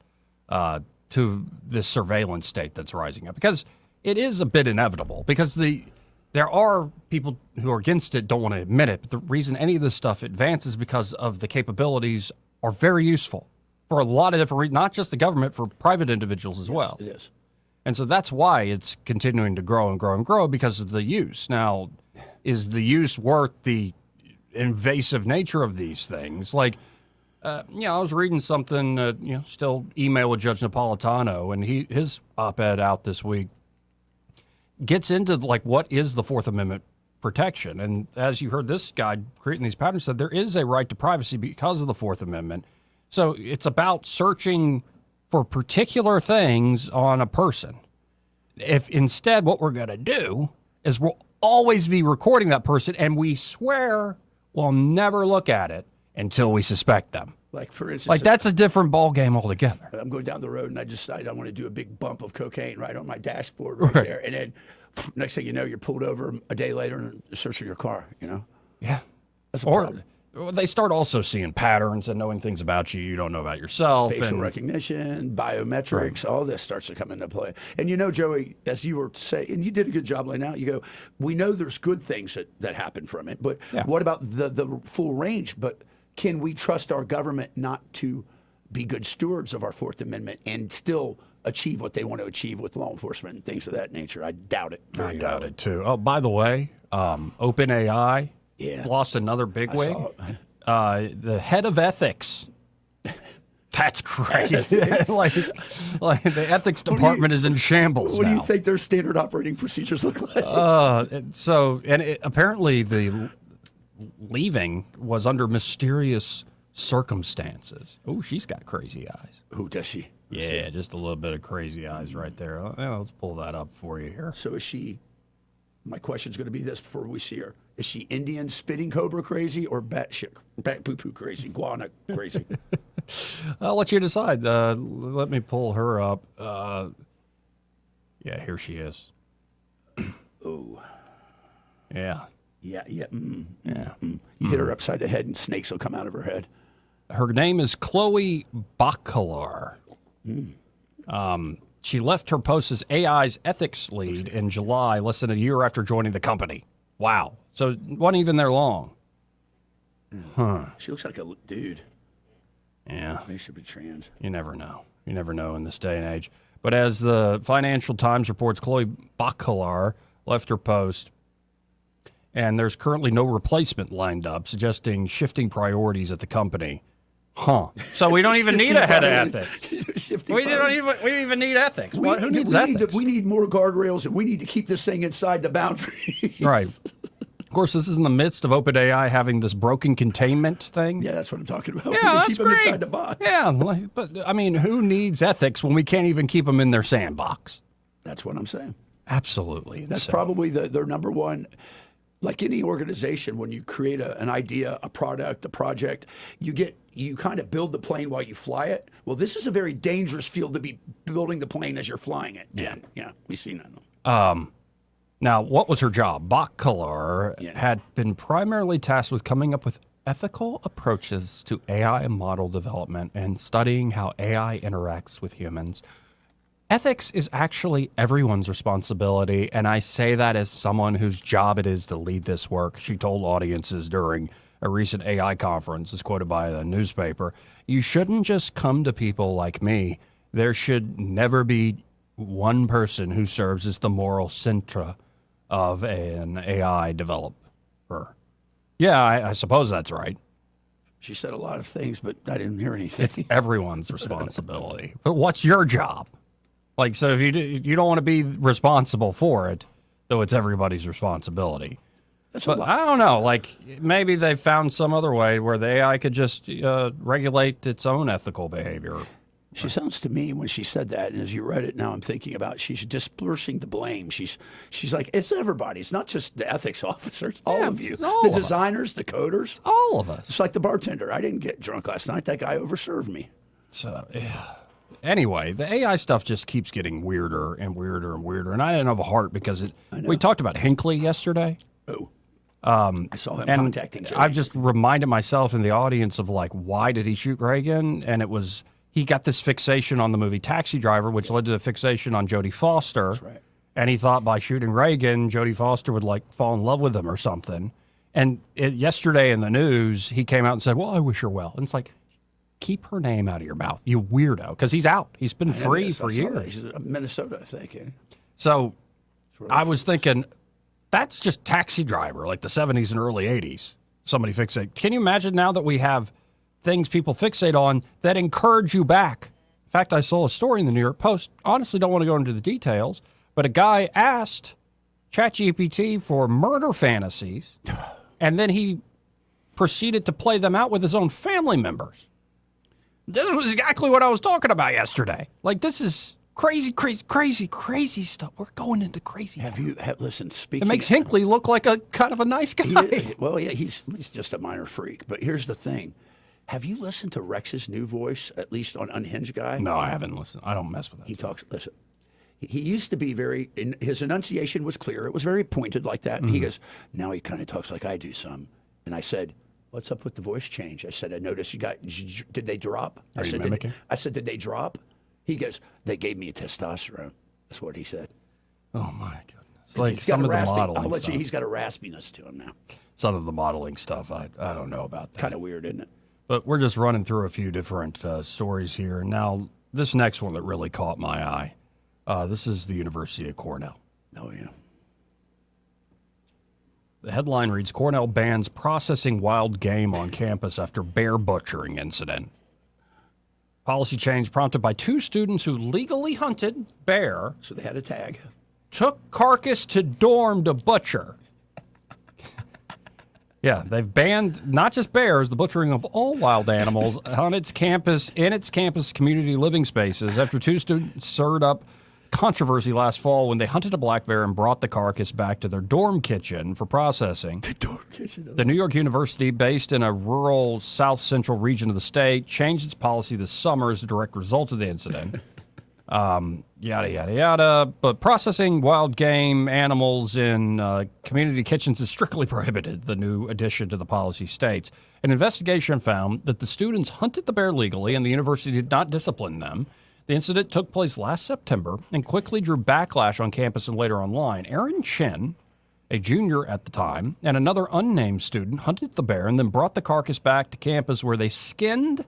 [SPEAKER 3] to this surveillance state that's rising up. Because it is a bit inevitable, because there are people who are against it, don't want to admit it, but the reason any of this stuff advances is because of the capabilities are very useful for a lot of different reasons, not just the government, for private individuals as well.
[SPEAKER 8] It is.
[SPEAKER 3] And so that's why it's continuing to grow and grow and grow, because of the use. Now, is the use worth the invasive nature of these things? Like, I was reading something, still email with Judge Napolitano, and his op-ed out this week gets into, like, what is the Fourth Amendment protection? And as you heard this guy creating these patterns said, there is a right to privacy because of the Fourth Amendment. So it's about searching for particular things on a person. If instead what we're going to do is we'll always be recording that person, and we swear we'll never look at it until we suspect them.
[SPEAKER 8] Like, for instance,
[SPEAKER 3] like that's a different ball game altogether.
[SPEAKER 8] I'm going down the road and I decide I want to do a big bump of cocaine right on my dashboard right there, and then next thing you know, you're pulled over a day later and searching your car.
[SPEAKER 3] Yeah,
[SPEAKER 8] that's a
[SPEAKER 3] problem. They start also seeing patterns and knowing things about you don't know about yourself.
[SPEAKER 8] Facial recognition, biometrics, all this starts to come into play. And Joey, as you were saying, and you did a good job laying out, you go, we know there's good things that happen from it, but what about the full range? But can we trust our government not to be good stewards of our Fourth Amendment and still achieve what they want to achieve with law enforcement and things of that nature? I doubt it.
[SPEAKER 3] I doubt it, too. Oh, by the way, OpenAI lost another bigwig. The head of ethics. That's crazy. like the ethics department is in shambles
[SPEAKER 8] What
[SPEAKER 3] now.
[SPEAKER 8] do you think their standard operating procedures look like?
[SPEAKER 3] Apparently the leaving was under mysterious circumstances. Oh, she's got crazy eyes.
[SPEAKER 8] Who does she?
[SPEAKER 3] Yeah, just a little bit of crazy eyes right there. Let's pull that up for you here.
[SPEAKER 8] So is she? My question's going to be this before we see her: is she Indian spitting cobra crazy or bat poo poo crazy, guana crazy?
[SPEAKER 3] I'll let you decide. Let me pull her up. Yeah, here she is.
[SPEAKER 8] Oh.
[SPEAKER 3] Yeah.
[SPEAKER 8] Yeah.
[SPEAKER 3] Yeah.
[SPEAKER 8] You hit her upside the head, and snakes will come out of her head.
[SPEAKER 3] Her name is Chloe Bakalar. She left her post as AI's ethics lead in July, less than a year after joining the company. Wow. So it wasn't even there long. Huh.
[SPEAKER 8] She looks like a dude.
[SPEAKER 3] Yeah.
[SPEAKER 8] They should be trans.
[SPEAKER 3] You never know. You never know in this day and age. But as the Financial Times reports, Chloe Bakalar left her post, and there's currently no replacement lined up, suggesting shifting priorities at the company. Huh. So we don't even need a head of ethics. We don't even need ethics. Who needs ethics?
[SPEAKER 8] We need more guardrails, and we need to keep this thing inside the boundaries.
[SPEAKER 3] Right. Of course, this is in the midst of OpenAI having this broken containment thing.
[SPEAKER 8] Yeah, that's what I'm talking about.
[SPEAKER 3] Yeah, that's
[SPEAKER 8] keep
[SPEAKER 3] great.
[SPEAKER 8] them inside the box.
[SPEAKER 3] Yeah, but I mean, who needs ethics when we can't even keep them in their sandbox?
[SPEAKER 8] That's what I'm saying.
[SPEAKER 3] Absolutely.
[SPEAKER 8] That's
[SPEAKER 3] insane.
[SPEAKER 8] probably their number one. Like any organization, when you create an idea, a product, a project, you kind of build the plane while you fly it. Well, this is a very dangerous field to be building the plane as you're flying it.
[SPEAKER 3] Yeah.
[SPEAKER 8] And, yeah, we've seen that.
[SPEAKER 3] Now, what was her job? Bach-Kalar had been primarily tasked with coming up with ethical approaches to AI model development and studying how AI interacts with humans. Ethics is actually everyone's responsibility, and I say that as someone whose job it is to lead this work. She told audiences during a recent AI conference, as quoted by the newspaper, you shouldn't just come to people like me. There should never be one person who serves as the moral center of an AI developer. Yeah, I suppose that's right.
[SPEAKER 8] She said a lot of things, but I didn't hear anything.
[SPEAKER 3] It's everyone's responsibility. But what's your job? Like, so if you don't want to be responsible for it, though it's everybody's responsibility. But I don't know. Like, maybe they found some other way where the AI could just regulate its own ethical behavior.
[SPEAKER 8] She sounds to me when she said that, and as you read it now, I'm thinking about she's dispersing the blame. She's like, it's everybody. It's not just the ethics officers. All of you, the designers, the coders,
[SPEAKER 3] all of us.
[SPEAKER 8] It's like the bartender. I didn't get drunk last night. That guy overserved me.
[SPEAKER 3] So, anyway, the AI stuff just keeps getting weirder and weirder and weirder, and I didn't have a heart because we talked about Hinckley yesterday.
[SPEAKER 8] Oh. I saw him contacting Jay.
[SPEAKER 3] I've just reminded myself in the audience of like, why did he shoot Reagan? And it was. He got this fixation on the movie Taxi Driver, which led to the fixation on Jodie Foster.
[SPEAKER 8] That's right.
[SPEAKER 3] And he thought by shooting Reagan, Jodie Foster would like fall in love with him or something. And yesterday in the news, he came out and said, well, I wish her well. And it's like, keep her name out of your mouth, you weirdo. Because he's out. He's been free for years.
[SPEAKER 8] He's in Minnesota, I think.
[SPEAKER 3] So I was thinking, that's just Taxi Driver, like the 70s and early 80s. Somebody fixate. Can you imagine now that we have things people fixate on that encourage you back? In fact, I saw a story in the New York Post. Honestly, don't want to go into the details, but a guy asked ChatGPT for murder fantasies, and then he proceeded to play them out with his own family members. This was exactly what I was talking about yesterday. Like, this is crazy stuff. We're going into crazy.
[SPEAKER 8] Listen, speaking.
[SPEAKER 3] It makes Hinckley look like a kind of a nice guy.
[SPEAKER 8] Well, yeah, he's just a minor freak. But here's the thing. Have you listened to Rex's new voice, at least on Unhinged Guy?
[SPEAKER 3] No, I haven't listened. I don't mess with that.
[SPEAKER 8] He talks, listen, he used to be his enunciation was clear. It was very pointed like that. And he goes, now he kind of talks like I do some. And I said, what's up with the voice change? I said, I noticed did they drop?
[SPEAKER 3] Are you mimicking?
[SPEAKER 8] I said, did they drop? He goes, they gave me a testosterone. That's what he said.
[SPEAKER 3] Oh, my goodness. Like some of the modeling
[SPEAKER 8] I'll let
[SPEAKER 3] stuff.
[SPEAKER 8] you, he's got a raspiness to him now.
[SPEAKER 3] Some of the modeling stuff, I don't know about that.
[SPEAKER 8] Kind of weird, isn't it?
[SPEAKER 3] But we're just running through a few different stories here. Now, this next one that really caught my eye, this is the University of Cornell.
[SPEAKER 8] Oh, yeah.
[SPEAKER 3] The headline reads, Cornell bans processing wild game on campus after bear butchering incident. Policy change prompted by 2 students who legally hunted bear.
[SPEAKER 8] So they had a tag.
[SPEAKER 3] Took carcass to dorm to butcher. Yeah, they've banned not just bears, the butchering of all wild animals on its campus, in its campus community living spaces after 2 students stirred up controversy last fall when they hunted a black bear and brought the carcass back to their dorm kitchen for processing.
[SPEAKER 8] The dorm kitchen.
[SPEAKER 3] The New York University, based in a rural south central region of the state, changed its policy this summer as a direct result of the incident. Yada, yada, yada. But processing wild game animals in community kitchens is strictly prohibited, the new addition to the policy states. An investigation found that the students hunted the bear legally and the university did not discipline them. The incident took place last September and quickly drew backlash on campus and later online. Aaron Chin, a junior at the time, and another unnamed student hunted the bear and then brought the carcass back to campus where they skinned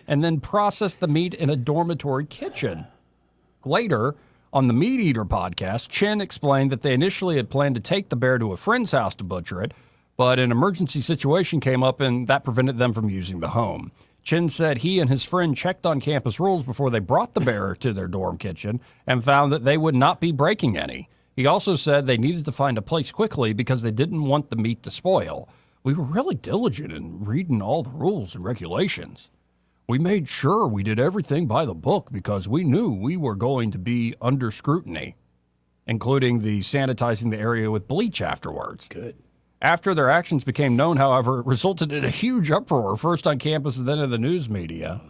[SPEAKER 3] and then processed the meat in a dormitory kitchen. Later, on the Meat Eater podcast, Chin explained that they initially had planned to take the bear to a friend's house to butcher it, but an emergency situation came up and that prevented them from using the home. Chin said he and his friend checked on campus rules before they brought the bear to their dorm kitchen and found that they would not be breaking any. He also said they needed to find a place quickly because they didn't want the meat to spoil. We were really diligent in reading all the rules and regulations. We made sure we did everything by the book because we knew we were going to be under scrutiny, including the sanitizing the area with bleach afterwards.
[SPEAKER 8] Good.
[SPEAKER 3] After their actions became known, however, it resulted in a huge uproar, first on campus and then in the news media.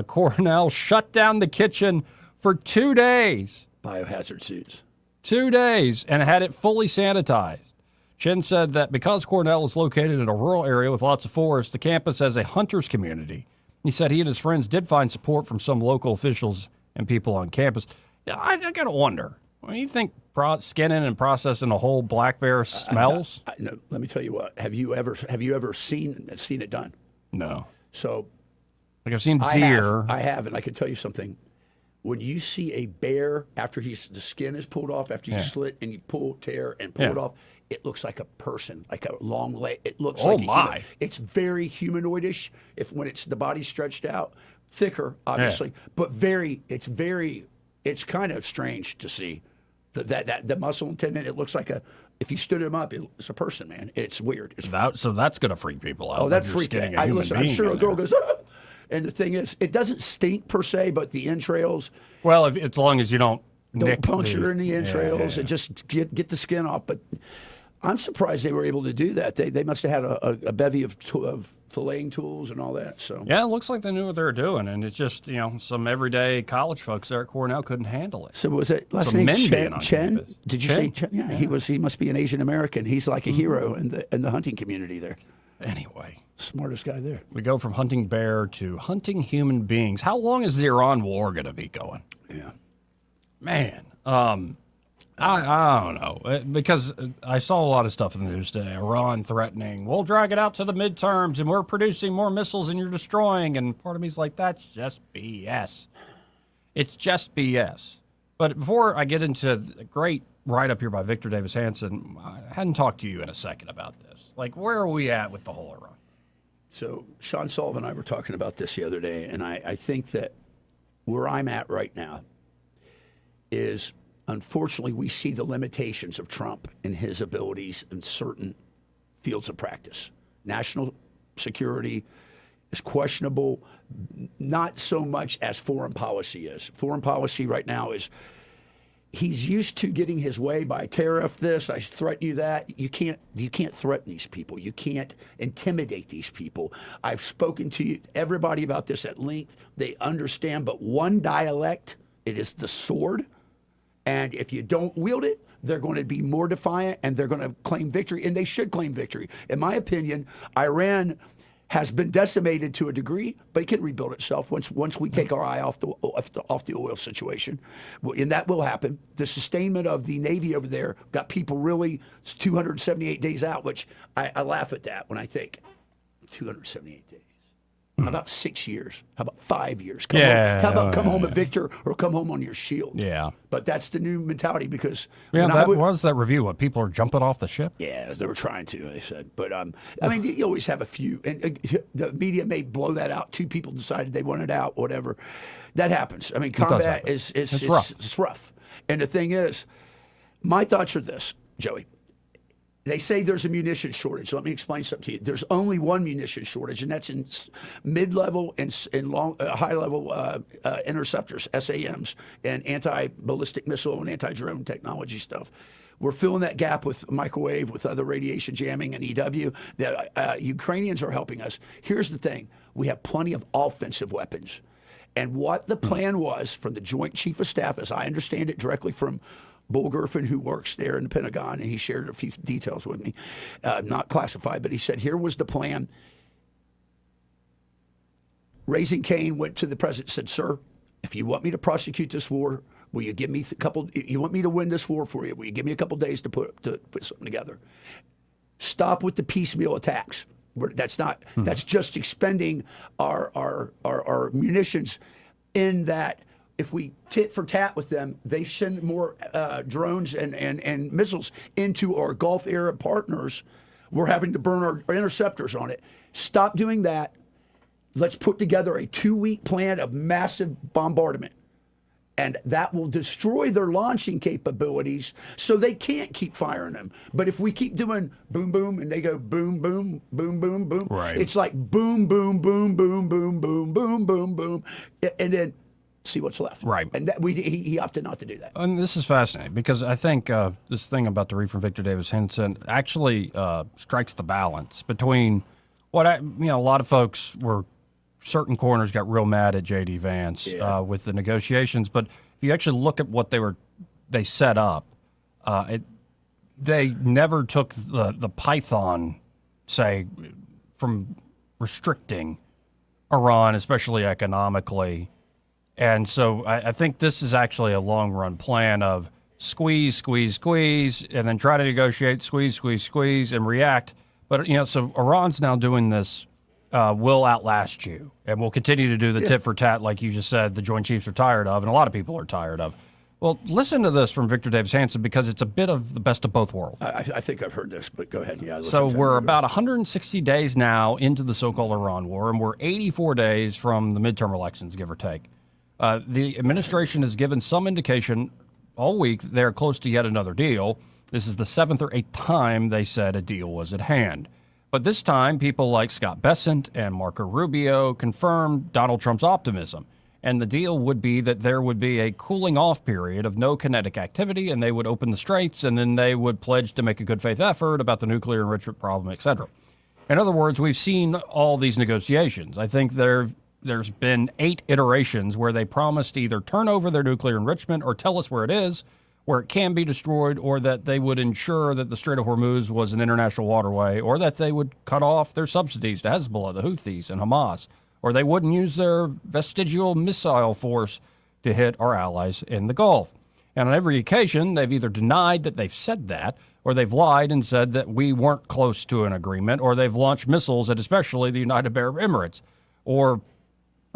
[SPEAKER 3] Cornell shut down the kitchen for 2 days.
[SPEAKER 8] Biohazard suits.
[SPEAKER 3] 2 days, and had it fully sanitized. Chen said that because Cornell is located in a rural area with lots of forests, the campus has a hunter's community. He said he and his friends did find support from some local officials and people on campus. I got to wonder, when you think skinning and processing a whole black bear smells?
[SPEAKER 8] No, let me tell you what. Have you ever seen it done?
[SPEAKER 3] No.
[SPEAKER 8] So,
[SPEAKER 3] like I've seen deer.
[SPEAKER 8] I have, and I can tell you something. When you see a bear after the skin is pulled off, after you slit and you tear and pull it off, it looks like a person, like a long leg. It looks like a human. It's very humanoidish when it's the body stretched out, thicker, obviously, but it's kind of strange to see that the muscle and tendon. It looks like if you stood him up, it's a person, man. It's weird.
[SPEAKER 3] So that's going to freak people out.
[SPEAKER 8] Oh, that freaked me out. I'm sure a girl goes, ah! And the thing is, it doesn't stink per se, but the entrails.
[SPEAKER 3] Well, as long as you don't
[SPEAKER 8] puncture in the entrails and just get the skin off. But I'm surprised they were able to do that. They must have had a bevy of filleting tools and all that. So
[SPEAKER 3] yeah, it looks like they knew what they were doing, and it's just some everyday college folks there at Cornell couldn't handle it.
[SPEAKER 8] So was it last name Chen? Did you say Chen? Yeah, he must be an Asian American. He's like a hero in the hunting community there.
[SPEAKER 3] Anyway.
[SPEAKER 8] Smartest guy there.
[SPEAKER 3] We go from hunting bear to hunting human beings. How long is the Iran war going to be going?
[SPEAKER 8] Yeah.
[SPEAKER 3] Man, I don't know. Because I saw a lot of stuff in the news today. Iran threatening, we'll drag it out to the midterms, and we're producing more missiles and you're destroying. And part of me's like, that's just BS. It's just BS. But before I get into the great write-up here by Victor Davis Hanson, I hadn't talked to you in a second about this. Like, where are we at with the whole Iran?
[SPEAKER 8] So Sean Sullivan and I were talking about this the other day, and I think that where I'm at right now is, unfortunately, we see the limitations of Trump and his abilities in certain fields of practice. National security is questionable, not so much as foreign policy is. Foreign policy right now is he's used to getting his way by tariff this, I threaten you that. You can't threaten these people. You can't intimidate these people. I've spoken to everybody about this at length. They understand but one dialect. It is the sword. And if you don't wield it, they're going to be more defiant and they're going to claim victory. And they should claim victory. In my opinion, Iran has been decimated to a degree, but it can rebuild itself once we take our eye off the oil situation. And that will happen. The sustainment of the Navy over there got people really 278 days out, which I laugh at that when I think 278 days. How about 6 years? How about 5 years? Come home at Victor or come home on your shield.
[SPEAKER 3] Yeah.
[SPEAKER 8] But that's the new mentality because...
[SPEAKER 3] was that review. What, people are jumping off the ship?
[SPEAKER 8] Yeah, they were trying to, they said. But, I mean, you always have a few. And the media may blow that out. 2 people decided they wanted out, whatever. That happens. I mean, combat is rough. It's rough. And the thing is, my thoughts are this, Joey. They say there's a munition shortage. Let me explain something to you. There's only one munition shortage, and that's in mid-level and high-level interceptors, SAMs, and anti-ballistic missile and anti-drone technology stuff. We're filling that gap with microwave, with other radiation jamming and EW. The Ukrainians are helping us. Here's the thing. We have plenty of offensive weapons. And what the plan was from the Joint Chief of Staff, as I understand it directly from Bull Gerfen, who works there in the Pentagon, and he shared a few details with me, not classified, but he said, here was the plan. Raising Cain went to the president and said, sir, if you want me to prosecute this war, will you give me you want me to win this war for you? Will you give me a couple days to put something together? Stop with the piecemeal attacks. That's not, that's just expending our munitions in that. If we tit for tat with them, they send more drones and missiles into our Gulf Arab partners. We're having to burn our interceptors on it. Stop doing that. Let's put together a 2-week plan of massive bombardment. And that will destroy their launching capabilities, so they can't keep firing them. But if we keep doing boom, boom, and they go boom, boom, boom, boom, boom, it's like boom, boom, boom, boom, boom, boom, boom, boom, boom, and then see what's left.
[SPEAKER 3] Right.
[SPEAKER 8] And that he opted not to do that.
[SPEAKER 3] And this is fascinating because I think this thing about the read from Victor Davis Hanson actually strikes the balance between what a lot of folks were. Certain corners got real mad at J.D. Vance with the negotiations, but if you actually look at what they set up, they never took the python, say, from restricting Iran, especially economically. And so I think this is actually a long-run plan of squeeze, squeeze, squeeze, and then try to negotiate, squeeze, squeeze, squeeze, and react. But, so Iran's now doing this. Will outlast you, and will continue to do the tit for tat, like you just said, the Joint Chiefs are tired of, and a lot of people are tired of. Well, listen to this from Victor Davis Hanson because it's a bit of the best of both worlds.
[SPEAKER 8] I think I've heard this, but go ahead. Yeah.
[SPEAKER 3] So we're about 160 days now into the so-called Iran war, and we're 84 days from the midterm elections, give or take. The administration has given some indication all week that they're close to yet another deal. This is the 7th or 8th time they said a deal was at hand. But this time, people like Scott Bessent and Marco Rubio confirmed Donald Trump's optimism. And the deal would be that there would be a cooling off period of no kinetic activity, and they would open the straits, and then they would pledge to make a good faith effort about the nuclear enrichment problem, et cetera. In other words, we've seen all these negotiations. I think there's been 8 iterations where they promised to either turn over their nuclear enrichment or tell us where it is, where it can be destroyed, or that they would ensure that the Strait of Hormuz was an international waterway, or that they would cut off their subsidies to Hezbollah, the Houthis, and Hamas, or they wouldn't use their vestigial missile force to hit our allies in the Gulf. And on every occasion, they've either denied that they've said that, or they've lied and said that we weren't close to an agreement, or they've launched missiles at especially the United Arab Emirates, or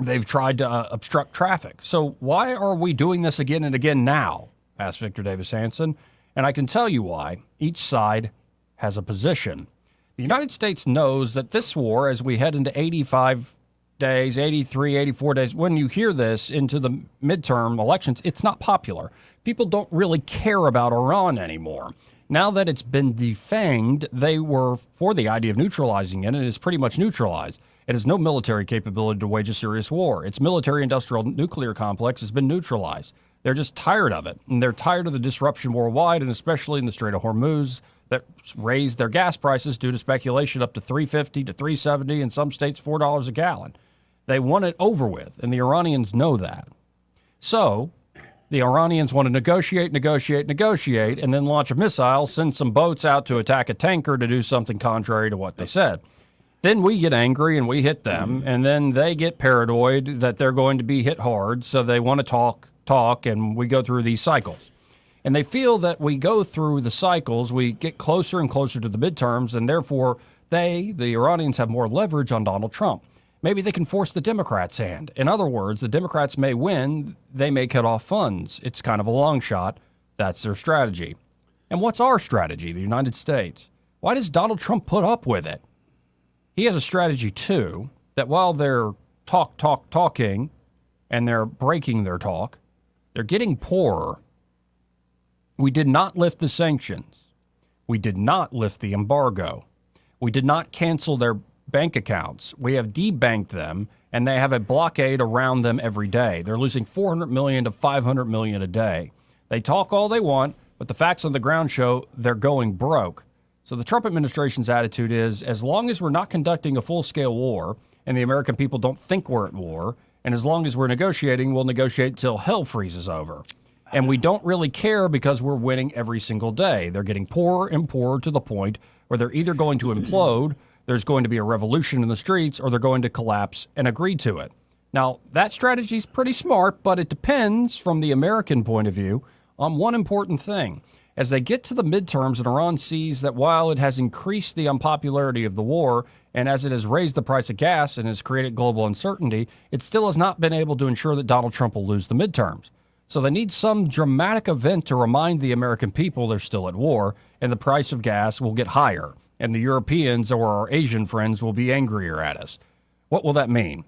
[SPEAKER 3] they've tried to obstruct traffic. So why are we doing this again and again now? Asked Victor Davis Hanson, and I can tell you why. Each side has a position. The United States knows that this war, as we head into 85 days, 83, 84 days, when you hear this into the midterm elections, it's not popular. People don't really care about Iran anymore. Now that it's been defanged, they were for the idea of neutralizing it, and it is pretty much neutralized. It has no military capability to wage a serious war. Its military-industrial nuclear complex has been neutralized. They're just tired of it, and they're tired of the disruption worldwide, and especially in the Strait of Hormuz, that raised their gas prices due to speculation up to $3.50 to $3.70, in some states $4 a gallon. They want it over with, and the Iranians know that. So the Iranians want to negotiate, and then launch a missile, send some boats out to attack a tanker to do something contrary to what they said. Then we get angry and we hit them, and then they get paranoid that they're going to be hit hard, so they want to talk, and we go through these cycles. And they feel that we go through the cycles, we get closer and closer to the midterms, and therefore the Iranians, have more leverage on Donald Trump. Maybe they can force the Democrats' hand. In other words, the Democrats may win, they may cut off funds. It's kind of a long shot. That's their strategy. And what's our strategy, the United States? Why does Donald Trump put up with it? He has a strategy, too, that while they're talking, and they're breaking their talk, they're getting poorer. We did not lift the sanctions. We did not lift the embargo. We did not cancel their bank accounts. We have debanked them, and they have a blockade around them every day. They're losing $400 million to $500 million a day. They talk all they want, but the facts on the ground show they're going broke. So the Trump administration's attitude is, as long as we're not conducting a full-scale war, and the American people don't think we're at war, and as long as we're negotiating, we'll negotiate till hell freezes over. And we don't really care because we're winning every single day. They're getting poorer and poorer to the point where they're either going to implode, there's going to be a revolution in the streets, or they're going to collapse and agree to it. Now, that strategy is pretty smart, but it depends, from the American point of view, on one important thing. As they get to the midterms, and Iran sees that while it has increased the unpopularity of the war, and as it has raised the price of gas and has created global uncertainty, it still has not been able to ensure that Donald Trump will lose the midterms. So they need some dramatic event to remind the American people they're still at war, and the price of gas will get higher, and the Europeans or our Asian friends will be angrier at us. What will that mean?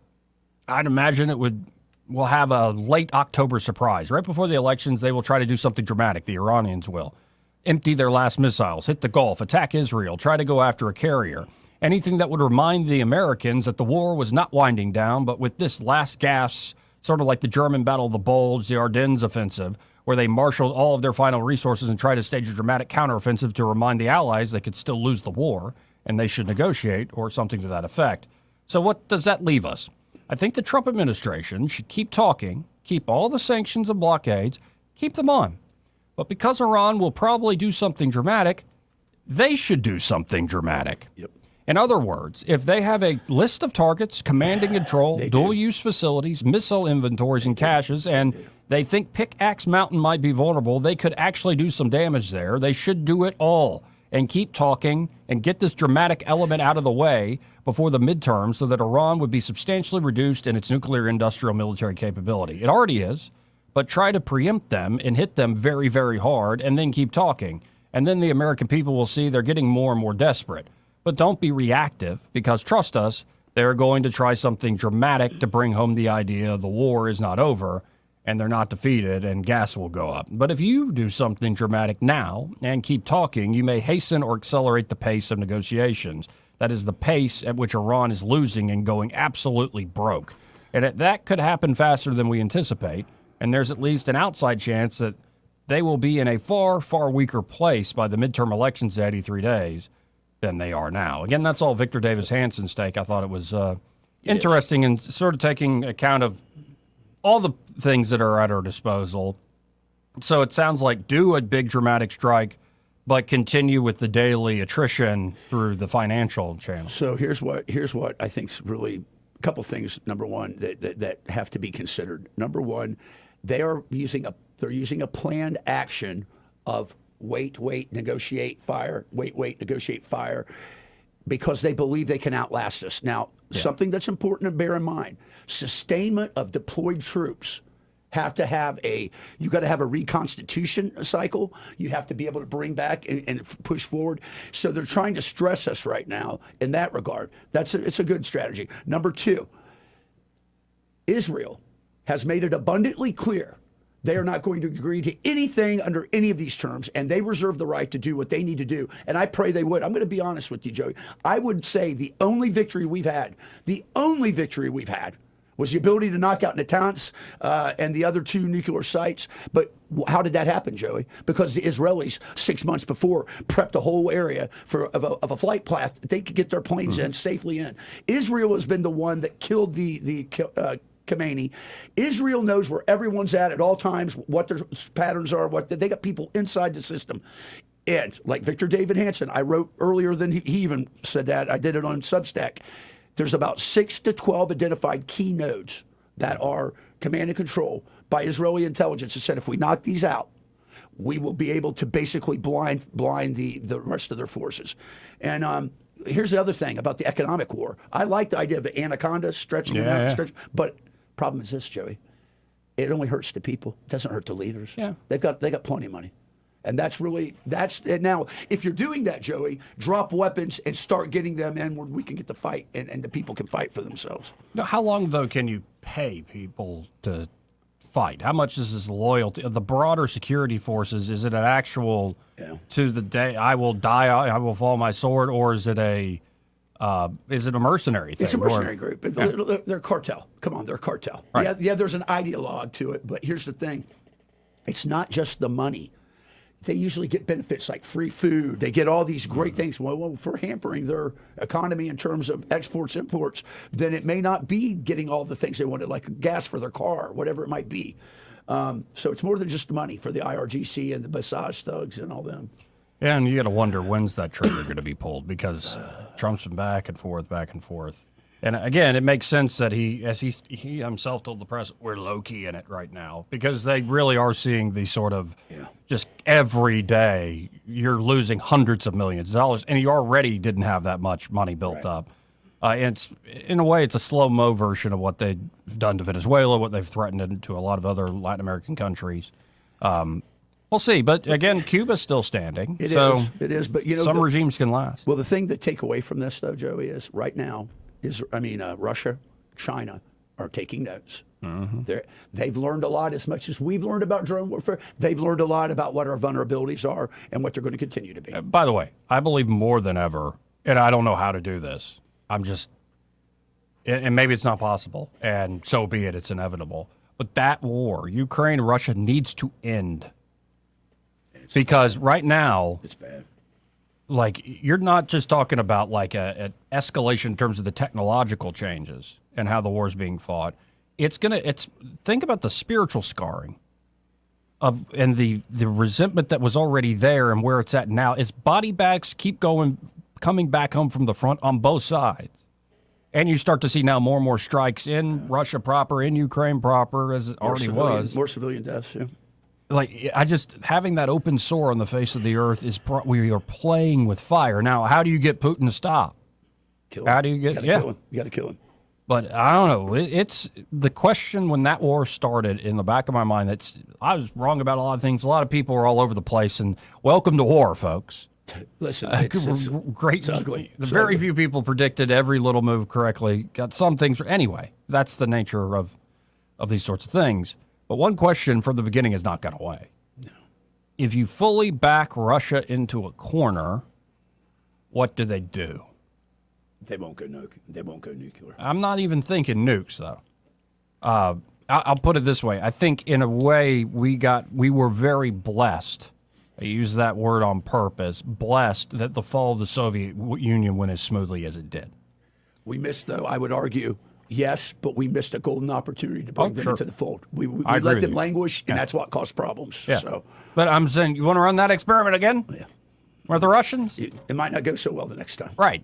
[SPEAKER 3] I'd imagine it would will have a late October surprise. Right before the elections, they will try to do something dramatic. The Iranians will empty their last missiles, hit the Gulf, attack Israel, try to go after a carrier. Anything that would remind the Americans that the war was not winding down, but with this last gasp, sort of like the German Battle of the Bulge, the Ardennes offensive, where they marshaled all of their final resources and tried to stage a dramatic counteroffensive to remind the Allies they could still lose the war and they should negotiate, or something to that effect. So what does that leave us? I think the Trump administration should keep talking, keep all the sanctions and blockades, keep them on. But because Iran will probably do something dramatic, they should do something dramatic.
[SPEAKER 8] Yep.
[SPEAKER 3] In other words, if they have a list of targets, command and control, dual-use facilities, missile inventories and caches, and they think Pickaxe Mountain might be vulnerable, they could actually do some damage there. They should do it all and keep talking and get this dramatic element out of the way before the midterms so that Iran would be substantially reduced in its nuclear industrial military capability. It already is, but try to preempt them and hit them very, very hard and then keep talking. And then the American people will see they're getting more and more desperate. But don't be reactive, because trust us, they're going to try something dramatic to bring home the idea the war is not over and they're not defeated and gas will go up. But if you do something dramatic now and keep talking, you may hasten or accelerate the pace of negotiations. That is the pace at which Iran is losing and going absolutely broke. And that could happen faster than we anticipate. And there's at least an outside chance that they will be in a far, far weaker place by the midterm elections in 83 days than they are now. Again, that's all Victor Davis Hanson's take. I thought it was interesting and sort of taking account of all the things that are at our disposal. So it sounds like do a big dramatic strike, but continue with the daily attrition through the financial channel.
[SPEAKER 8] So here's what I think is really a couple things. Number one, that have to be considered. Number one, they're using a planned action of wait, negotiate, fire, wait, negotiate, fire, because they believe they can outlast us. Now, something that's important to bear in mind, sustainment of deployed troops have to have you got to have a reconstitution cycle. You have to be able to bring back and push forward. So they're trying to stress us right now in that regard. It's a good strategy. Number two, Israel has made it abundantly clear they are not going to agree to anything under any of these terms, and they reserve the right to do what they need to do. And I pray they would. I'm going to be honest with you, Joey. I would say the only victory we've had was the ability to knock out Natanz and the other two nuclear sites. But how did that happen, Joey? Because the Israelis 6 months before prepped a whole area of a flight path that they could get their planes in safely in. Israel has been the one that killed the Khamenei. Israel knows where everyone's at all times, what their patterns are, they got people inside the system. And like Victor David Hanson, I wrote earlier than he even said that. I did it on Substack. There's about 6 to 12 identified key nodes that are command and control by Israeli intelligence that said if we knock these out, we will be able to basically blind the rest of their forces. And here's the other thing about the economic war. I like the idea of the anaconda stretching them out, but problem is this, Joey. It only hurts the people. It doesn't hurt the leaders.
[SPEAKER 3] Yeah.
[SPEAKER 8] They got plenty of money. And and now, if you're doing that, Joey, drop weapons and start getting them in where we can get the fight and the people can fight for themselves.
[SPEAKER 3] Now, how long, though, can you pay people to fight? How much is this loyalty? The broader security forces, is it an actual to the day I will die, I will fall my sword, or is it a mercenary thing?
[SPEAKER 8] It's a mercenary group. They're a cartel. Come on, they're a cartel.
[SPEAKER 3] Right.
[SPEAKER 8] Yeah, there's an ideologue to it, but here's the thing. It's not just the money. They usually get benefits like free food. They get all these great things. Well, if we're hampering their economy in terms of exports, imports, then it may not be getting all the things they wanted, like gas for their car, whatever it might be. So it's more than just money for the IRGC and the Basaj thugs and all them.
[SPEAKER 3] Yeah, and you got to wonder when's that trigger going to be pulled, because Trump's been back and forth. And again, it makes sense that he himself told the press, we're low-key in it right now, because they really are seeing the sort of just every day you're losing hundreds of millions of dollars, and he already didn't have that much money built up. And in a way, it's a slow-mo version of what they've done to Venezuela, what they've threatened to a lot of other Latin American countries. We'll see. But again, Cuba's still standing.
[SPEAKER 8] It is. But
[SPEAKER 3] some regimes can last.
[SPEAKER 8] Well, the thing to take away from this, though, Joey, is right now, Russia, China are taking notes. They've learned a lot, as much as we've learned about drone warfare. They've learned a lot about what our vulnerabilities are and what they're going to continue to be.
[SPEAKER 3] By the way, I believe more than ever, and I don't know how to do this. I'm just, and maybe it's not possible, and so be it. It's inevitable. But that war, Ukraine, Russia, needs to end. Because right now,
[SPEAKER 8] it's bad.
[SPEAKER 3] Like, you're not just talking about like an escalation in terms of the technological changes and how the war is being fought. Think about the spiritual scarring and the resentment that was already there and where it's at now. As body bags keep coming back home from the front on both sides. And you start to see now more and more strikes in Russia proper, in Ukraine proper, as it already was.
[SPEAKER 8] More civilian deaths, yeah.
[SPEAKER 3] Like, having that open sore on the face of the earth we are playing with fire. Now, how do you get Putin to stop? How do you get,
[SPEAKER 8] kill him. You got to kill him.
[SPEAKER 3] But I don't know. It's the question when that war started in the back of my mind. I was wrong about a lot of things. A lot of people were all over the place, and welcome to war, folks.
[SPEAKER 8] Listen,
[SPEAKER 3] it's great.
[SPEAKER 8] It's ugly.
[SPEAKER 3] Very few people predicted every little move correctly. Got some things. Anyway, that's the nature of these sorts of things. But one question from the beginning has not gone away. No. If you fully back Russia into a corner, what do they do?
[SPEAKER 8] They won't go nuclear.
[SPEAKER 3] I'm not even thinking nukes, though. I'll put it this way. I think, in a way, we were very blessed. I use that word on purpose. Blessed that the fall of the Soviet Union went as smoothly as it did.
[SPEAKER 8] We missed, though, I would argue, yes, but we missed a golden opportunity to bring them into the fold. We let them languish, and that's what caused problems.
[SPEAKER 3] Yeah.
[SPEAKER 8] So.
[SPEAKER 3] But I'm saying, you want to run that experiment again?
[SPEAKER 8] Yeah.
[SPEAKER 3] With the Russians?
[SPEAKER 8] It might not go so well the next time.
[SPEAKER 3] Right.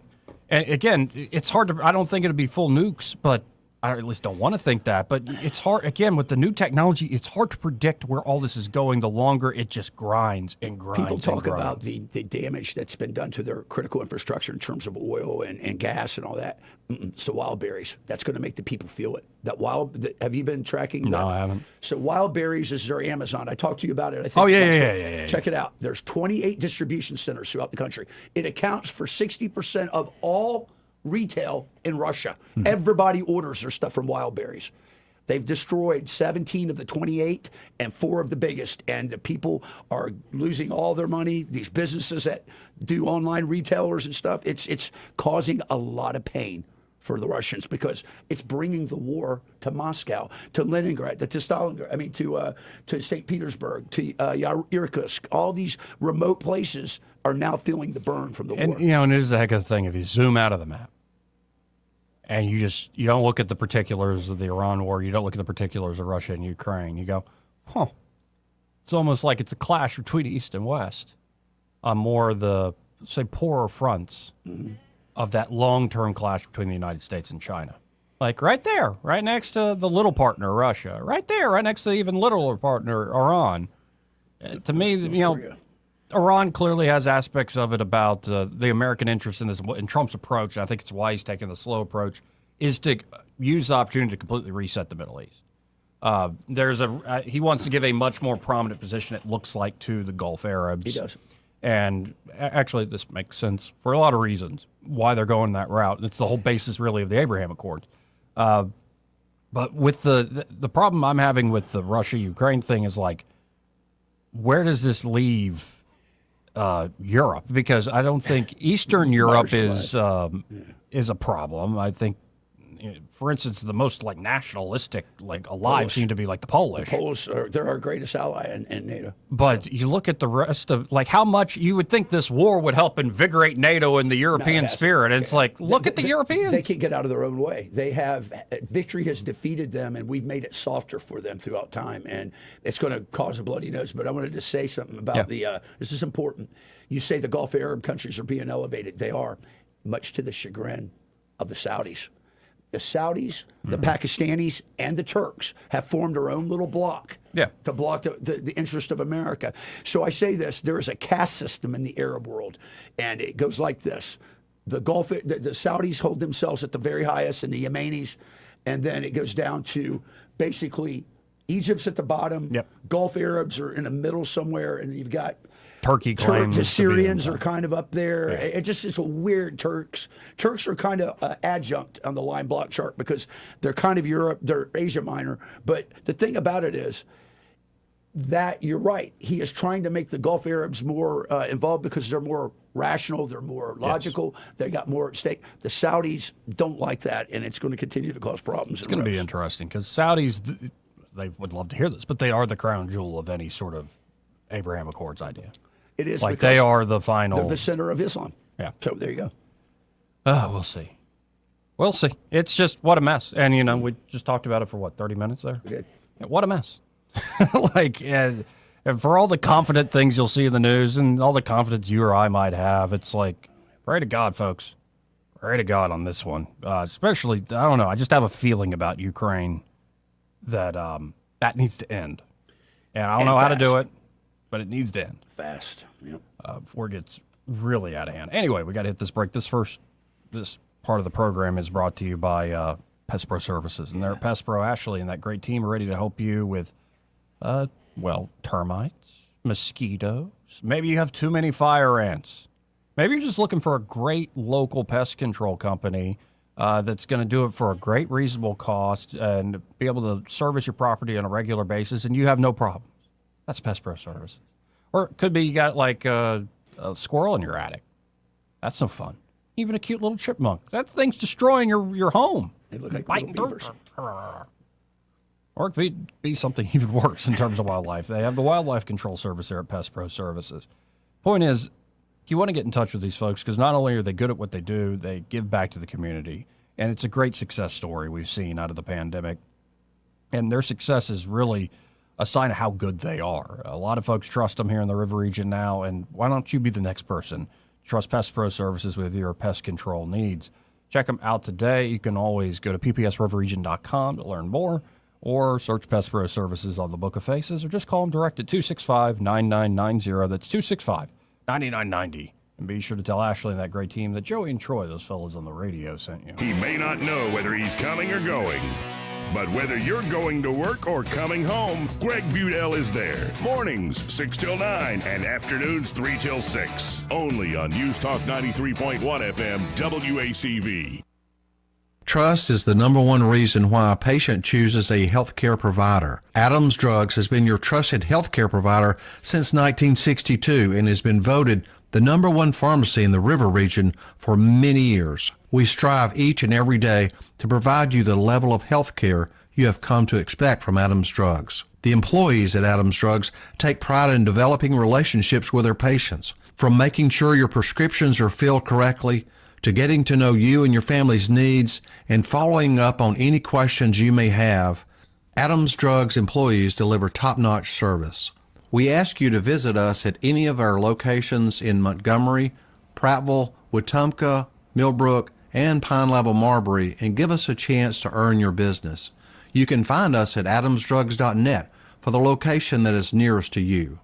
[SPEAKER 3] And again, it's hard to, I don't think it'd be full nukes, but I at least don't want to think that. But it's hard, again, with the new technology, it's hard to predict where all this is going. The longer it just grinds and grinds.
[SPEAKER 8] People talk about the damage that's been done to their critical infrastructure in terms of oil and gas and all that. It's the wild berries. That's going to make the people feel it. Have you been tracking that?
[SPEAKER 3] No, I haven't.
[SPEAKER 8] So wild berries is their Amazon. I talked to you about it. I think.
[SPEAKER 3] Oh, yeah.
[SPEAKER 8] Check it out. There's 28 distribution centers throughout the country. It accounts for 60% of all retail in Russia. Everybody orders their stuff from wild berries. They've destroyed 17 of the 28 and 4 of the biggest, and the people are losing all their money. These businesses that do online retailers and stuff, it's causing a lot of pain for the Russians because it's bringing the war to Moscow, to Leningrad, to Stalingrad, to St. Petersburg, to Irkutsk. All these remote places are now feeling the burn from the war.
[SPEAKER 3] And it is a heck of a thing if you zoom out of the map and you don't look at the particulars of the Iran war, you don't look at the particulars of Russia and Ukraine. You go, it's almost like it's a clash between East and West on more of the, say, poorer fronts of that long-term clash between the United States and China. Like right there, right next to the little partner, Russia. Right there, right next to the even littler partner, Iran. To me, Iran clearly has aspects of it about the American interest in this, and Trump's approach, and I think it's why he's taking the slow approach, is to use the opportunity to completely reset the Middle East. He wants to give a much more prominent position, it looks like, to the Gulf Arabs.
[SPEAKER 8] He does.
[SPEAKER 3] And actually, this makes sense for a lot of reasons why they're going that route. It's the whole basis, really, of the Abraham Accords. But with the problem I'm having with the Russia-Ukraine thing is, like, where does this leave Europe? Because I don't think Eastern Europe is a problem. I think, for instance, the most nationalistic alive seem to be the Polish.
[SPEAKER 8] The Polish they're our greatest ally in NATO.
[SPEAKER 3] But you look at the rest of how much you would think this war would help invigorate NATO and the European spirit. And it's look at the Europeans.
[SPEAKER 8] They can't get out of their own way. Victory has defeated them, and we've made it softer for them throughout time. And it's going to cause a bloody nose. But I wanted to say something about this is important. You say the Gulf Arab countries are being elevated. They are, much to the chagrin of the Saudis. The Saudis, the Pakistanis, and the Turks have formed their own little bloc to block the interest of America. So I say this, there is a caste system in the Arab world, and it goes like this. The Saudis hold themselves at the very highest, and the Yemenis, and then it goes down to basically Egypt's at the bottom, Gulf Arabs are in the middle somewhere, and you've got
[SPEAKER 3] Turkey claims
[SPEAKER 8] the Syrians
[SPEAKER 3] to be
[SPEAKER 8] are kind of up there.
[SPEAKER 3] Yeah.
[SPEAKER 8] It's a weird Turks. Turks are kind of adjunct on the line block chart because they're kind of Europe, they're Asia Minor. But the thing about it is that you're right. He is trying to make the Gulf Arabs more involved because they're more rational, they're more logical, they got more at stake. The Saudis don't like that, and it's going to continue to cause problems.
[SPEAKER 3] It's going to be interesting because Saudis, they would love to hear this, but they are the crown jewel of any sort of Abraham Accords idea.
[SPEAKER 8] It is
[SPEAKER 3] like they are the final.
[SPEAKER 8] They're the center of Islam.
[SPEAKER 3] Yeah.
[SPEAKER 8] So there you go.
[SPEAKER 3] We'll see. We'll see. It's just what a mess. And, you know, we just talked about it for 30 minutes there?
[SPEAKER 8] We did.
[SPEAKER 3] What a mess. And for all the confident things you'll see in the news and all the confidence you or I might have, it's like, pray to God, folks. Pray to God on this one. Especially, I don't know, I just have a feeling about Ukraine that that needs to end. And I don't know how to do it, but it needs to end.
[SPEAKER 8] Fast. Yep.
[SPEAKER 3] Before it gets really out of hand. Anyway, we got to hit this break. This part of the program is brought to you by Pest Pro Services. And they're at Pest Pro Ashley, and that great team are ready to help you with, termites, mosquitoes. Maybe you have too many fire ants. Maybe you're just looking for a great local pest control company that's going to do it for a great reasonable cost and be able to service your property on a regular basis, and you have no problems. That's Pest Pro Services. Or it could be you got like a squirrel in your attic. That's no fun. Even a cute little chipmunk. That thing's destroying your home.
[SPEAKER 8] They look like
[SPEAKER 3] biting
[SPEAKER 8] little beavers.
[SPEAKER 3] Or it could be something even worse in terms of wildlife. They have the Wildlife Control Service there at Pest Pro Services. Point is, you want to get in touch with these folks because not only are they good at what they do, they give back to the community. And it's a great success story we've seen out of the pandemic. And their success is really a sign of how good they are. A lot of folks trust them here in the River region now, and why don't you be the next person? Trust Pest Pro Services with your pest control needs. Check them out today. You can always go to ppsriverregion.com to learn more, or search Pest Pro Services on the Book of Faces, or just call them direct at 265-9990. That's 265-9990. And be sure to tell Ashley and that great team that Joey and Troy, those fellas on the radio, sent you.
[SPEAKER 5] He may not know whether he's coming or going, but whether you're going to work or coming home, Greg Budell is there. Mornings, 6 till 9, and afternoons, 3 till 6. Only on News Talk 93.1 FM, WACV.
[SPEAKER 9] Trust is the number one reason why a patient chooses a healthcare provider. Adams Drugs has been your trusted healthcare provider since 1962 and has been voted the number one pharmacy in the River region for many years. We strive each and every day to provide you the level of health care you have come to expect from Adams Drugs. The employees at Adams Drugs take pride in developing relationships with their patients, from making sure your prescriptions are filled correctly to getting to know you and your family's needs and following up on any questions you may have. Adams Drugs employees deliver top-notch service. We ask you to visit us at any of our locations in Montgomery, Prattville, Wetumpka, Millbrook, and Pine Level Marbury and give us a chance to earn your business. You can find us at adamsdrugs.net for the location that is nearest to you.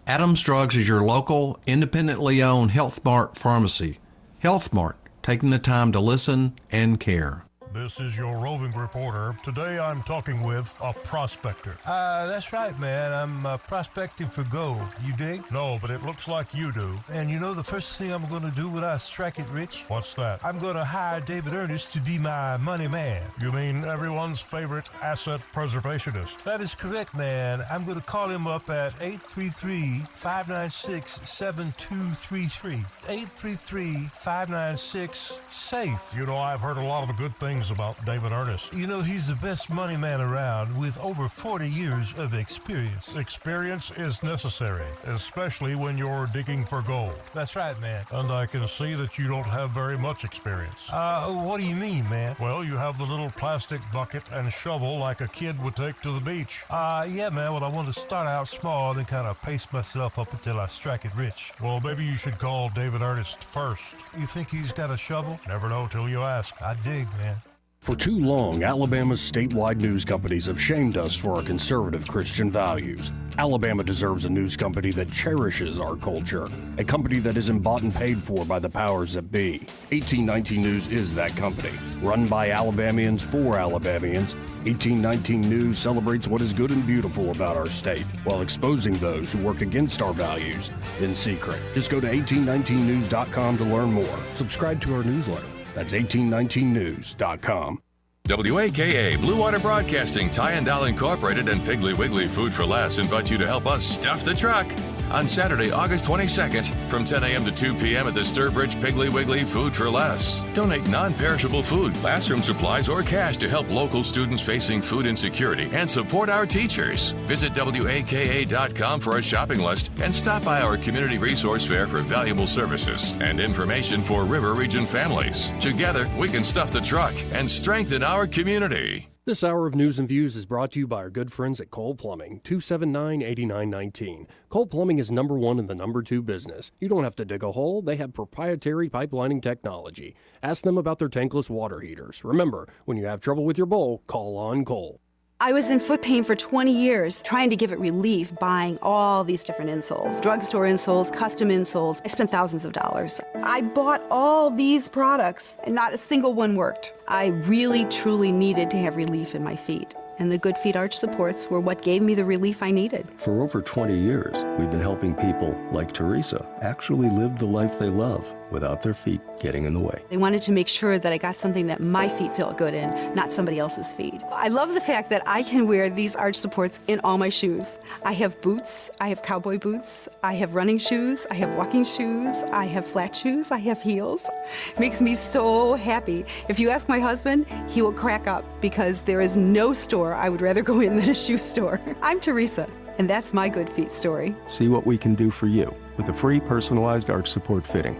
[SPEAKER 9] Adams Drugs is your local, independently owned Health Mart pharmacy. Health Mart, taking the time to listen and care.
[SPEAKER 13] This is your roving reporter. Today I'm talking with a prospector.
[SPEAKER 14] That's right, man. I'm prospecting for gold. You dig?
[SPEAKER 13] No, but it looks like you do.
[SPEAKER 14] And you know the first thing I'm going to do when I strike it rich?
[SPEAKER 13] What's that?
[SPEAKER 14] I'm going to hire David Ernest to be my money man.
[SPEAKER 13] You mean everyone's favorite asset preservationist?
[SPEAKER 14] That is correct, man. I'm going to call him up at 833-596-7233. 833-596-SAFE.
[SPEAKER 13] You know, I've heard a lot of the good things about David Ernest.
[SPEAKER 14] You know, he's the best money man around with over 40 years of experience.
[SPEAKER 13] Experience is necessary, especially when you're digging for gold.
[SPEAKER 14] That's right, man.
[SPEAKER 13] And I can see that you don't have very much experience.
[SPEAKER 14] What do you mean, man?
[SPEAKER 13] Well, you have the little plastic bucket and shovel like a kid would take to the beach.
[SPEAKER 14] Yeah, man. Well, I want to start out small and then kind of pace myself up until I strike it rich.
[SPEAKER 13] Well, maybe you should call David Ernest first.
[SPEAKER 14] You think he's got a shovel?
[SPEAKER 13] Never know till you ask.
[SPEAKER 14] I dig, man.
[SPEAKER 11] For too long, Alabama's statewide news companies have shamed us for our conservative Christian values. Alabama deserves a news company that cherishes our culture, a company that isn't bought and paid for by the powers that be. 1819 News is that company. Run by Alabamians for Alabamians, 1819 News celebrates what is good and beautiful about our state, while exposing those who work against our values in secret. Just go to 1819news.com to learn more. Subscribe to our newsletter. That's 1819news.com.
[SPEAKER 15] WAKA, Blue Water Broadcasting, Ty and Doll Incorporated, and Piggly Wiggly Food for Less invite you to help us stuff the truck on Saturday, August 22nd from 10 a.m. to 2 p.m. at the Sturbridge Piggly Wiggly Food for Less. Donate non-perishable food, classroom supplies, or cash to help local students facing food insecurity and support our teachers. Visit WAKA.com for a shopping list and stop by our community resource fair for valuable services and information for River Region families. Together, we can stuff the truck and strengthen our community.
[SPEAKER 11] This hour of News and Views is brought to you by our good friends at Cole Plumbing, 279-8919. Cole Plumbing is number one in the number two business. You don't have to dig a hole. They have proprietary pipelining technology. Ask them about their tankless water heaters. Remember, when you have trouble with your bowl, call on Cole.
[SPEAKER 16] I was in foot pain for 20 years, trying to give it relief, buying all these different insoles. Drugstore insoles, custom insoles. I spent thousands of dollars. I bought all these products, and not a single one worked. I really, truly needed to have relief in my feet. And the Good Feet arch supports were what gave me the relief I needed.
[SPEAKER 17] For over 20 years, we've been helping people like Teresa actually live the life they love without their feet getting in the way.
[SPEAKER 16] They wanted to make sure that I got something that my feet felt good in, not somebody else's feet. I love the fact that I can wear these arch supports in all my shoes. I have boots, I have cowboy boots, I have running shoes, I have walking shoes, I have flat shoes, I have heels. It makes me so happy. If you ask my husband, he will crack up because there is no store I would rather go in than a shoe store. I'm Teresa, and that's my Good Feet story.
[SPEAKER 17] See what we can do for you with a free personalized arch support fitting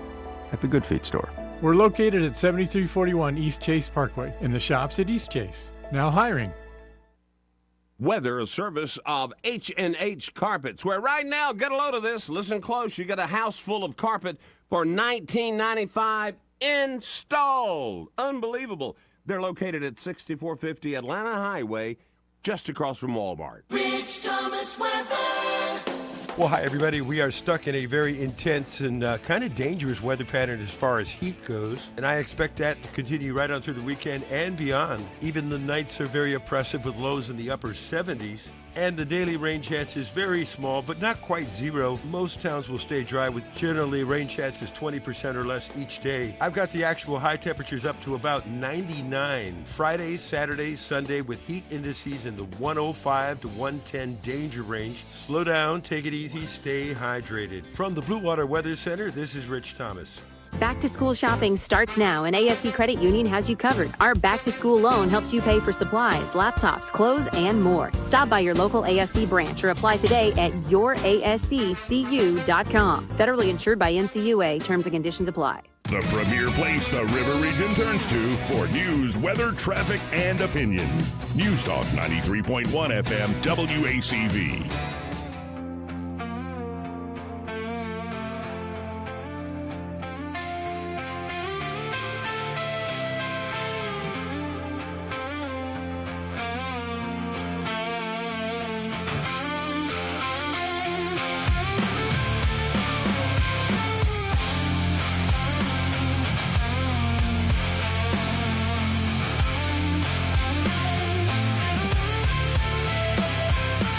[SPEAKER 17] at the Good Feet store.
[SPEAKER 18] We're located at 7341 East Chase Parkway in the shops at East Chase. Now hiring.
[SPEAKER 19] Weather, a service of H&H Carpets, where right now, get a load of this, listen close, you get a house full of carpet for $19.95 installed. Unbelievable. They're located at 6450 Atlanta Highway, just across from Walmart.
[SPEAKER 6] Rich Thomas weather.
[SPEAKER 10] Well, hi, everybody. We are stuck in a very intense and kind of dangerous weather pattern as far as heat goes, and I expect that to continue right on through the weekend and beyond. Even the nights are very oppressive with lows in the upper 70s, and the daily rain chance is very small, but not quite zero. Most towns will stay dry with generally rain chances 20% or less each day. I've got the actual high temperatures up to about 99. Friday, Saturday, Sunday with heat indices in the 105 to 110 danger range. Slow down, take it easy, stay hydrated. From the Blue Water Weather Center, this is Rich Thomas.
[SPEAKER 20] Back to school shopping starts now, and ASC Credit Union has you covered. Our back to school loan helps you pay for supplies, laptops, clothes, and more. Stop by your local ASC branch or apply today at yourasccu.com. Federally insured by NCUA. Terms and conditions apply.
[SPEAKER 5] The premier place the River Region turns to for news, weather, traffic, and opinion. News Talk 93.1 FM WACV.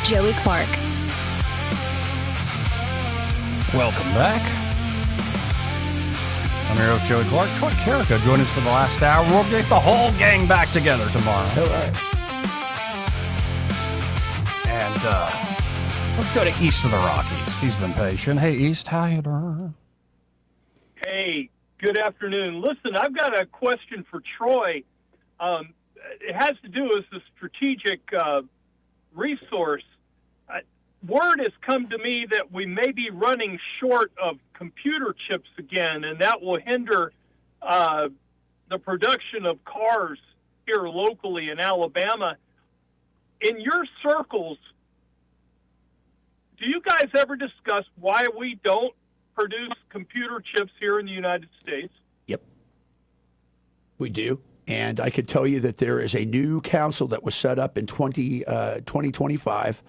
[SPEAKER 12] Joey Clark.
[SPEAKER 3] Welcome back. I'm your host, Joey Clark. Troy Carrica joined us for the last hour. We'll get the whole gang back together tomorrow.
[SPEAKER 8] All right.
[SPEAKER 3] And let's go to East of the Rockies. He's been patient. Hey, East, how you doing?
[SPEAKER 24] Hey, good afternoon. Listen, I've got a question for Troy. It has to do with the strategic resource. Word has come to me that we may be running short of computer chips again, and that will hinder the production of cars here locally in Alabama. In your circles, do you guys ever discuss why we don't produce computer chips here in the United States?
[SPEAKER 8] Yep. We do. And I could tell you that there is a new council that was set up in 2025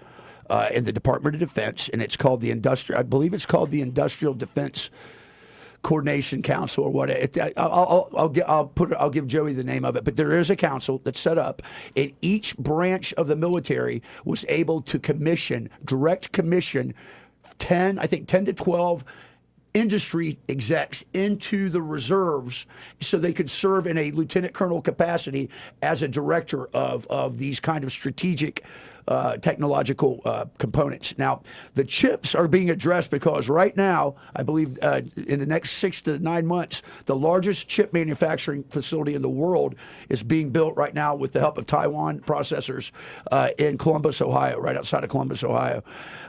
[SPEAKER 8] in the Department of Defense, and it's called the I believe it's called the Industrial Defense Coordination Council or what. I'll give Joey the name of it, but there is a council that's set up, and each branch of the military was able to direct commission 10 to 12 industry execs into the reserves so they could serve in a lieutenant colonel capacity as a director of these kind of strategic technological components. Now, the chips are being addressed because right now, I believe in the next 6 to 9 months, the largest chip manufacturing facility in the world is being built right now with the help of Taiwan processors in Columbus, Ohio, right outside of Columbus, Ohio,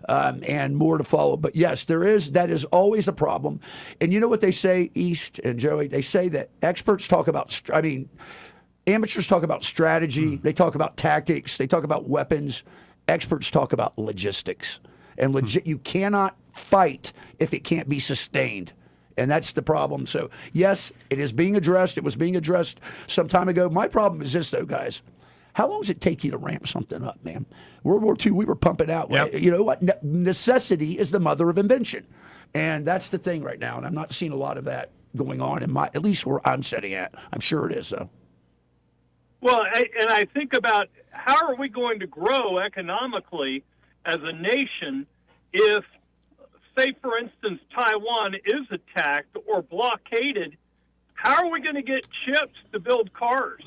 [SPEAKER 8] and more to follow. But yes, that is always a problem. And you know what they say, East and Joey? They say that experts talk about, amateurs talk about strategy, they talk about tactics, they talk about weapons. Experts talk about logistics. And you cannot fight if it can't be sustained. And that's the problem. So, yes, it is being addressed. It was being addressed some time ago. My problem is this, though, guys. How long does it take you to ramp something up, man? World War II, we were pumping out. Yep. You know what? Necessity is the mother of invention. And that's the thing right now. And I'm not seeing a lot of that going on at least where I'm sitting at. I'm sure it is, though.
[SPEAKER 24] Well, and I think about how are we going to grow economically as a nation if, say, for instance, Taiwan is attacked or blockaded. How are we going to get chips to build cars?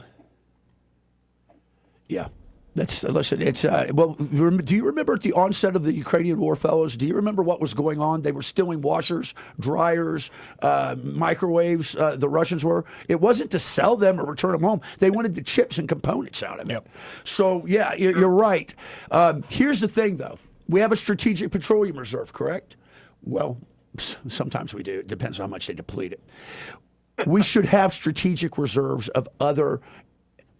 [SPEAKER 8] Yeah. Listen, it's, do you remember at the onset of the Ukrainian war, fellows, do you remember what was going on? They were stealing washers, dryers, microwaves, the Russians were. It wasn't to sell them or return them home. They wanted the chips and components out of it. Yep. So, yeah, you're right. Here's the thing, though. We have a strategic petroleum reserve, correct? Well, sometimes we do. It depends on how much they deplete it. We should have strategic reserves of other.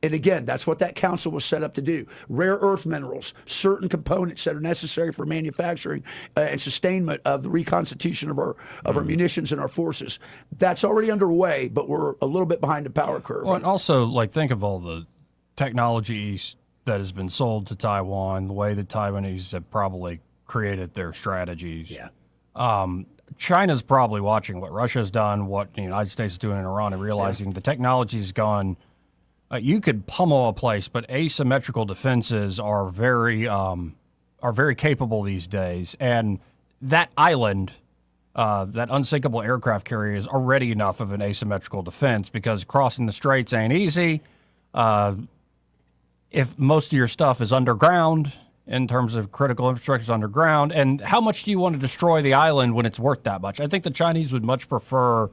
[SPEAKER 8] And again, that's what that council was set up to do. Rare earth minerals, certain components that are necessary for manufacturing and sustainment of the reconstitution of our munitions and our forces. That's already underway, but we're a little bit behind the power curve.
[SPEAKER 3] Well, and also, think of all the technologies that has been sold to Taiwan, the way the Taiwanese have probably created their strategies.
[SPEAKER 8] Yeah.
[SPEAKER 3] China's probably watching what Russia's done, what the United States is doing in Iran, and realizing the technology's gone. You could pummel a place, but asymmetrical defenses are very capable these days. And that island, that unsinkable aircraft carrier, is already enough of an asymmetrical defense because crossing the straits ain't easy. If most of your stuff is underground, in terms of critical infrastructure is underground, and how much do you want to destroy the island when it's worth that much? I think the Chinese would much prefer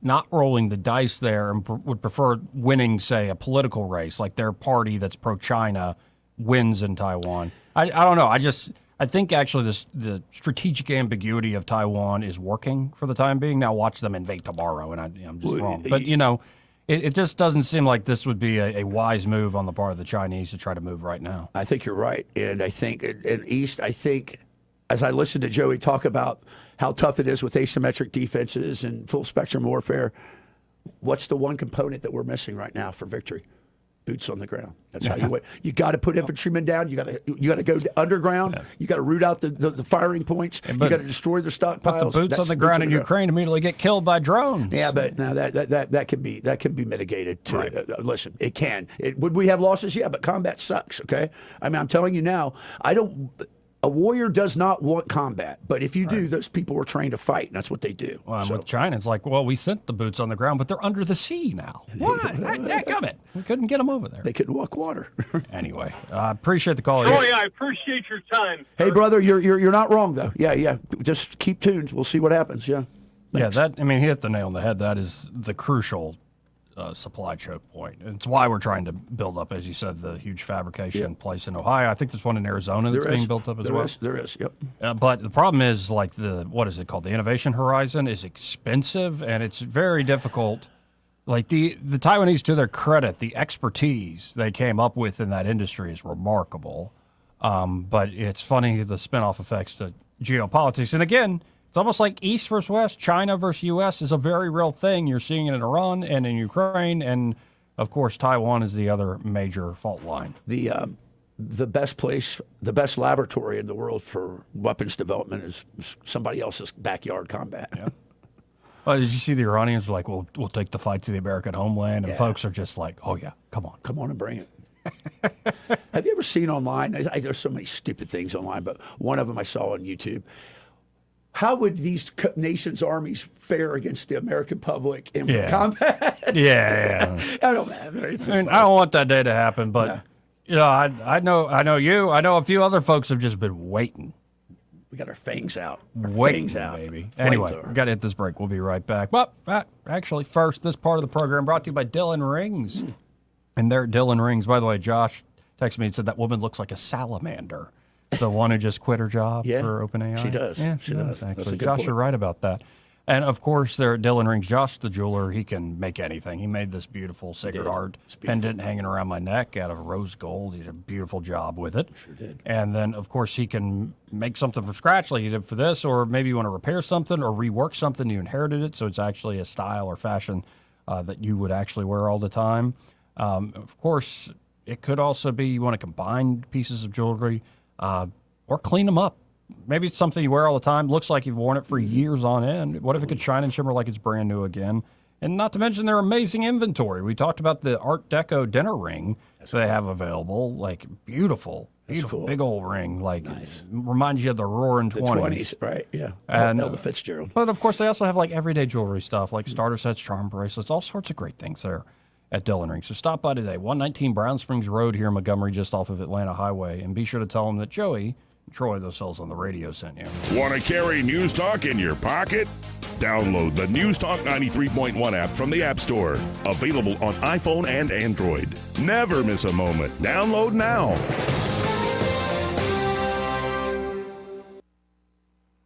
[SPEAKER 3] not rolling the dice there and would prefer winning, say, a political race, like their party that's pro-China wins in Taiwan. I don't know. I think actually the strategic ambiguity of Taiwan is working for the time being. Now watch them invade tomorrow, and I'm just wrong. But, it just doesn't seem like this would be a wise move on the part of the Chinese to try to move right now.
[SPEAKER 8] I think you're right. And I think in East, as I listened to Joey talk about how tough it is with asymmetric defenses and full spectrum warfare, what's the one component that we're missing right now for victory? Boots on the ground. That's how you win. You got to put infantrymen down. You got to go underground. Yeah. You got to root out the firing points. You got to destroy their stockpiles.
[SPEAKER 3] But the boots on the ground in Ukraine immediately get killed by drones.
[SPEAKER 8] Yeah, but now that can be mitigated too. Right. Listen, it can. Would we have losses? Yeah, but combat sucks. Okay, I mean, I'm telling you now. A warrior does not want combat, but if you do, those people were trained to fight, and that's what they do.
[SPEAKER 3] Well, with China, it's like, well, we sent the boots on the ground, but they're under the sea now. What? Dadgummit. We couldn't get them over there.
[SPEAKER 8] They couldn't walk water.
[SPEAKER 3] Anyway, I appreciate the call.
[SPEAKER 24] Troy, I appreciate your time.
[SPEAKER 8] Hey, brother, you're not wrong, though. Yeah. Just keep tuned. We'll see what happens, yeah. Thanks.
[SPEAKER 3] Yeah, he hit the nail on the head. That is the crucial supply choke point. It's why we're trying to build up, as you said, the huge fabrication place in Ohio. I think there's one in Arizona that's being built up as well.
[SPEAKER 8] There is, yep.
[SPEAKER 3] But the problem is, what is it called? The Innovation Horizon is expensive, and it's very difficult. Like the Taiwanese, to their credit, the expertise they came up with in that industry is remarkable. But it's funny, the spinoff effects to geopolitics. And again, it's almost like East versus West, China versus U.S. is a very real thing. You're seeing it in Iran and in Ukraine, and Of course, Taiwan is the other major fault line.
[SPEAKER 8] The best place, the best laboratory in the world for weapons development is somebody else's backyard combat.
[SPEAKER 3] Yeah. Did you see the Iranians were like, we'll take the fight to the American homeland? And folks are just like, oh, yeah, come on.
[SPEAKER 8] Come on and bring it. Have you ever seen online? There's so many stupid things online, but one of them I saw on YouTube. How would these nations' armies fare against the American public in combat?
[SPEAKER 3] Yeah.
[SPEAKER 8] I don't know.
[SPEAKER 3] I don't want that day to happen, but I know you. I know a few other folks have just been waiting.
[SPEAKER 8] We got our fangs out.
[SPEAKER 3] Fangs out, baby. Anyway, we got to hit this break. We'll be right back. But actually, first, this part of the program brought to you by Dylan Rings. And there at Dylan Rings, by the way, Josh texted me and said that woman looks like a salamander. The one who just quit her job for OpenAI.
[SPEAKER 8] She does.
[SPEAKER 3] Yeah,
[SPEAKER 8] she does.
[SPEAKER 3] Actually, Josh, you're right about that. And of course, there at Dylan Rings, Josh the jeweler, he can make anything. He made this beautiful Sacred Heart pendant hanging around my neck out of rose gold. He did a beautiful job with it.
[SPEAKER 8] Sure did.
[SPEAKER 3] And then, of course, he can make something from scratch like he did for this, or maybe you want to repair something or rework something. You inherited it, so it's actually a style or fashion that you would actually wear all the time. Of course, it could also be you want to combine pieces of jewelry or clean them up. Maybe it's something you wear all the time, looks like you've worn it for years on end. What if it could shine and shimmer like it's brand new again? And not to mention their amazing inventory. We talked about the Art Deco dinner ring they have available, like beautiful, cool. Big old ring, like reminds you of the Roaring 20s.
[SPEAKER 8] Right, yeah.
[SPEAKER 3] And
[SPEAKER 8] Ella Fitzgerald.
[SPEAKER 3] But of course, they also have like everyday jewelry stuff, like starter sets, charm bracelets, all sorts of great things there at Dylan Rings. So stop by today, 119 Brown Springs Road here in Montgomery, just off of Atlanta Highway, and be sure to tell them that Joey Troy, those cells on the radio sent you.
[SPEAKER 5] Want to carry News Talk in your pocket? Download the News Talk 93.1 app from the App Store. Available on iPhone and Android. Never miss a moment. Download now.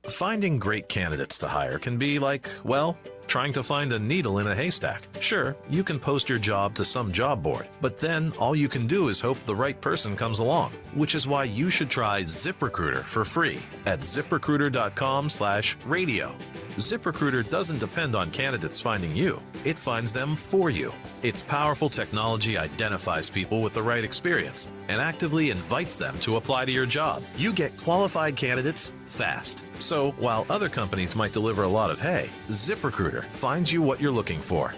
[SPEAKER 1] Finding great candidates to hire can be like, well, trying to find a needle in a haystack. Sure, you can post your job to some job board, but then all you can do is hope the right person comes along, which is why you should try ZipRecruiter for free at ZipRecruiter.com/radio. ZipRecruiter doesn't depend on candidates finding you. It finds them for you. Its powerful technology identifies people with the right experience and actively invites them to apply to your job. You get qualified candidates fast. So while other companies might deliver a lot of hay, ZipRecruiter finds you what you're looking for.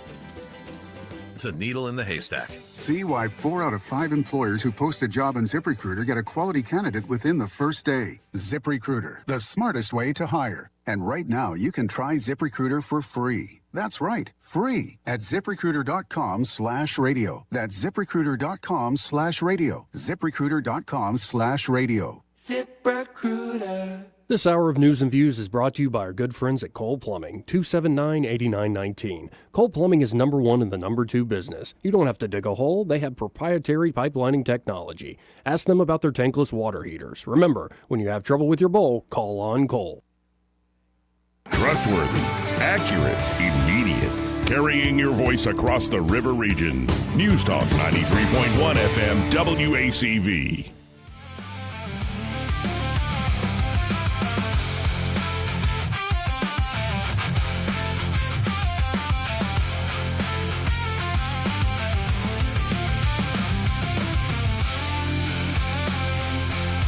[SPEAKER 1] The needle in the haystack.
[SPEAKER 4] See why 4 out of 5 employers who post a job on ZipRecruiter get a quality candidate within the first day. ZipRecruiter, the smartest way to hire. And right now, you can try ZipRecruiter for free. That's right, free at ZipRecruiter.com/radio. That's ZipRecruiter.com/radio. ZipRecruiter.com/radio.
[SPEAKER 21] ZipRecruiter. This hour of News and Views is brought to you by our good friends at Cole Plumbing, 279-8919. Cole Plumbing is number 1 in the number 2 business. You don't have to dig a hole. They have proprietary pipelining technology. Ask them about their tankless water heaters. Remember, when you have trouble with your bowl, call on Cole.
[SPEAKER 5] Trustworthy, accurate, immediate. Carrying your voice across the river region. News Talk 93.1 FM WACV.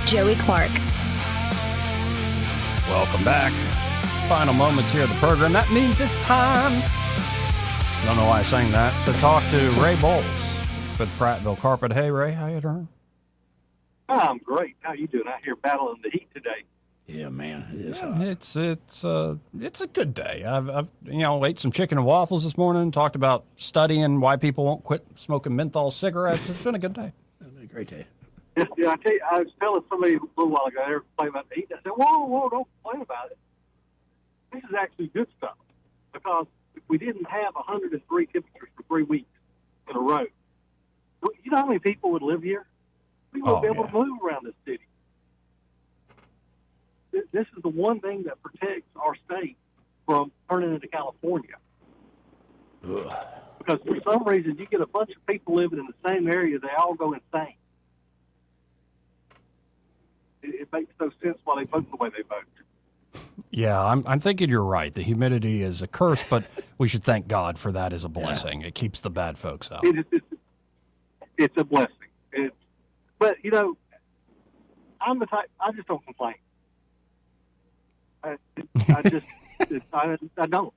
[SPEAKER 12] Joey Clark.
[SPEAKER 3] Welcome back. Final moments here of the program. That means it's time. Don't know why I sang that. To talk to Ray Bowles with Prattville Carpet. Hey, Ray, how you doing?
[SPEAKER 22] I'm great. How you doing out here battling the heat today?
[SPEAKER 8] Yeah, man, it is.
[SPEAKER 3] It's a good day. I've ate some chicken and waffles this morning. Talked about studying why people won't quit smoking menthol cigarettes. It's been a good day.
[SPEAKER 8] It's been a great day.
[SPEAKER 22] Yeah, I tell you, I was telling somebody a little while ago, they were complaining about the heat. I said, whoa, don't complain about it. This is actually good stuff, because if we didn't have 103 temperatures for 3 weeks in a row, you know how many people would live here? We wouldn't be able to move around this city. This is the one thing that protects our state from turning into California.
[SPEAKER 8] Ugh.
[SPEAKER 22] Because for some reason, you get a bunch of people living in the same area, they all go insane. It makes no sense why they vote the way they vote.
[SPEAKER 3] Yeah, I'm thinking you're right. The humidity is a curse, but we should thank God for that as a blessing. It keeps the bad folks out.
[SPEAKER 22] It's a blessing. But, you know, I'm the type, I just don't complain. I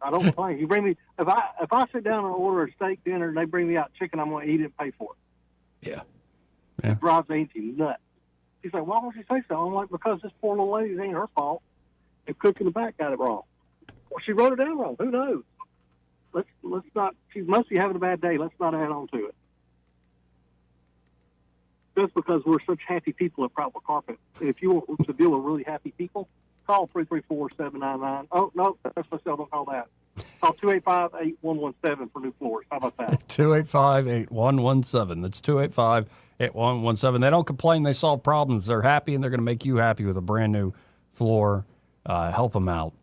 [SPEAKER 22] don't complain. You bring me, if I sit down and order a steak dinner and they bring me out chicken, I'm going to eat it and pay for it.
[SPEAKER 8] Yeah.
[SPEAKER 22] It drives Auntie nuts. She's like, why won't you say so? I'm like, because this poor little lady, it ain't her fault. The cook in the back got it wrong. Or she wrote it down wrong. Who knows? Let's not, she must be having a bad day. Let's not add on to it. Just because we're such happy people at Proudfoot Carpet. If you want to deal with really happy people, call 334-799. Oh, no, that's myself. Don't call that. Call 285-8117 for new floors. How about that?
[SPEAKER 3] 285-8117. That's 285-8117. They don't complain. They solve problems. They're happy, and they're going to make you happy with a brand new floor. Help them out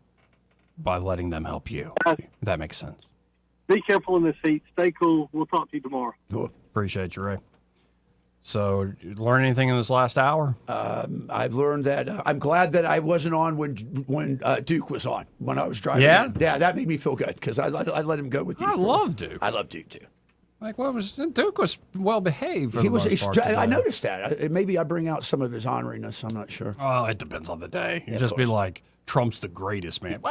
[SPEAKER 3] by letting them help you. That makes sense.
[SPEAKER 22] Be careful in this heat. Stay cool. We'll talk to you tomorrow.
[SPEAKER 3] Appreciate you, Ray. So, you learn anything in this last hour?
[SPEAKER 8] I've learned that I'm glad that I wasn't on when Duke was on, when I was driving.
[SPEAKER 3] Yeah?
[SPEAKER 8] Yeah, that made me feel good because I let him go with you.
[SPEAKER 3] I love Duke.
[SPEAKER 8] I love Duke, too.
[SPEAKER 3] Like, Duke was well behaved for
[SPEAKER 8] He
[SPEAKER 3] the
[SPEAKER 8] was.
[SPEAKER 3] most part
[SPEAKER 8] I
[SPEAKER 3] today.
[SPEAKER 8] noticed that. Maybe I bring out some of his honoriness. I'm not sure.
[SPEAKER 3] Oh, it depends on the day. You
[SPEAKER 8] Yeah,
[SPEAKER 3] just
[SPEAKER 8] of
[SPEAKER 3] be
[SPEAKER 8] course.
[SPEAKER 3] like, Trump's the greatest man.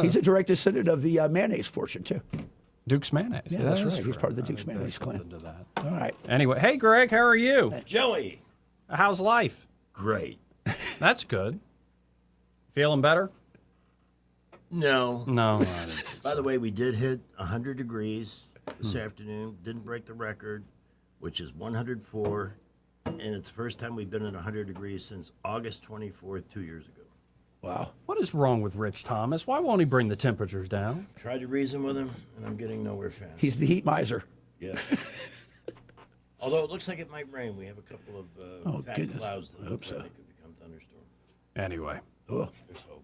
[SPEAKER 8] He's a direct descendant of the mayonnaise fortune, too.
[SPEAKER 3] Duke's mayonnaise.
[SPEAKER 8] Yeah, that's right. He's part of the Duke's mayonnaise clan. All right.
[SPEAKER 3] Anyway, hey, Greg, how are you?
[SPEAKER 2] Joey.
[SPEAKER 3] How's life?
[SPEAKER 2] Great.
[SPEAKER 3] That's good. Feeling better?
[SPEAKER 2] No.
[SPEAKER 3] No. I didn't think
[SPEAKER 2] By the way, we did hit 100 degrees this afternoon. Didn't break the record, which is 104. And it's the first time we've been at 100 degrees since August 24th, 2 years ago.
[SPEAKER 8] Wow.
[SPEAKER 3] What is wrong with Rich Thomas? Why won't he bring the temperatures down?
[SPEAKER 2] Tried to reason with him, and I'm getting nowhere fast.
[SPEAKER 8] He's the heat miser.
[SPEAKER 2] Yeah. Although it looks like it might rain. We have a couple of fat clouds that look like they could become thunderstorms.
[SPEAKER 3] Anyway.
[SPEAKER 2] There's hope.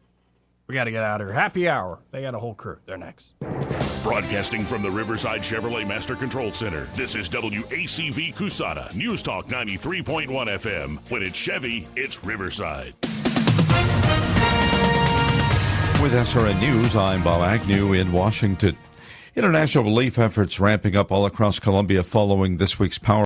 [SPEAKER 3] We got to get out of here. Happy hour. They got a whole crew. They're next.
[SPEAKER 5] Broadcasting from the Riverside Chevrolet Master Control Center, this is WACV Cusana, News Talk 93.1 FM. When it's Chevy, it's Riverside.
[SPEAKER 7] With SRN News, I'm Bob Agnew in Washington. International relief efforts ramping up all across Colombia following this week's power